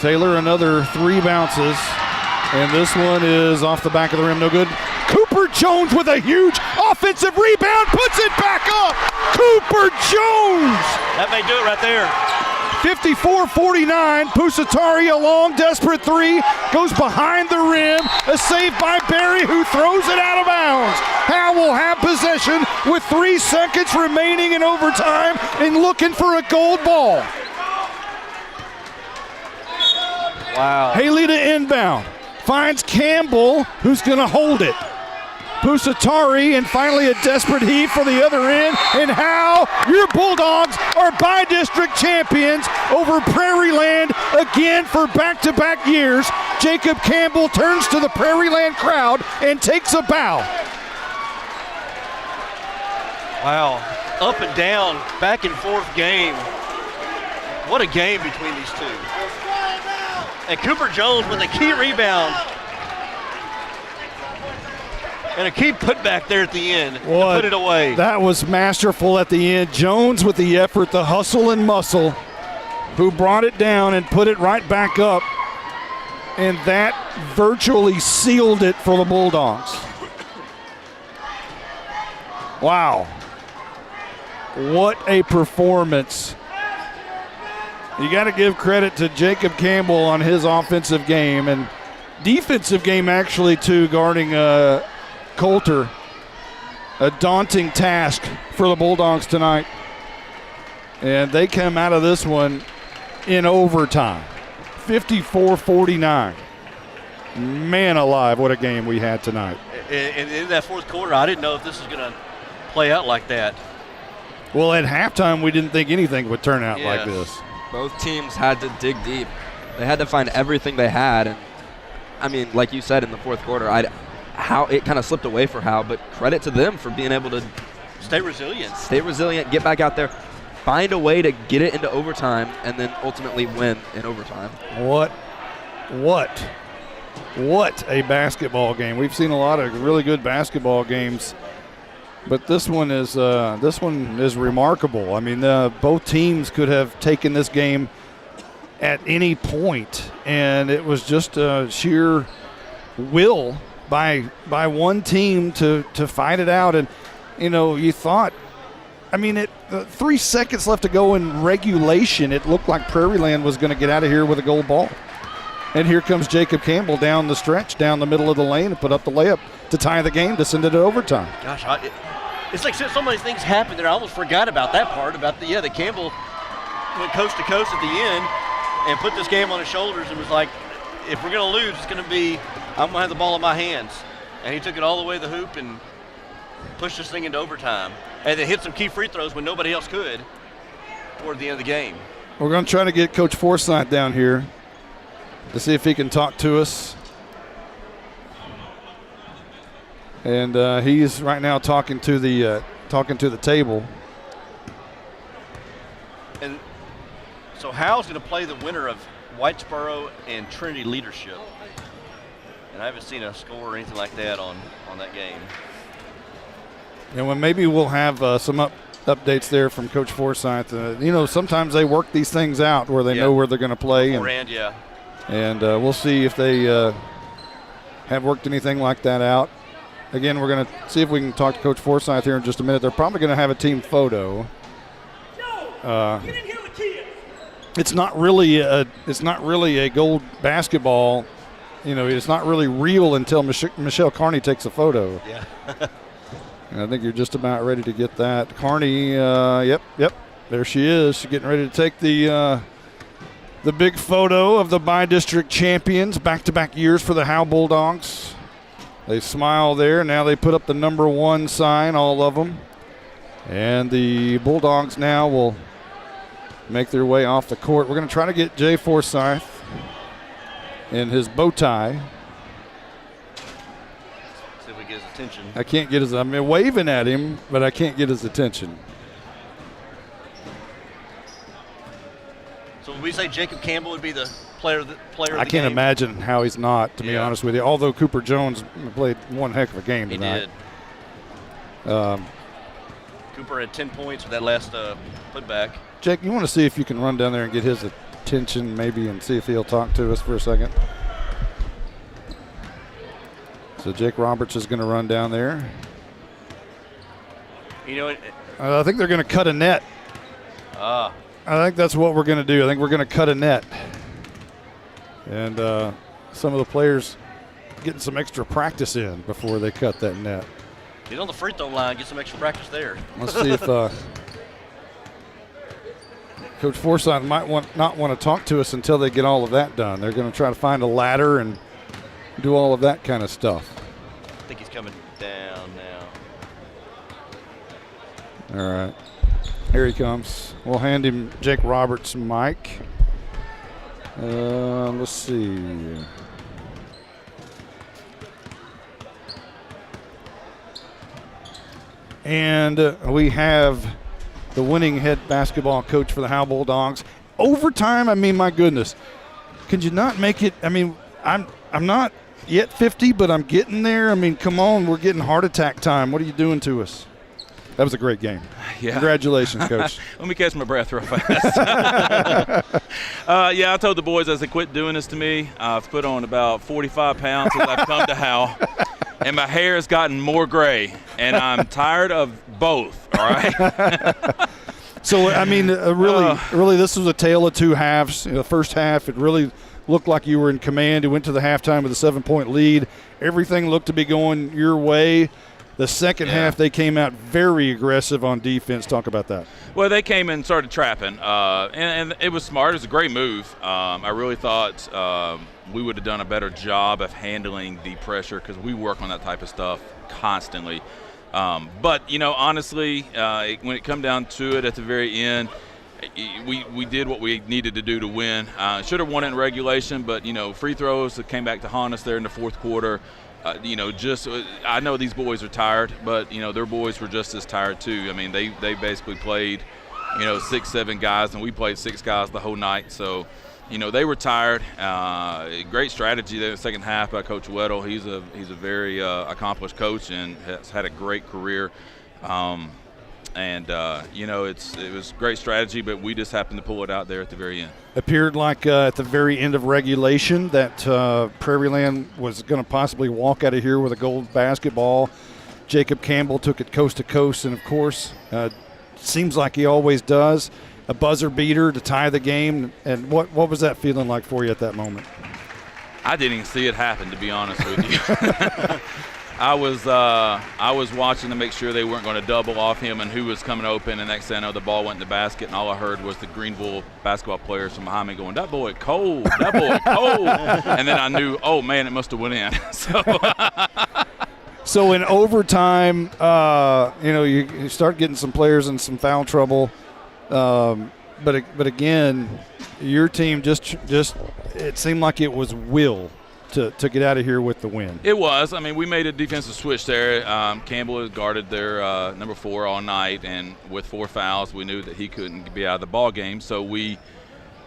Taylor, another 3 bounces, and this one is off the back of the rim, no good. Cooper Jones with a huge offensive rebound, puts it back up. Cooper Jones! That may do it right there. 54-49, Pusatari, a long, desperate 3, goes behind the rim, a save by Barry, who throws it out of bounds. Howe will have possession with 3 seconds remaining in overtime and looking for a gold ball. Wow. Haley to inbound, finds Campbell, who's going to hold it. Pusatari, and finally a desperate heave for the other end. And Howe, your Bulldogs are by-district champions over Prairiland again for back-to-back years. Jacob Campbell turns to the Prairiland crowd and takes a bow. Wow. Up and down, back and forth game. What a game between these two. And Cooper Jones with a key rebound. And a key putback there at the end to put it away. That was masterful at the end. Jones with the effort, the hustle and muscle, who brought it down and put it right back up. And that virtually sealed it for the Bulldogs. Wow. What a performance. You got to give credit to Jacob Campbell on his offensive game and defensive game actually too, guarding Coulter. A daunting task for the Bulldogs tonight. And they come out of this one in overtime. 54-49. Man alive, what a game we had tonight. And in that fourth quarter, I didn't know if this was going to play out like that. Well, at halftime, we didn't think anything would turn out like this. Both teams had to dig deep. They had to find everything they had. And I mean, like you said in the fourth quarter, how it kind of slipped away for Howe, but credit to them for being able to stay resilient. Get back out there, find a way to get it into overtime, and then ultimately win in overtime. What a basketball game. We've seen a lot of really good basketball games, but this one is remarkable. I mean, both teams could have taken this game at any point, and it was just sheer will by one team to fight it out. And you thought, I mean, 3 seconds left to go in regulation, it looked like Prairiland was going to get out of here with a gold ball. And here comes Jacob Campbell down the stretch, down the middle of the lane, and put up the layup to tie the game to send it to overtime. Gosh, it's like so many things happened there. I almost forgot about that part, about the Campbell went coast to coast at the end and put this game on his shoulders and was like, if we're going to lose, it's going to be, I'm going to have the ball in my hands. And he took it all the way to the hoop and pushed this thing into overtime. And then hit some key free throws when nobody else could toward the end of the game. We're going to try to get Coach Forsyth down here to see if he can talk to us. And he's right now talking to the table. And so Howe's going to play the winner of Whitesboro and Trinity Leadership. And I haven't seen a score or anything like that on that game. And when maybe we'll have some updates there from Coach Forsyth. Sometimes they work these things out where they know where they're going to play. And we'll see if they have worked anything like that out. Again, we're going to see if we can talk to Coach Forsyth here in just a minute. They're probably going to have a team photo. It's not really a gold basketball. It's not really real until Michelle Carney takes a photo. Yeah. And I think you're just about ready to get that. Carney, yep, there she is. She's getting ready to take the big photo of the by-district champions, back-to-back years for the Howe Bulldogs. They smile there. Now they put up the number 1 sign, all of them. And the Bulldogs now will make their way off the court. We're going to try to get Jay Forsyth in his bow tie. See if we get his attention. I can't get I'm waving at him, but I can't get his attention. So would we say Jacob Campbell would be the player of the I can't game. imagine how he's not, to be honest with you. Although Cooper Jones played one heck of a game tonight. He did. Cooper had 10 points with that last putback. Jake, you want to see if you can run down there and get his attention maybe and see if he'll talk to us for a second? So Jake Roberts is going to run down there. You know, I think they're going to cut a net. I think that's what we're going to do. I think we're going to cut a net. And some of the players getting some extra practice in before they cut that net. Get on the free throw line, get some extra practice there. Let's see if Coach Forsyth might not want to talk to us until they get all of that done. They're going to try to find a ladder and do all of that kind of stuff. I think he's coming down now. All right. Here he comes. We'll hand him Jake Roberts' mic. Let's see. And we have the winning head basketball coach for the Howe Bulldogs. Overtime, I mean, my goodness. Could you not make it? I mean, I'm not yet 50, but I'm getting there. I mean, come on, we're getting heart attack time. What are you doing to us? That was a great game. Yeah. Congratulations, Coach. Let me catch my breath real fast. I told the boys as they quit doing this to me, I've put on about 45 pounds since I've come to Howe, and my hair has gotten more gray, and I'm tired of both, all right? So, I mean, really, this was a tale of two halves. The first half, it really looked like you were in command. You went to the halftime with a 7-point lead. Everything looked to be going your way. The second half, they came out very aggressive on defense. Talk about that. Well, they came in and started trapping, and it was smart. It was a great move. I really thought we would have done a better job of handling the pressure because we work on that type of stuff constantly. But, honestly, when it come down to it at the very end, we did what we needed to do to win. Should have won it in regulation, but, free throws that came back to haunt us there in the fourth quarter. I know these boys are tired, but, their boys were just as tired too. I mean, they basically played, 6-7 guys, and we played 6 guys the whole night. So, they were tired. Great strategy there in the second half by Coach Weddle. He's a very accomplished coach and has had a great career. It was great strategy, but we just happened to pull it out there at the very end. Appeared like at the very end of regulation that Prairiland was going to possibly walk out of here with a gold basketball. Jacob Campbell took it coast to coast, and, of course, seems like he always does, a buzzer beater to tie the game. And what was that feeling like for you at that moment? I didn't even see it happen, to be honest with you. I was watching to make sure they weren't going to double off him and who was coming open, and next thing I know, the ball went in the basket, and all I heard was the Greenville basketball players from behind me going, "That boy cold, that boy cold," and then I knew, oh man, it must have went in. So in overtime, you start getting some players in some foul trouble, but again, your team just it seemed like it was will to get out of here with the win. It was. I mean, we made a defensive switch there. Campbell has guarded their number 4 all night, and with 4 fouls, we knew that he couldn't be out of the ball game. So we,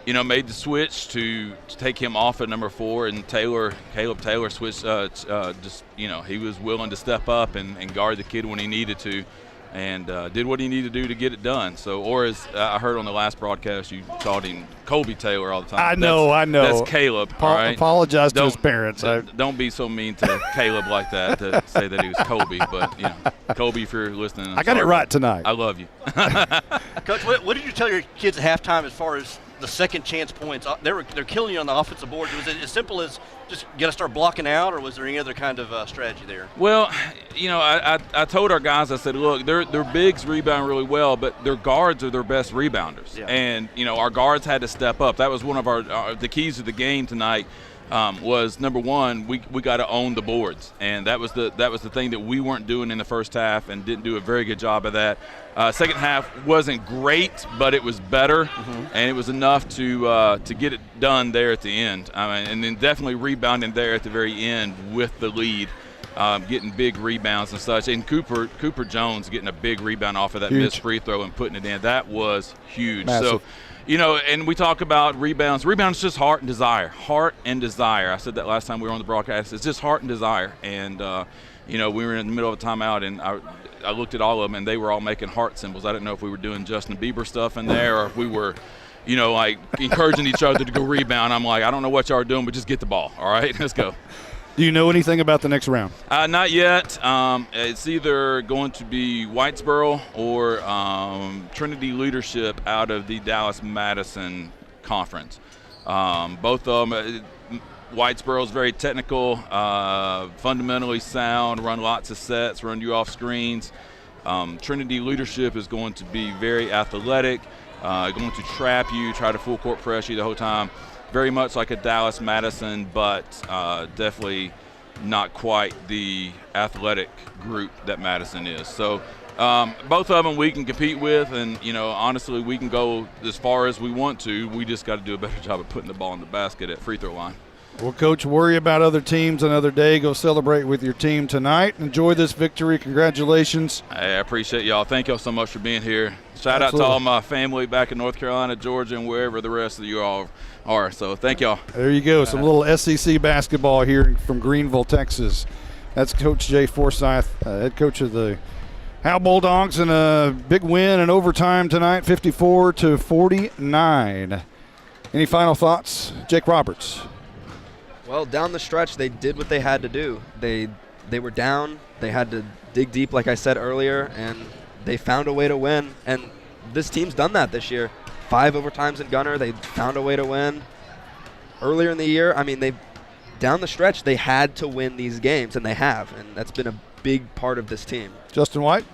made the switch to take him off at number 4, and Caleb Taylor switched. He was willing to step up and guard the kid when he needed to, and did what he needed to do to get it done. So, or as I heard on the last broadcast, you called him Colby Taylor all the time. I know. That's Caleb. All right? Apologize to his parents. Don't be so mean to Caleb like that to say that he was Colby. But, Colby, if you're listening, I got it right tonight. I love you. Coach, what did you tell your kids at halftime as far as the second chance points? They're killing you on the offensive board. Was it as simple as just got to start blocking out, or was there any other kind of strategy there? Well, I told our guys, I said, look, their bigs rebound really well, but their guards are their best rebounders. Yeah. And, our guards had to step up. That was one of the keys of the game tonight. Was number one, we got to own the boards, and that was the thing that we weren't doing in the first half and didn't do a very good job of that. Second half wasn't great, but it was better, and it was enough to get it done there at the end. And then definitely rebounding there at the very end with the lead, getting big rebounds and such. And Cooper Jones getting a big rebound off of that missed free throw and putting it in. That was huge. Massive. So, and we talk about rebounds. Rebounds is just heart and desire. Heart and desire. I said that last time we were on the broadcast. It's just heart and desire. And, we were in the middle of a timeout, and I looked at all of them, and they were all making heart symbols. I didn't know if we were doing Justin Bieber stuff in there or if we were, like encouraging each other to go rebound. I'm like, I don't know what y'all are doing, but just get the ball. All right, let's go. Do you know anything about the next round? Not yet. It's either going to be Whitesboro or Trinity Leadership out of the Dallas-Madison Conference. Both of them, Whitesboro is very technical, fundamentally sound, run lots of sets, run you off screens. Trinity Leadership is going to be very athletic, going to trap you, try to full court press you the whole time. Very much like a Dallas-Madison, but definitely not quite the athletic group that Madison is. So both of them we can compete with, and, honestly, we can go as far as we want to. We just got to do a better job of putting the ball in the basket at free throw line. Well, Coach, worry about other teams another day. Go celebrate with your team tonight. Enjoy this victory. Congratulations. Hey, I appreciate y'all. Thank y'all so much for being here. Shout out to all my family back in North Carolina, Georgia, and wherever the rest of you all are. So thank y'all. There you go. Some little SEC basketball here from Greenville, Texas. That's Coach Jay Forsyth, head coach of the Howe Bulldogs, and a big win in overtime tonight, 54-49. Any final thoughts? Jake Roberts. Well, down the stretch, they did what they had to do. They were down. They had to dig deep, like I said earlier, and they found a way to win. And this team's done that this year. 5 overtimes in Gunner. They found a way to win. Earlier in the year, down the stretch, they had to win these games, and they have. And that's been a big part of this team. Justin White?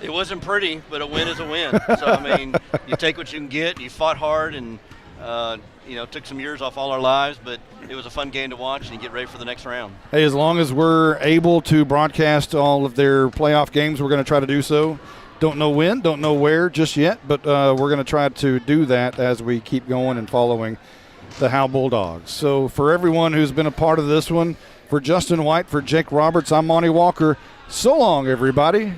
It wasn't pretty, but a win is a win. So, you take what you can get. You fought hard and took some years off all our lives, but it was a fun game to watch, and you get ready for the next round. Hey, as long as we're able to broadcast all of their playoff games, we're going to try to do so. Don't know when, don't know where just yet, but we're going to try to do that as we keep going and following the Howe Bulldogs. So for everyone who's been a part of this one, for Justin White, for Jake Roberts, I'm Monty Walker. So long, everybody.